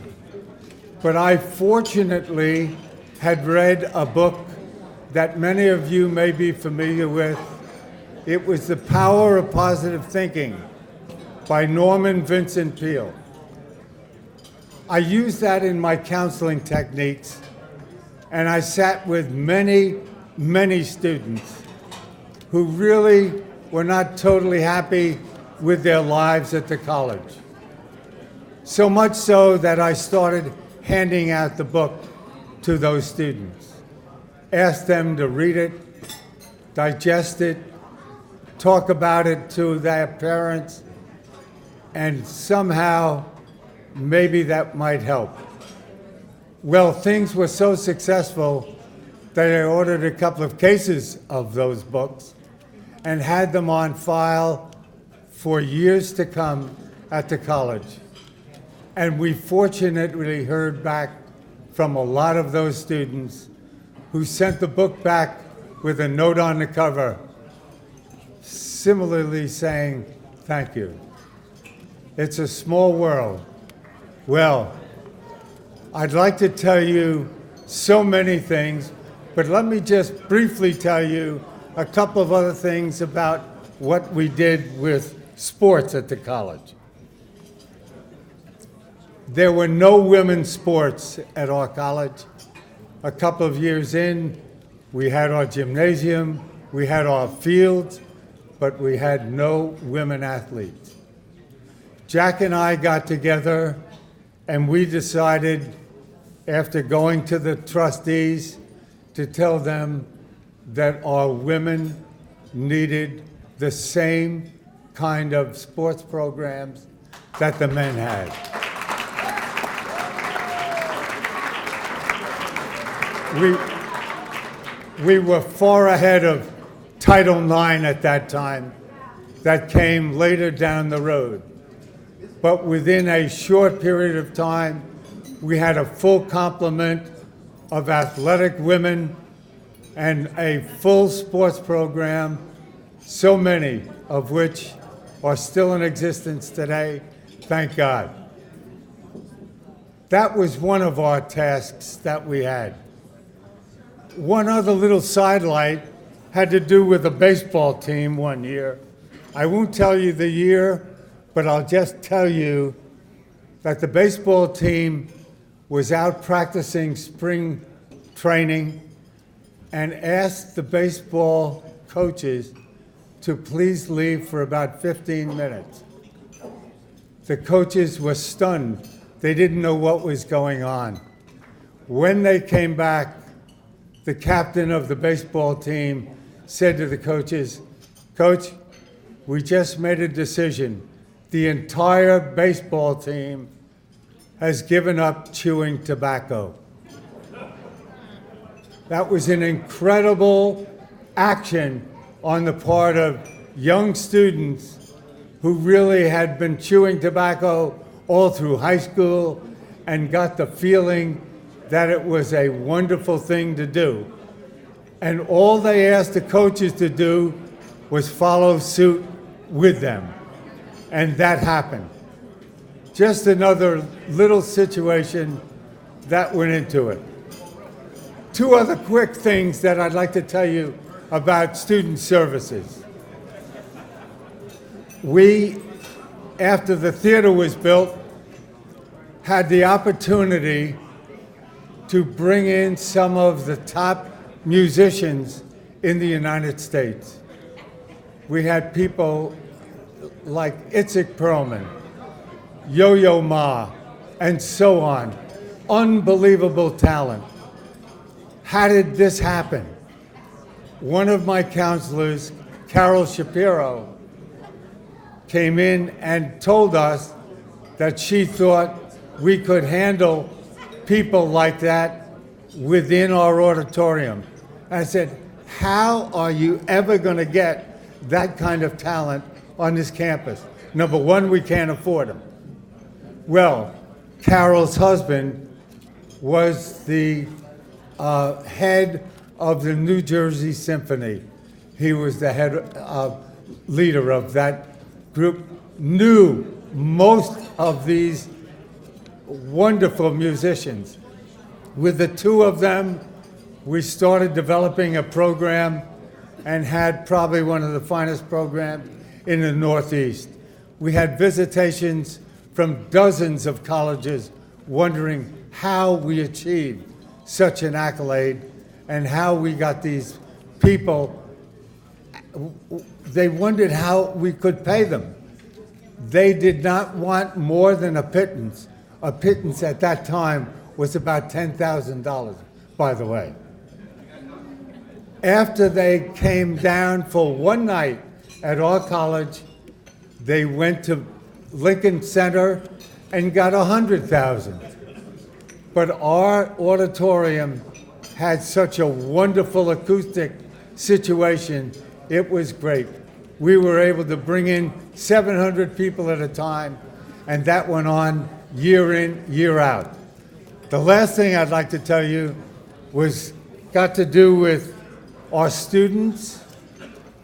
[SPEAKER 14] but I fortunately had read a book that many of you may be familiar with. It was The Power of Positive Thinking by Norman Vincent Peale. I used that in my counseling techniques, and I sat with many, many students who really were not totally happy with their lives at the college. So much so that I started handing out the book to those students. Asked them to read it, digest it, talk about it to their parents, and somehow maybe that might help. Well, things were so successful that I ordered a couple of cases of those books and had them on file for years to come at the college. And we fortunately heard back from a lot of those students who sent the book back with a note on the cover, similarly saying, thank you. It's a small world. Well, I'd like to tell you so many things, but let me just briefly tell you a couple of other things about what we did with sports at the college. There were no women's sports at our college. A couple of years in, we had our gymnasium, we had our fields, but we had no women athletes. Jack and I got together and we decided, after going to the trustees, to tell them that our women needed the same kind of sports programs that the men had. We were far ahead of Title IX at that time. That came later down the road. But within a short period of time, we had a full complement of athletic women and a full sports program, so many of which are still in existence today, thank God. That was one of our tasks that we had. One other little sidelight had to do with a baseball team one year. I won't tell you the year, but I'll just tell you that the baseball team was out practicing spring training and asked the baseball coaches to please leave for about 15 minutes. The coaches were stunned. They didn't know what was going on. When they came back, the captain of the baseball team said to the coaches, "Coach, we just made a decision. The entire baseball team has given up chewing tobacco." That was an incredible action on the part of young students who really had been chewing tobacco all through high school and got the feeling that it was a wonderful thing to do. And all they asked the coaches to do was follow suit with them. And that happened. Just another little situation that went into it. Two other quick things that I'd like to tell you about student services. We, after the theater was built, had the opportunity to bring in some of the top musicians in the United States. We had people like Itzik Perlman, Yo-Yo Ma, and so on. Unbelievable talent. How did this happen? One of my counselors, Carol Shapiro, came in and told us that she thought we could handle people like that within our auditorium. I said, how are you ever going to get that kind of talent on this campus? Number one, we can't afford them. Well, Carol's husband was the head of the New Jersey Symphony. He was the head leader of that group, knew most of these wonderful musicians. With the two of them, we started developing a program and had probably one of the finest programs in the Northeast. We had visitations from dozens of colleges wondering how we achieved such an accolade and how we got these people. They wondered how we could pay them. They did not want more than a pittance. A pittance at that time was about $10,000, by the way. After they came down for one night at our college, they went to Lincoln Center and got $100,000. But our auditorium had such a wonderful acoustic situation, it was great. We were able to bring in 700 people at a time, and that went on year in, year out. The last thing I'd like to tell you got to do with our students,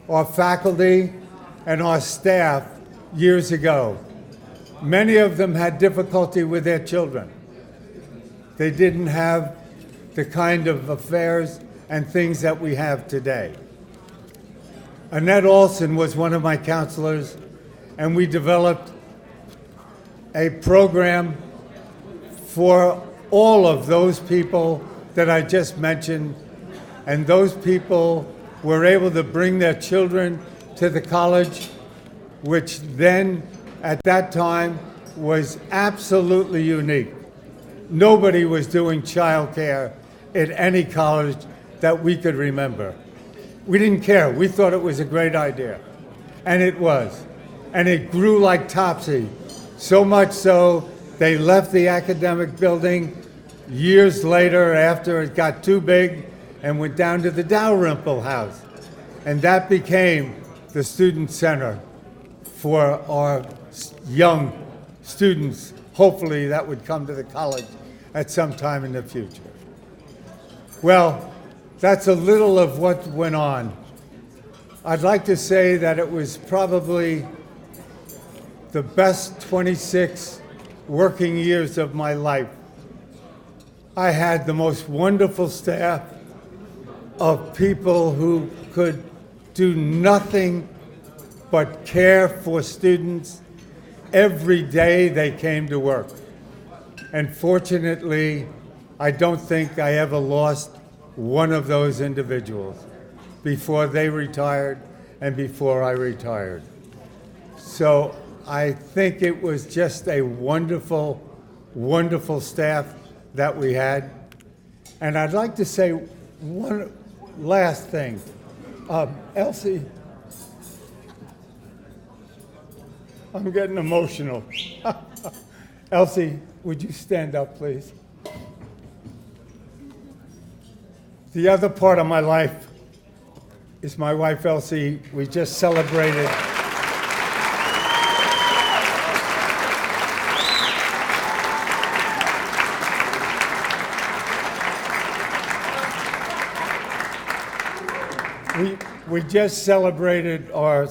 [SPEAKER 14] our faculty, and our staff years ago. Many of them had difficulty with their children. They didn't have the kind of affairs and things that we have today. Annette Olson was one of my counselors, and we developed a program for all of those people that I just mentioned, and those people were able to bring their children to the college, which then, at that time, was absolutely unique. Nobody was doing childcare at any college that we could remember. We didn't care. We thought it was a great idea. And it was. And it grew like topsy. So much so, they left the academic building years later after it got too big and went down to the Dalrymple House. And that became the student center for our young students, hopefully that would come to the college at some time in the future. Well, that's a little of what went on. I'd like to say that it was probably the best 26 working years of my life. I had the most wonderful staff of people who could do nothing but care for students. Every day they came to work. And fortunately, I don't think I ever lost one of those individuals before they retired and before I retired. So I think it was just a wonderful, wonderful staff that we had. And I'd like to say one last thing. Elsie, I'm getting emotional. Elsie, would you stand up, please? The other part of my life is my wife, Elsie. We just celebrated. We just celebrated our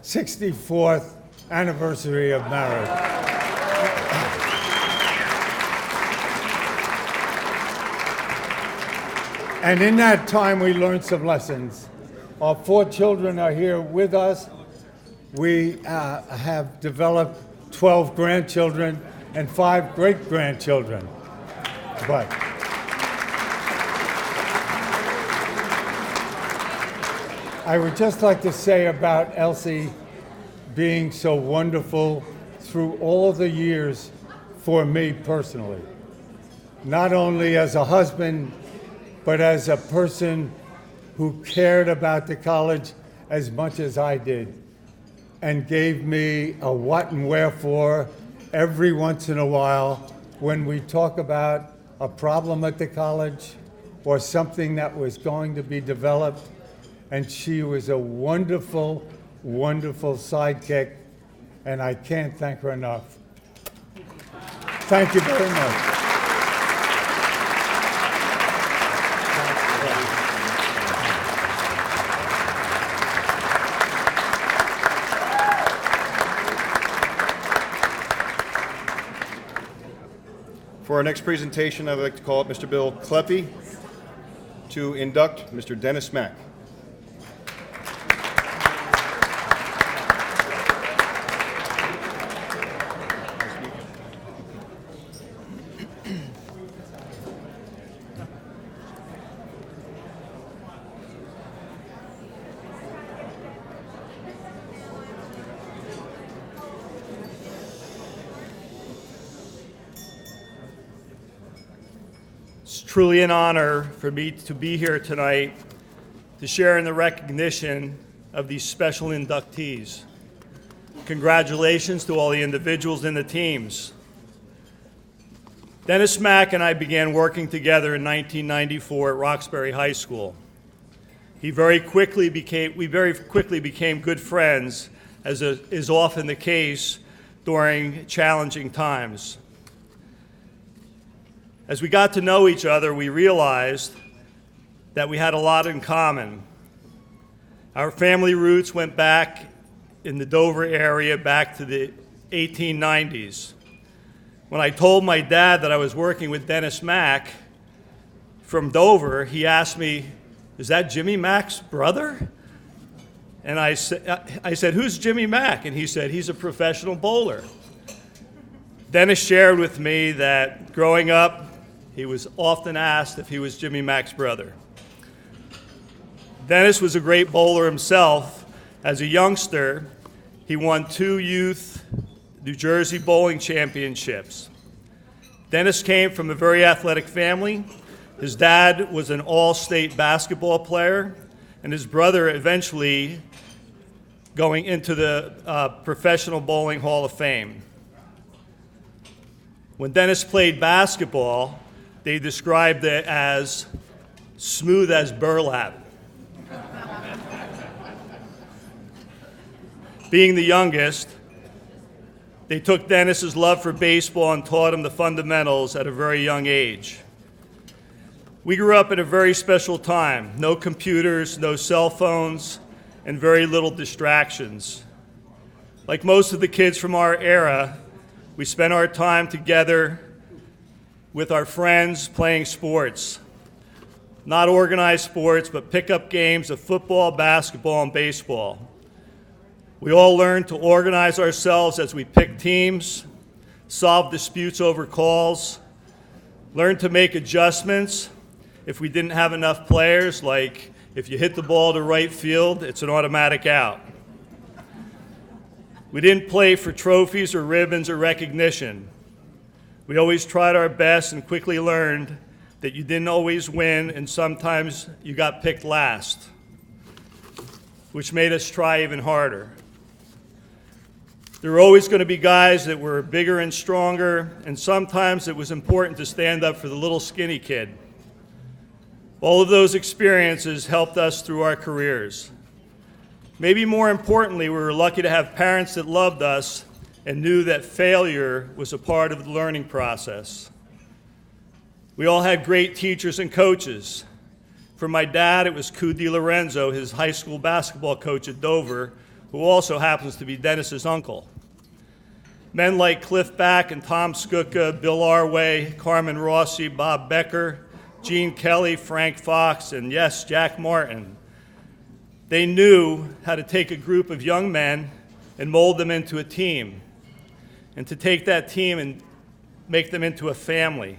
[SPEAKER 14] 64th anniversary of marriage. And in that time, we learned some lessons. Our 4 children are here with us. We have developed 12 grandchildren and 5 great-grandchildren. But I would just like to say about Elsie, being so wonderful through all the years for me personally. Not only as a husband, but as a person who cared about the college as much as I did, and gave me a what and wherefore every once in a while when we talk about a problem at the college or something that was going to be developed. And she was a wonderful, wonderful sidekick, and I can't thank her enough. Thank you very much.
[SPEAKER 1] For our next presentation, I'd like to call up Mr. Bill Kleppe to induct Mr. Dennis Mack.
[SPEAKER 15] It's truly an honor for me to be here tonight to share in the recognition of these special inductees. Congratulations to all the individuals in the teams. Dennis Mack and I began working together in 1994 at Roxbury High School. We very quickly became good friends, as is often the case during challenging times. As we got to know each other, we realized that we had a lot in common. Our family roots went back in the Dover area back to the 1890s. When I told my dad that I was working with Dennis Mack from Dover, he asked me, "Is that Jimmy Mack's brother?" And I said, "Who's Jimmy Mack?" And he said, "He's a professional bowler." Dennis shared with me that growing up, he was often asked if he was Jimmy Mack's brother. Dennis was a great bowler himself. As a youngster, he won 2 youth New Jersey bowling championships. Dennis came from a very athletic family. His dad was an all-state basketball player, and his brother eventually going into the Professional Bowling Hall of Fame. When Dennis played basketball, they described it as smooth as burlap. Being the youngest, they took Dennis's love for baseball and taught him the fundamentals at a very young age. We grew up in a very special time. No computers, no cell phones, and very little distractions. Like most of the kids from our era, we spent our time together with our friends playing sports. Not organized sports, but pickup games of football, basketball, and baseball. We all learned to organize ourselves as we picked teams, solved disputes over calls, learned to make adjustments if we didn't have enough players, like if you hit the ball to right field, it's an automatic out. We didn't play for trophies or ribbons or recognition. We always tried our best and quickly learned that you didn't always win, and sometimes you got picked last, which made us try even harder. There were always going to be guys that were bigger and stronger, and sometimes it was important to stand up for the little skinny kid. All of those experiences helped us through our careers. Maybe more importantly, we were lucky to have parents that loved us and knew that failure was a part of the learning process. We all had great teachers and coaches. For my dad, it was Coo DiLorenzo, his high school basketball coach at Dover, who also happens to be Dennis's uncle. Men like Cliff Back and Tom Skutka, Bill Arway, Carmen Rossi, Bob Becker, Gene Kelly, Frank Fox, and yes, Jack Martin. They knew how to take a group of young men and mold them into a team, and to take that team and make them into a family,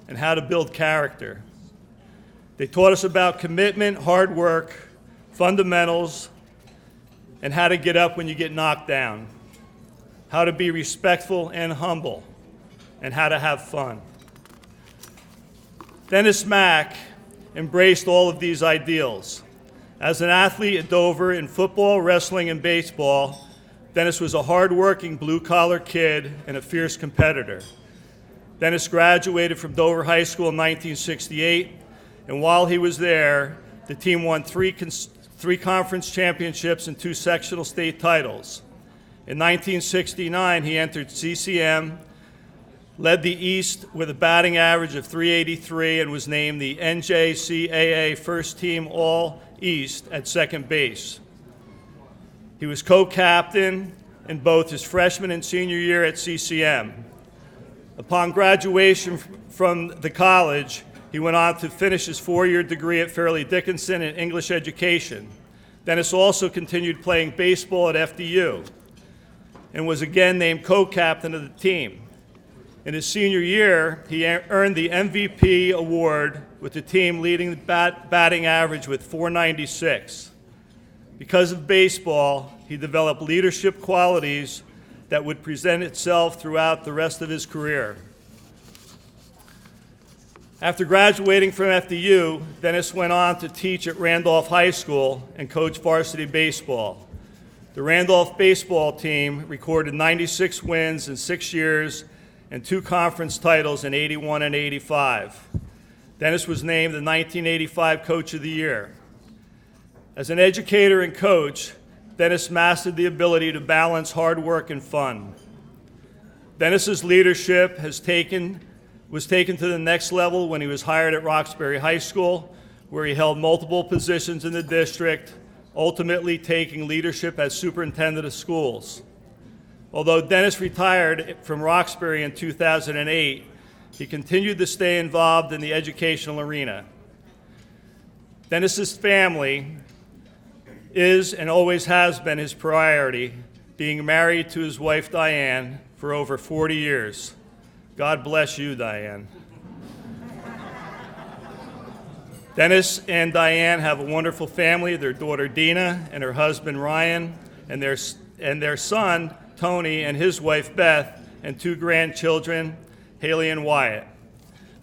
[SPEAKER 15] and how to build character. They taught us about commitment, hard work, fundamentals, and how to get up when you get knocked down, how to be respectful and humble, and how to have fun. Dennis Mack embraced all of these ideals. As an athlete at Dover in football, wrestling, and baseball, Dennis was a hard-working blue-collar kid and a fierce competitor. Dennis graduated from Dover High School in 1968, and while he was there, the team won three conference championships and 2 sectional state titles. In 1969, he entered CCM, led the East with a batting average of .383, and was named the NJCAA First Team All-East at second base. He was co-captain in both his freshman and senior year at CCM. Upon graduation from the college, he went on to finish his 4-year degree at Fairleigh Dickinson in English education. Dennis also continued playing baseball at FDU and was again named co-captain of the team. In his senior year, he earned the MVP award with the team leading the batting average with .496. Because of baseball, he developed leadership qualities that would present itself throughout the rest of his career. After graduating from FDU, Dennis went on to teach at Randolph High School and coach varsity baseball. The Randolph baseball team recorded 96 wins in 6 years and 2 conference titles in '81 and '85. Dennis was named the 1985 Coach of the Year. As an educator and coach, Dennis mastered the ability to balance hard work and fun. Dennis's leadership was taken to the next level when he was hired at Roxbury High School, where he held multiple positions in the district, ultimately taking leadership as superintendent of schools. Although Dennis retired from Roxbury in 2008, he continued to stay involved in the educational arena. Dennis's family is and always has been his priority, being married to his wife Diane for over 40 years. God bless you, Diane. Dennis and Diane have a wonderful family, their daughter Dina and her husband Ryan, and their son Tony and his wife Beth, and 2 grandchildren, Haley and Wyatt.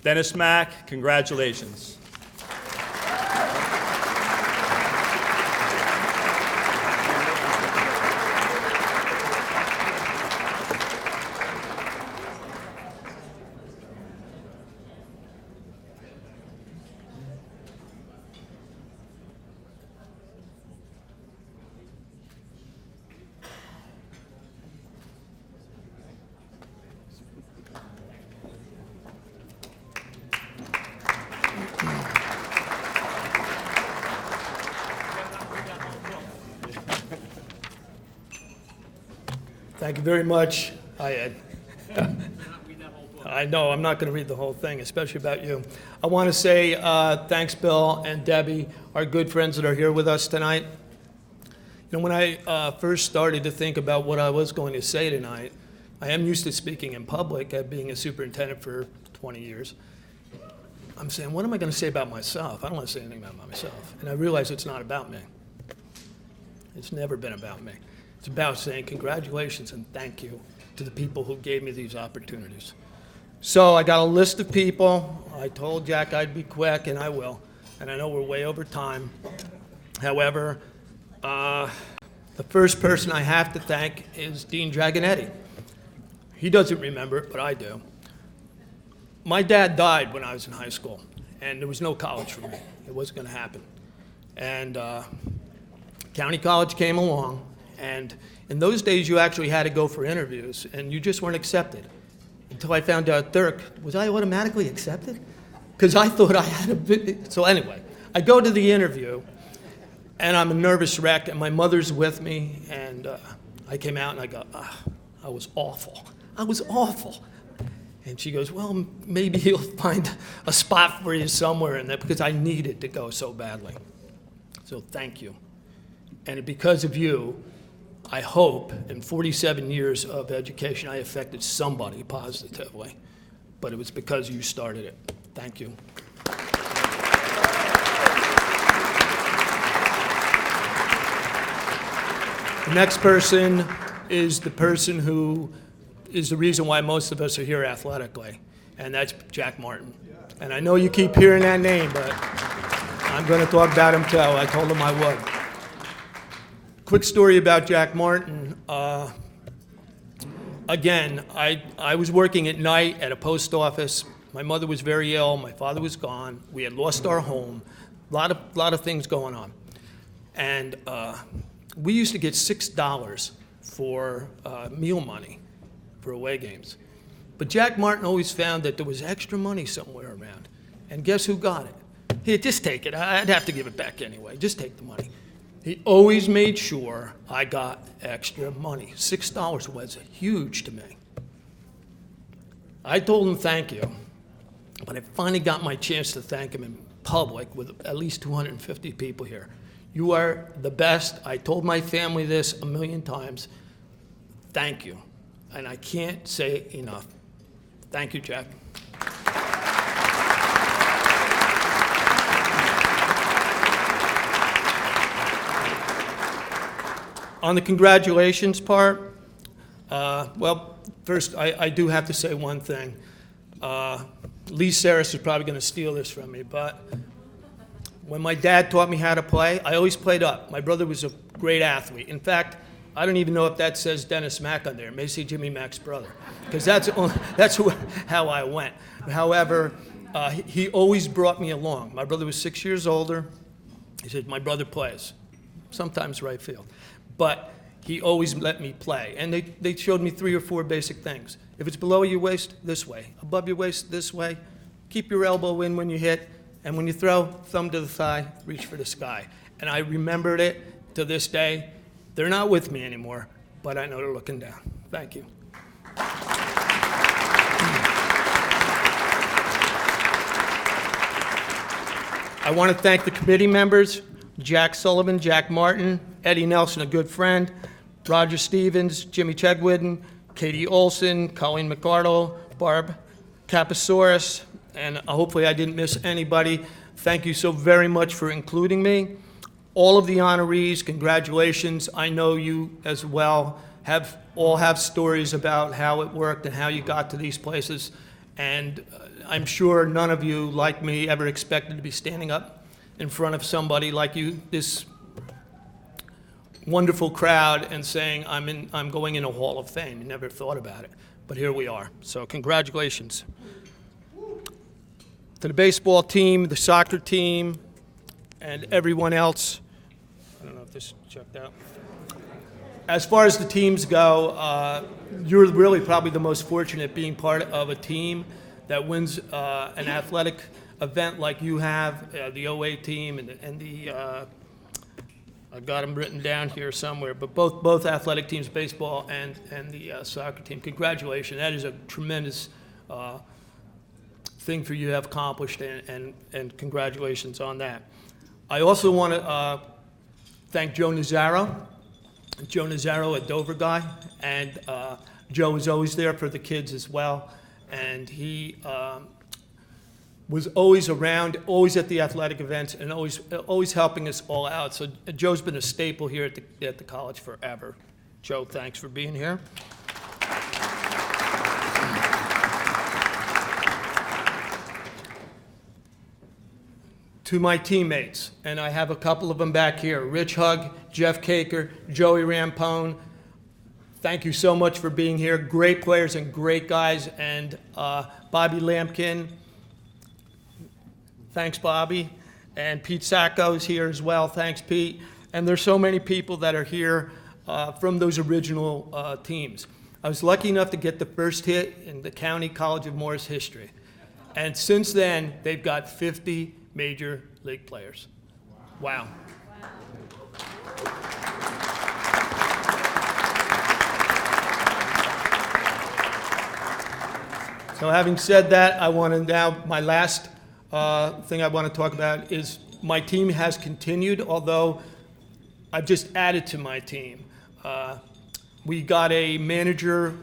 [SPEAKER 15] Dennis Mack, congratulations.
[SPEAKER 16] Thank you very much. Hi, Ed. I know I'm not going to read the whole thing, especially about you. I want to say thanks, Bill and Debbie, our good friends that are here with us tonight. You know, when I first started to think about what I was going to say tonight, I am used to speaking in public, being a superintendent for 20 years. I'm saying, what am I going to say about myself? I don't want to say anything about myself. And I realize it's not about me. It's never been about me. It's about saying congratulations and thank you to the people who gave me these opportunities. So I got a list of people. I told Jack I'd be quick, and I will. And I know we're way over time. However, the first person I have to thank is Dean Dragonetti. He doesn't remember it, but I do. My dad died when I was in high school, and there was no college for me. It wasn't going to happen. And county college came along. And in those days, you actually had to go for interviews, and you just weren't accepted. Until I found out, Dirk, was I automatically accepted? Because I thought I had a bit. So anyway, I go to the interview, and I'm a nervous wreck, and my mother's with me, and I came out, and I go, I was awful. I was awful. And she goes, well, maybe he'll find a spot for you somewhere in there, because I needed to go so badly. So thank you. And because of you, I hope in 47 years of education I affected somebody positively, but it was because you started it. Thank you. The next person is the person who is the reason why most of us are here athletically, and that's Jack Martin. And I know you keep hearing that name, but I'm going to talk about him too. I told him I would. Quick story about Jack Martin. Again, I was working at night at a post office. My mother was very ill. My father was gone. We had lost our home. A lot of things going on. And we used to get $6 for meal money for away games. But Jack Martin always found that there was extra money somewhere around. And guess who got it? Here, just take it. I'd have to give it back anyway. Just take the money. He always made sure I got extra money. $6 was huge to me. I told him thank you, but I finally got my chance to thank him in public with at least 250 people here. You are the best. I told my family this a million times. Thank you. And I can't say enough. Thank you, Jack. On the congratulations part, well, first, I do have to say one thing. Lee Saris is probably going to steal this from me, but when my dad taught me how to play, I always played up. My brother was a great athlete. In fact, I don't even know if that says Dennis Mack on there. It may say Jimmy Mack's brother, because that's how I went. However, he always brought me along. My brother was 6 years older. He said, my brother plays, sometimes right field. But he always let me play. And they showed me 3 or 4 basic things. If it's below your waist, this way. Above your waist, this way. Keep your elbow in when you hit. And when you throw, thumb to the thigh, reach for the sky. And I remembered it to this day. They're not with me anymore, but I know they're looking down. Thank you. I want to thank the committee members, Jack Sullivan, Jack Martin, Eddie Nelson, a good friend, Roger Stevens, Jimmy Chegwidden, Katie Olson, Colleen McArdle, Barb Capasaurus, and hopefully I didn't miss anybody. Thank you so very much for including me. All of the honorees, congratulations. I know you as well all have stories about how it worked and how you got to these places. And I'm sure none of you, like me, ever expected to be standing up in front of somebody like you, this wonderful crowd, and saying, I'm going in a Hall of Fame. You never thought about it, but here we are. So congratulations. To the baseball team, the soccer team, and everyone else. I don't know if this checked out. As far as the teams go, you're really probably the most fortunate being part of a team that wins an athletic event like you have, the OA team and the I've got them written down here somewhere, but both athletic teams, baseball and the soccer team. Congratulations. That is a tremendous thing for you to have accomplished, and congratulations on that. I also want to thank Joe Nazaro, a Dover guy, and Joe is always there for the kids as well, and he was always around, always at the athletic events, and always helping us all out. So Joe's been a staple here at the college forever. Joe, thanks for being here. To my teammates, and I have a couple of them back here, Rich Hugg, Jeff Caker, Joey Rampone, thank you so much for being here. Great players and great guys, and Bobby Lampkin, thanks Bobby, and Pete Sacco's here as well, thanks Pete. And there's so many people that are here from those original teams. I was lucky enough to get the first hit in the County College of Morris history. And since then, they've got 50 major league players. Wow. So having said that, I want to now, my last thing I want to talk about is my team has continued, although I've just added to my team. We got a manager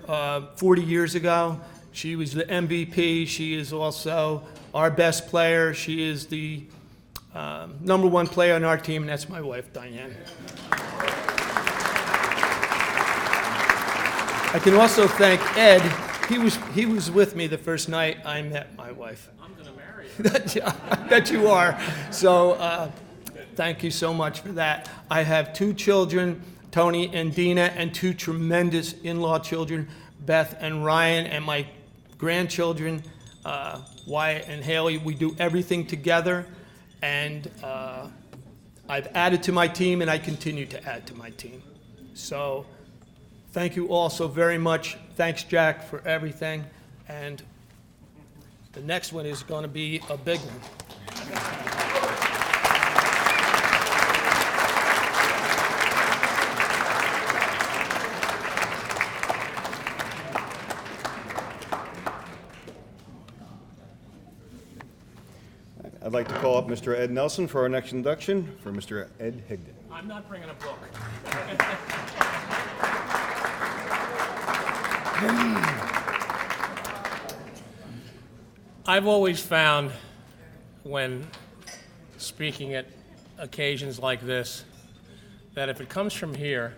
[SPEAKER 16] 40 years ago. She was the MVP. She is also our best player. She is the #1 player on our team, and that's my wife, Diane. I can also thank Ed. He was with me the first night I met my wife.
[SPEAKER 2] I'm going to marry her.
[SPEAKER 16] I bet you are. So thank you so much for that. I have 2 children, Tony and Dina, and 2 tremendous in-law children, Beth and Ryan, and my grandchildren, Wyatt and Haley. We do everything together, and I've added to my team, and I continue to add to my team. So thank you all so very much. Thanks, Jack, for everything. And the next one is going to be a big one.
[SPEAKER 1] I'd like to call up Mr. Ed Nelson for our next induction for Mr. Ed Higdon.
[SPEAKER 2] I'm not bringing a book. I've always found when speaking at occasions like this that if it comes from here,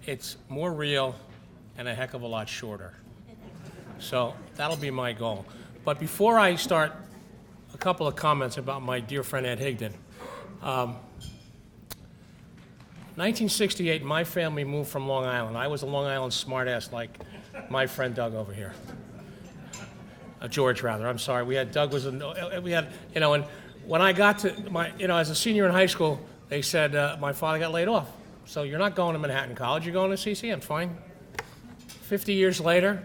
[SPEAKER 2] it's more real and a heck of a lot shorter. So that'll be my goal. But before I start, a couple of comments about my dear friend Ed Higdon. 1968, my family moved from Long Island. I was a Long Island smartass like my friend Doug over here. George, rather. I'm sorry. We had Doug was, we had, you know, and when I got to my, you know, as a senior in high school, they said my father got laid off. So you're not going to Manhattan College, you're going to CCM. Fine. 50 years later,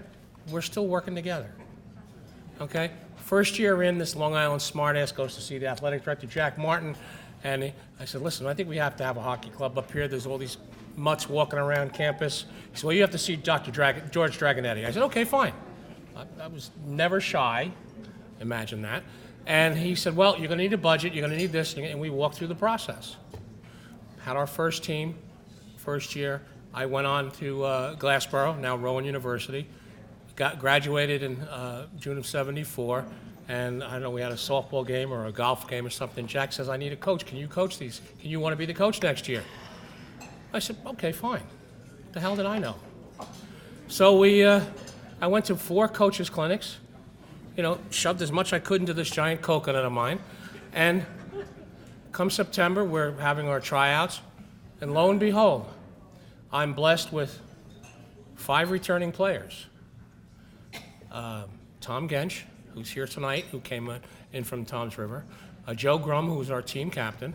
[SPEAKER 2] we're still working together. Okay? First year in, this Long Island smartass goes to see the athletic director, Jack Martin, and I said, listen, I think we have to have a hockey club up here. There's all these mutts walking around campus. He said, well, you have to see George Dragonetti. I said, okay, fine. I was never shy, imagine that. And he said, well, you're going to need a budget, you're going to need this, and we walked through the process. Had our first team, first year. I went on to Glassboro, now Rowan University. Graduated in June of '74, and I don't know, we had a softball game or a golf game or something. Jack says, I need a coach. Can you coach these? Can you want to be the coach next year? I said, okay, fine. What the hell did I know? So I went to 4 coaches' clinics, you know, shoved as much I could into this giant coconut of mine, and come September, we're having our tryouts, and lo and behold, I'm blessed with 5 returning players. Tom Gensch, who's here tonight, who came in from Toms River, Joe Grum, who was our team captain,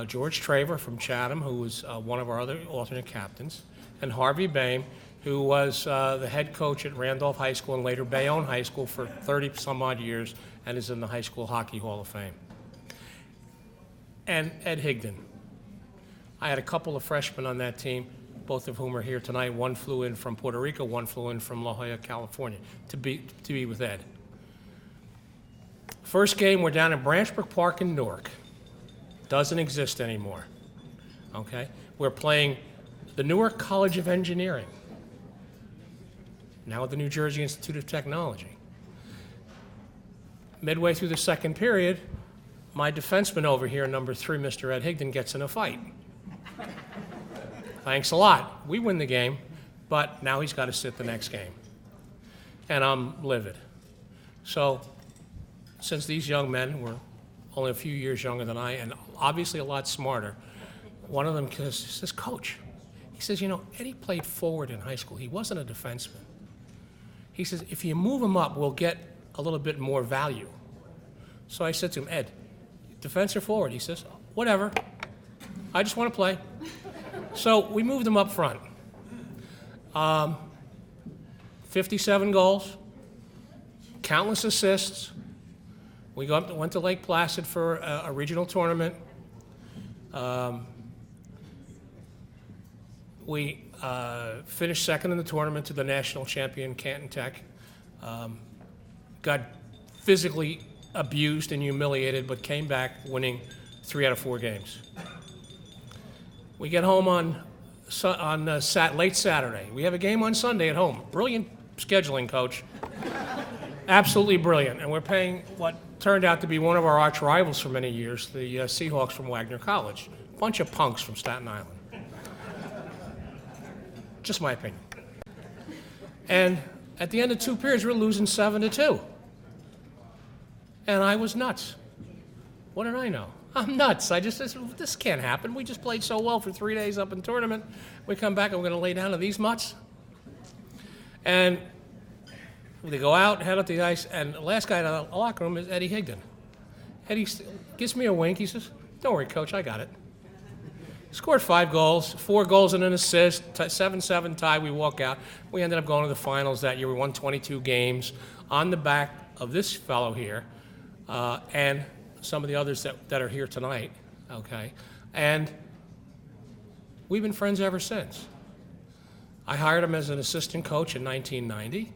[SPEAKER 2] George Traver from Chatham, who was one of our other alternate captains, and Harvey Bain, who was the head coach at Randolph High School and later Bayonne High School for 30-some-odd years and is in the High School Hockey Hall of Fame. And Ed Higdon. I had a couple of freshmen on that team, both of whom are here tonight. One flew in from Puerto Rico, one flew in from La Jolla, California, to be with Ed. First game, we're down in Branchbrook Park in Newark. Doesn't exist anymore, okay? We're playing the Newark College of Engineering, now at the New Jersey Institute of Technology. Midway through the second period, my defenseman over here, number 3, Mr. Ed Higdon, gets in a fight. Thanks a lot. We win the game, but now he's got to sit the next game. And I'm livid. So, since these young men were only a few years younger than I, and obviously a lot smarter, one of them says, Coach, he says, you know, Eddie played forward in high school. He wasn't a defenseman. He says, if you move him up, we'll get a little bit more value. So I said to him, Ed, defense or forward? He says, whatever. I just want to play. So we moved him up front. 57 goals, countless assists. We went to Lake Placid for a regional tournament. We finished second in the tournament to the national champion, Canton Tech. Got physically abused and humiliated, but came back winning 3 out of 4 games. We get home on late Saturday. We have a game on Sunday at home. Brilliant scheduling, Coach. Absolutely brilliant. And we're paying what turned out to be one of our arch rivals for many years, the Seahawks from Wagner College. Bunch of punks from Staten Island. Just my opinion. And at the end of 2 periods, we're losing 7-2. And I was nuts. What did I know? I'm nuts. I just said, this can't happen. We just played so well for 3 days up in tournament. We come back and we're going to lay down to these mutts. And they go out, head up the ice, and the last guy in the locker room is Eddie Higdon. Eddie gives me a wink. He says, don't worry, Coach, I got it. Scored 5 goals, 4 goals and an assist, 7-7 tie. We walk out. We ended up going to the finals that year. We won 22 games on the back of this fellow here and some of the others that are here tonight, okay? And we've been friends ever since. I hired him as an assistant coach in 1990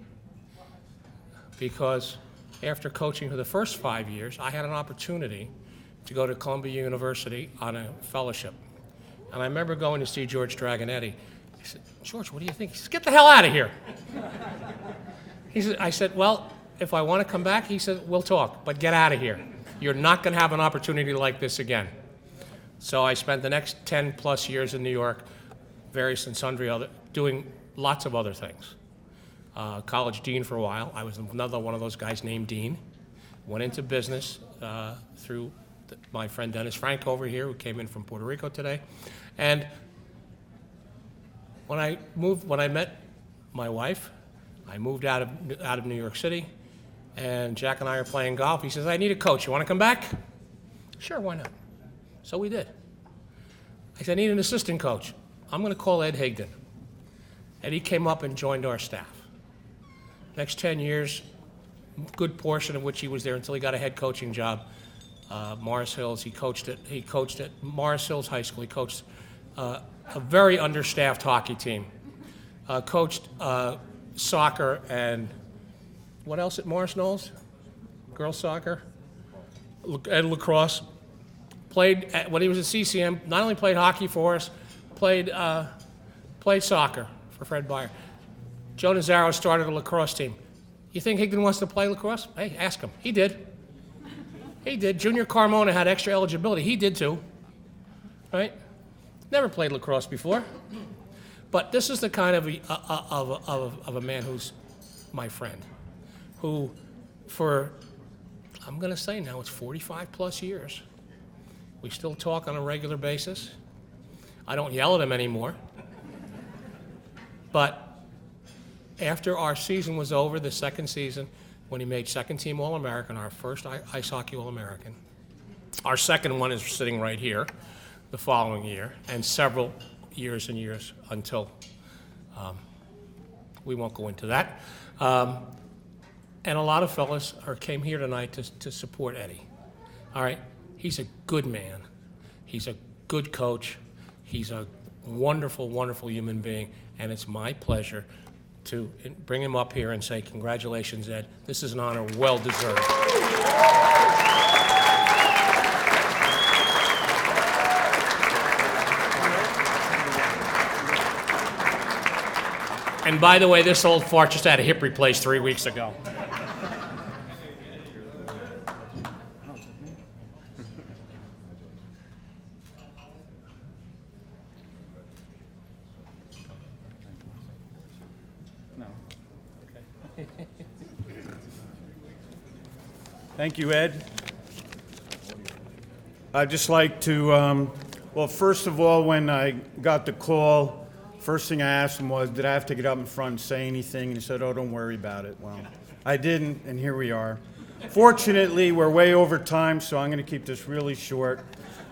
[SPEAKER 2] because after coaching for the first 5 years, I had an opportunity to go to Columbia University on a fellowship. And I remember going to see George Dragonetti. I said, George, what do you think? He said, get the hell out of here. I said, well, if I want to come back, he said, we'll talk, but get out of here. You're not going to have an opportunity like this again. So I spent the next 10 plus years in New York, various and sundry other, doing lots of other things. College dean for a while. I was another one of those guys named Dean. Went into business through my friend Dennis Frank over here, who came in from Puerto Rico today. And when I met my wife, I moved out of New York City, and Jack and I are playing golf. He says, I need a coach. You want to come back? Sure, why not? So we did. I said, I need an assistant coach. I'm going to call Ed Higdon. And he came up and joined our staff. Next 10 years, good portion of which he was there until he got a head coaching job. Morris Hills, he coached at Morris Hills High School. He coached a very understaffed hockey team. Coached soccer and what else at Morris Knolls? Girls soccer and lacrosse. Played when he was at CCM. Not only played hockey for us, played soccer for Fred Beyer. Joe Nazaro started a lacrosse team. You think Higden wants to play lacrosse? Hey, ask him. He did. He did. Junior Carmona had extra eligibility. He did too. Right? Never played lacrosse before. But this is the kind of a man who's my friend, who for, I'm going to say now, it's 45 plus years. We still talk on a regular basis. I don't yell at him anymore. But after our season was over, the second season, when he made second team All-American, our first ice hockey All-American, our second one is sitting right here the following year, and several years and years until, we won't go into that. And a lot of fellas came here tonight to support Eddie. All right, he's a good man. He's a good coach. He's a wonderful, wonderful human being, and it's my pleasure to bring him up here and say, congratulations, Ed. This is an honor well deserved. And by the way, this old fart just had a hip replaced 3 weeks ago.
[SPEAKER 5] Thank you, Ed. I'd just like to, well, first of all, when I got the call, first thing I asked him was, did I have to get up in front and say anything? And he said, oh, don't worry about it. Well, I didn't, and here we are. Fortunately, we're way over time, so I'm going to keep this really short.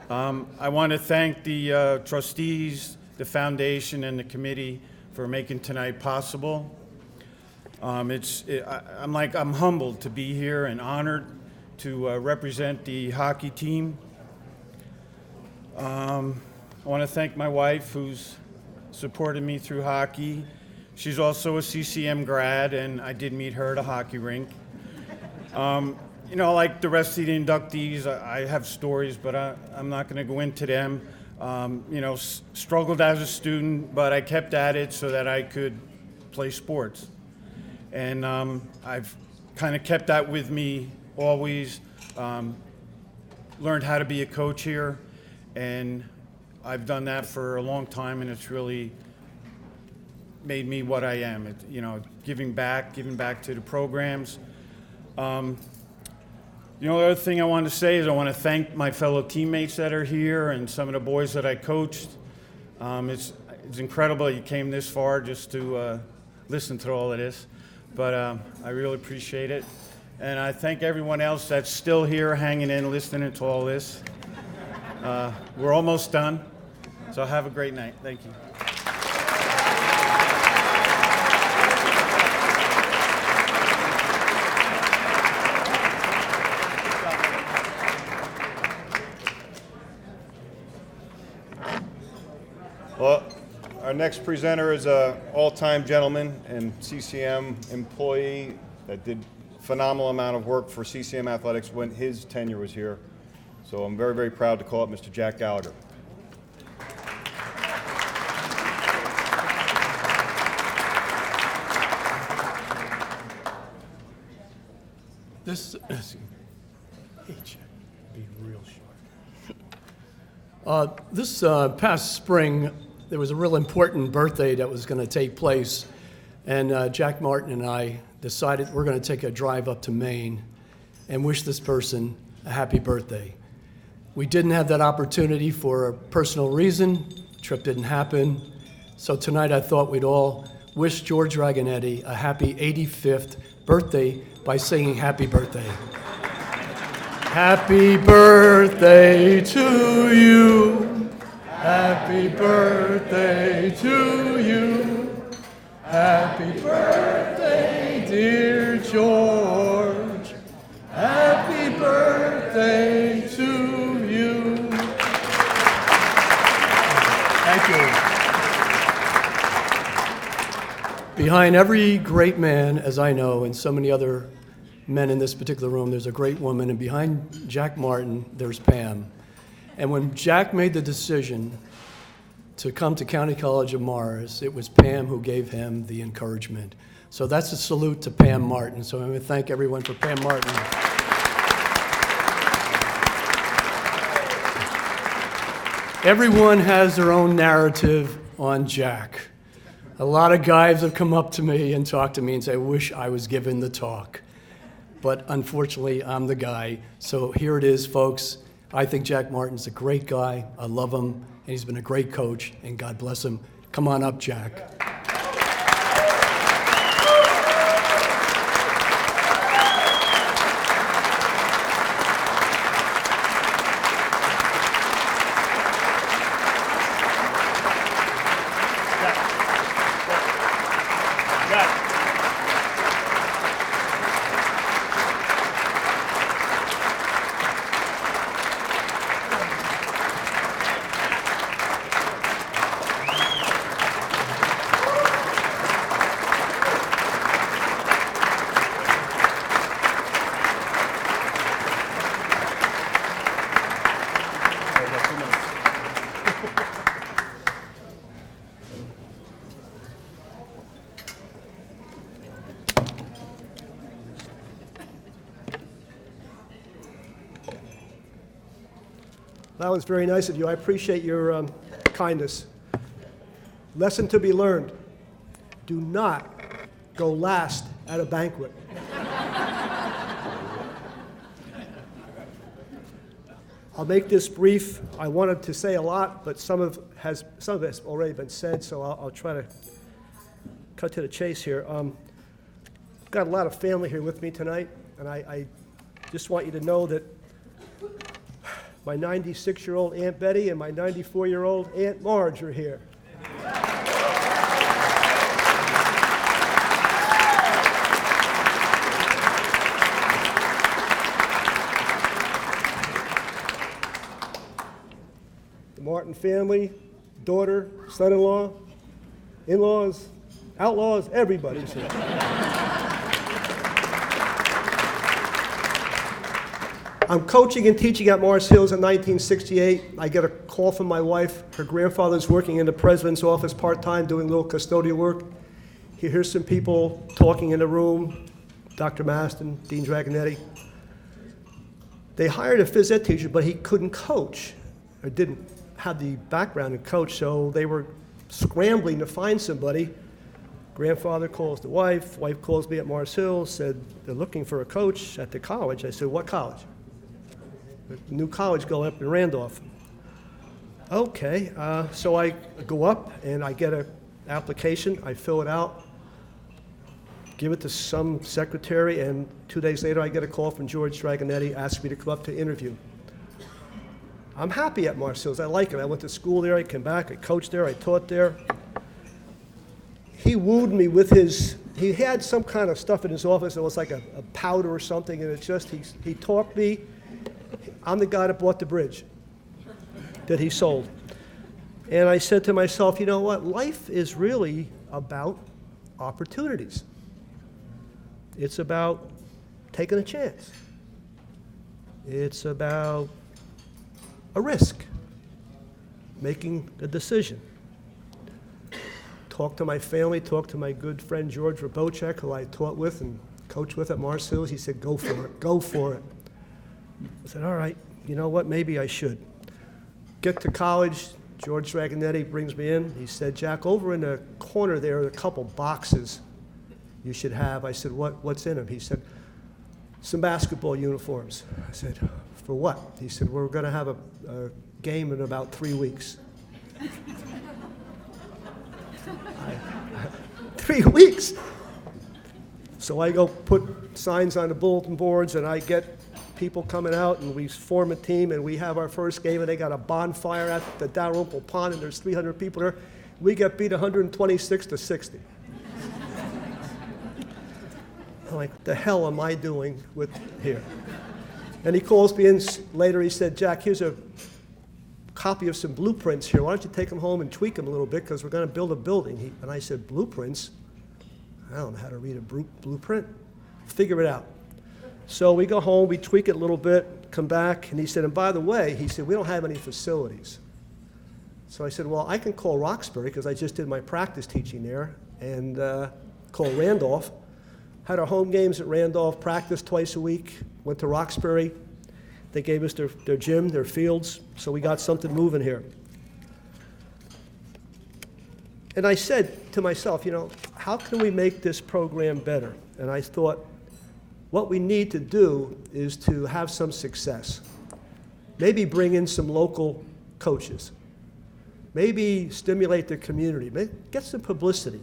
[SPEAKER 5] I want to thank the trustees, the foundation, and the committee for making tonight possible. I'm humbled to be here and honored to represent the hockey team. I want to thank my wife, who's supported me through hockey. She's also a CCM grad, and I did meet her at a hockey rink. You know, like the rest of the inductees, I have stories, but I'm not going to go into them. You know, struggled as a student, but I kept at it so that I could play sports. And I've kind of kept that with me always. Learned how to be a coach here, and I've done that for a long time, and it's really
[SPEAKER 14] made me what I am. Giving back to the programs. The other thing I wanted to say is I want to thank my fellow teammates that are here and some of the boys that I coached. It's incredible you came this far just to listen to all of this, but I really appreciate it. And I thank everyone else that's still here hanging in, listening to all this. We're almost done, so have a great night. Thank you.
[SPEAKER 1] Well, our next presenter is an all-time gentleman and CCM employee that did a phenomenal amount of work for CCM Athletics when his tenure was here. So I'm very, very proud to call up Mr. Jack Gallagher.
[SPEAKER 17] This, be real short. This past spring, there was a real important birthday that was going to take place, and Jack Martin and I decided we're going to take a drive up to Maine and wish this person a happy birthday. We didn't have that opportunity for a personal reason. The trip didn't happen. So tonight I thought we'd all wish George Dragonetti a happy 85th birthday by singing Happy Birthday. Happy birthday to you. Happy birthday to you. Happy birthday, dear George. Happy birthday to you. Thank you. Behind every great man, as I know, and so many other men in this particular room, there's a great woman, and behind Jack Martin, there's Pam. And when Jack made the decision to come to County College of Mars, it was Pam who gave him the encouragement. So that's a salute to Pam Martin. So I want to thank everyone for Pam Martin. Everyone has their own narrative on Jack. A lot of guys have come up to me and talked to me and say, I wish I was given the talk. But unfortunately, I'm the guy. So here it is, folks. I think Jack Martin's a great guy. I love him, and he's been a great coach, and God bless him. Come on up, Jack.
[SPEAKER 7] That was very nice of you. I appreciate your kindness. Lesson to be learned. Do not go last at a banquet. I'll make this brief. I wanted to say a lot, but some of it has already been said, so I'll try to cut to the chase here. Got a lot of family here with me tonight, and I just want you to know that my 96-year-old Aunt Betty and my 94-year-old Aunt Marge are here. The Martin family, daughter, son-in-law, in-laws, outlaws, everybody's here. I'm coaching and teaching at Mars Hills in 1968. I get a call from my wife. Her grandfather's working in the president's office part-time doing a little custodial work. He hears some people talking in the room, Dr. Maston, Dean Dragonetti. They hired a phys ed teacher, but he couldn't coach, or didn't have the background to coach, so they were scrambling to find somebody. Grandfather calls the wife calls me at Mars Hill, said they're looking for a coach at the college. I said, what college? The new college going up in Randolph. Okay, so I go up and I get an application, I fill it out, give it to some secretary, and 2 days later I get a call from George Dragonetti asking me to come up to interview. I'm happy at Mars Hills. I like it. I went to school there, I came back, I coached there, I taught there. He wooed me with he had some kind of stuff in his office that was like a powder or something, and he taught me. I'm the guy that bought the bridge that he sold. And I said to myself, you know what? Life is really about opportunities. It's about taking a chance. It's about a risk, making a decision. Talk to my family, talk to my good friend George Rebocek, who I taught with and coached with at Mars Hills. He said, go for it, go for it. I said, all right, you know what, maybe I should. Get to college, George Dragonetti brings me in. He said, Jack, over in the corner there are a couple boxes you should have. I said, what's in them? He said, some basketball uniforms. I said, for what? He said, we're going to have a game in about 3 weeks. 3 weeks. So I go put signs on the bulletin boards, and I get people coming out, and we form a team, and we have our first game, and they got a bonfire at the Dalrymple Pond, and there's 300 people there. We get beat 126-60. I'm like, what the hell am I doing with here? And he calls me in later. He said, Jack, here's a copy of some blueprints here. Why don't you take them home and tweak them a little bit, because we're going to build a building. And I said, blueprints? I don't know how to read a blueprint. Figure it out. So we go home, we tweak it a little bit, come back, and he said, and by the way, he said, we don't have any facilities. So I said, well, I can call Roxbury, because I just did my practice teaching there, and call Randolph. Had our home games at Randolph, practiced twice a week, went to Roxbury. They gave us their gym, their fields, so we got something moving here. And I said to myself, you know, how can we make this program better? And I thought, what we need to do is to have some success. Maybe bring in some local coaches. Maybe stimulate the community. Maybe get some publicity.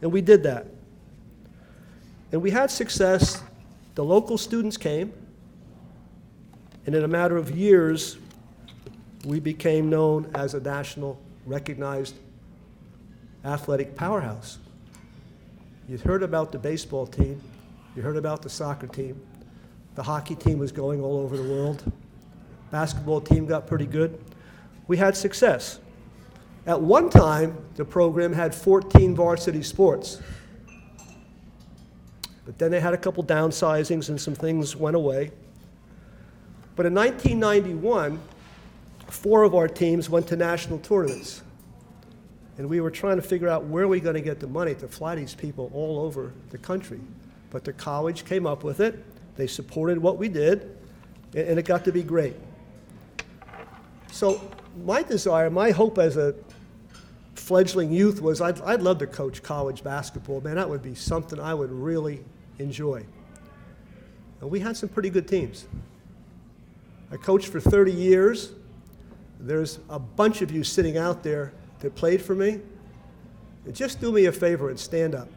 [SPEAKER 7] And we did that. And we had success. The local students came. And in a matter of years, we became known as a national recognized athletic powerhouse. You'd heard about the baseball team. You heard about the soccer team. The hockey team was going all over the world. Basketball team got pretty good. We had success. At one time, the program had 14 varsity sports. But then they had a couple downsizings and some things went away. But in 1991, 4 of our teams went to national tournaments. And we were trying to figure out where we were going to get the money to fly these people all over the country. But the college came up with it. They supported what we did, and it got to be great. So my desire, my hope as a fledgling youth was I'd love to coach college basketball. Man, that would be something I would really enjoy. And we had some pretty good teams. I coached for 30 years. There's a bunch of you sitting out there that played for me. And just do me a favor and stand up.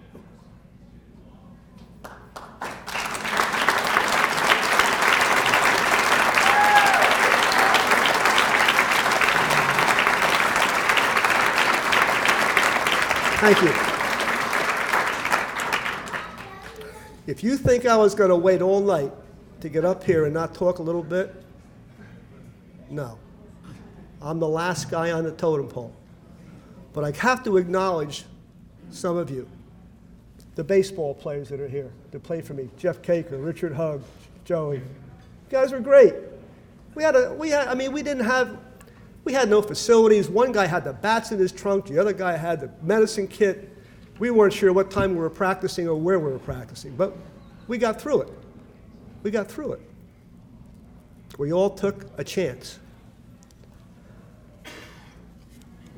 [SPEAKER 7] Thank you. If you think I was going to wait all night to get up here and not talk a little bit, no. I'm the last guy on the totem pole. But I have to acknowledge some of you, the baseball players that are here, that played for me, Jeff Caker, Richard Hugg, Joey. You guys were great. We had no facilities. One guy had the bats in his trunk. The other guy had the medicine kit. We weren't sure what time we were practicing or where we were practicing, but we got through it. We got through it. We all took a chance.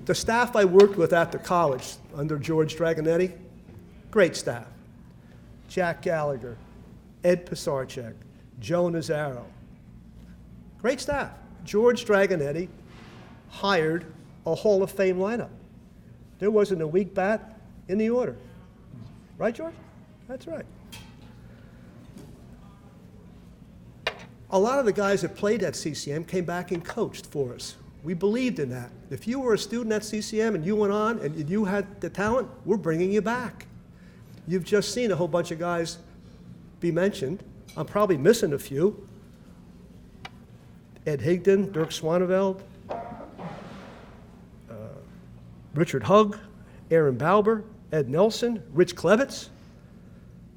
[SPEAKER 7] The staff I worked with at the college under George Dragonetti, Great staff. Jack Gallagher, Ed Pisarcek, Joe Nazaro. Great staff. George Dragonetti hired a Hall of Fame lineup. There wasn't a weak bat in the order. Right, George? That's right. A lot of the guys that played at CCM came back and coached for us. We believed in that. If you were a student at CCM and you went on and you had the talent, we're bringing you back. You've just seen a whole bunch of guys be mentioned. I'm probably missing a few. Ed Higdon, Dirk Swaneveld, Richard Hugg, Aaron Bauber, Ed Nelson, Rich Klevitz,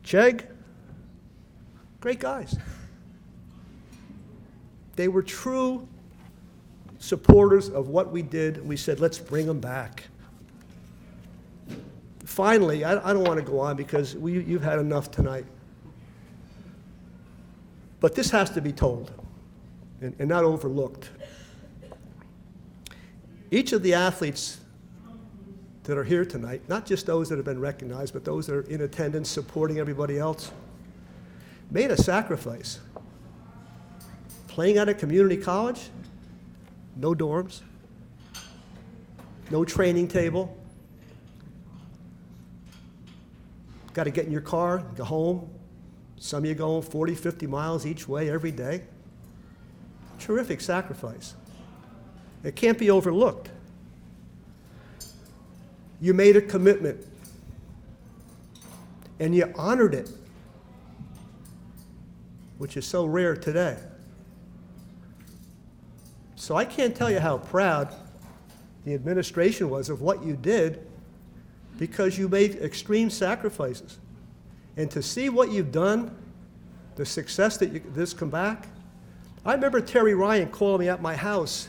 [SPEAKER 7] Chegg. Great guys. They were true supporters of what we did. We said, let's bring them back. Finally, I don't want to go on because you've had enough tonight. But this has to be told and not overlooked. Each of the athletes that are here tonight, not just those that have been recognized, but those that are in attendance supporting everybody else, made a sacrifice. Playing at a community college, no dorms, no training table. Got to get in your car, go home. Some of you going 40, 50 miles each way every day. Terrific sacrifice. It can't be overlooked. You made a commitment, and you honored it, which is so rare today. So I can't tell you how proud the administration was of what you did because you made extreme sacrifices. And to see what you've done, the success that this come back. I remember Terry Ryan calling me at my house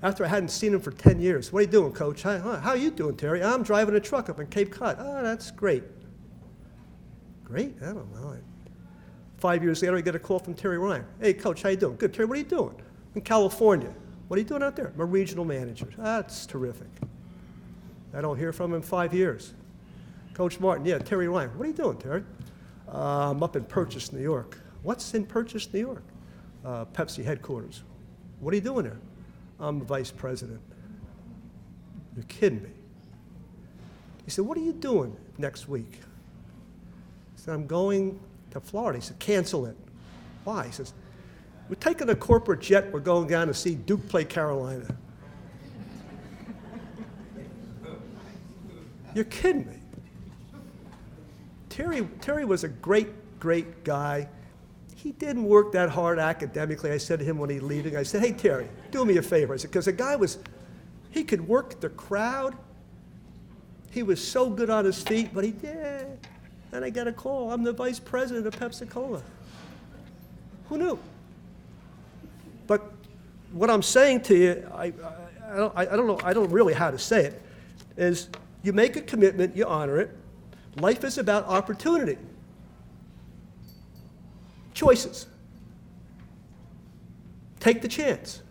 [SPEAKER 7] after I hadn't seen him for 10 years. What are you doing, Coach? How are you doing, Terry? I'm driving a truck up in Cape Cod. Oh, that's great. Great? I don't know. 5 years later, I get a call from Terry Ryan. Hey, Coach, how you doing? Good. Terry, what are you doing? In California. What are you doing out there? I'm a regional manager. That's terrific. I don't hear from him in 5 years. Coach Martin, yeah, Terry Ryan. What are you doing, Terry? I'm up in Purchase, New York. What's in Purchase, New York? Pepsi headquarters. What are you doing there? I'm the vice president. You're kidding me. He said, what are you doing next week? I said, I'm going to Florida. He said, cancel it. Why? He says, we're taking a corporate jet. We're going down to see Duke play Carolina. You're kidding me. Terry was a great, great guy. He didn't work that hard academically. I said to him when he was leaving, I said, hey, Terry, do me a favor. I said, because the guy he could work the crowd. He was so good on his feet, but he did. And I got a call. I'm the vice president of Pepsi-Cola. Who knew? But what I'm saying to you, I don't know, I don't really know how to say it, is you make a commitment, you honor it. Life is about opportunity. Choices. Take the chance.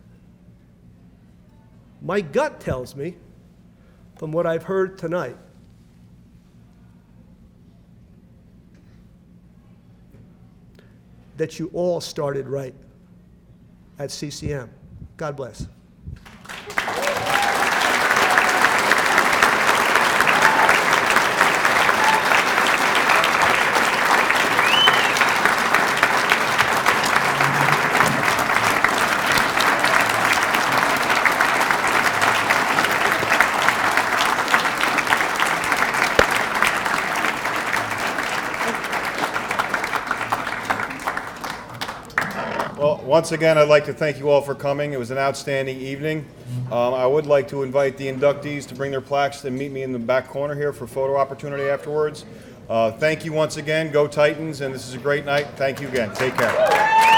[SPEAKER 7] My gut tells me, from what I've heard tonight, that you all started right at CCM. God bless.
[SPEAKER 1] Once again, I'd like to thank you all for coming. It was an outstanding evening. I would like to invite the inductees to bring their plaques and meet me in the back corner here for photo opportunity afterwards. Thank you once again. Go Titans, and this is a great night. Thank you again. Take care.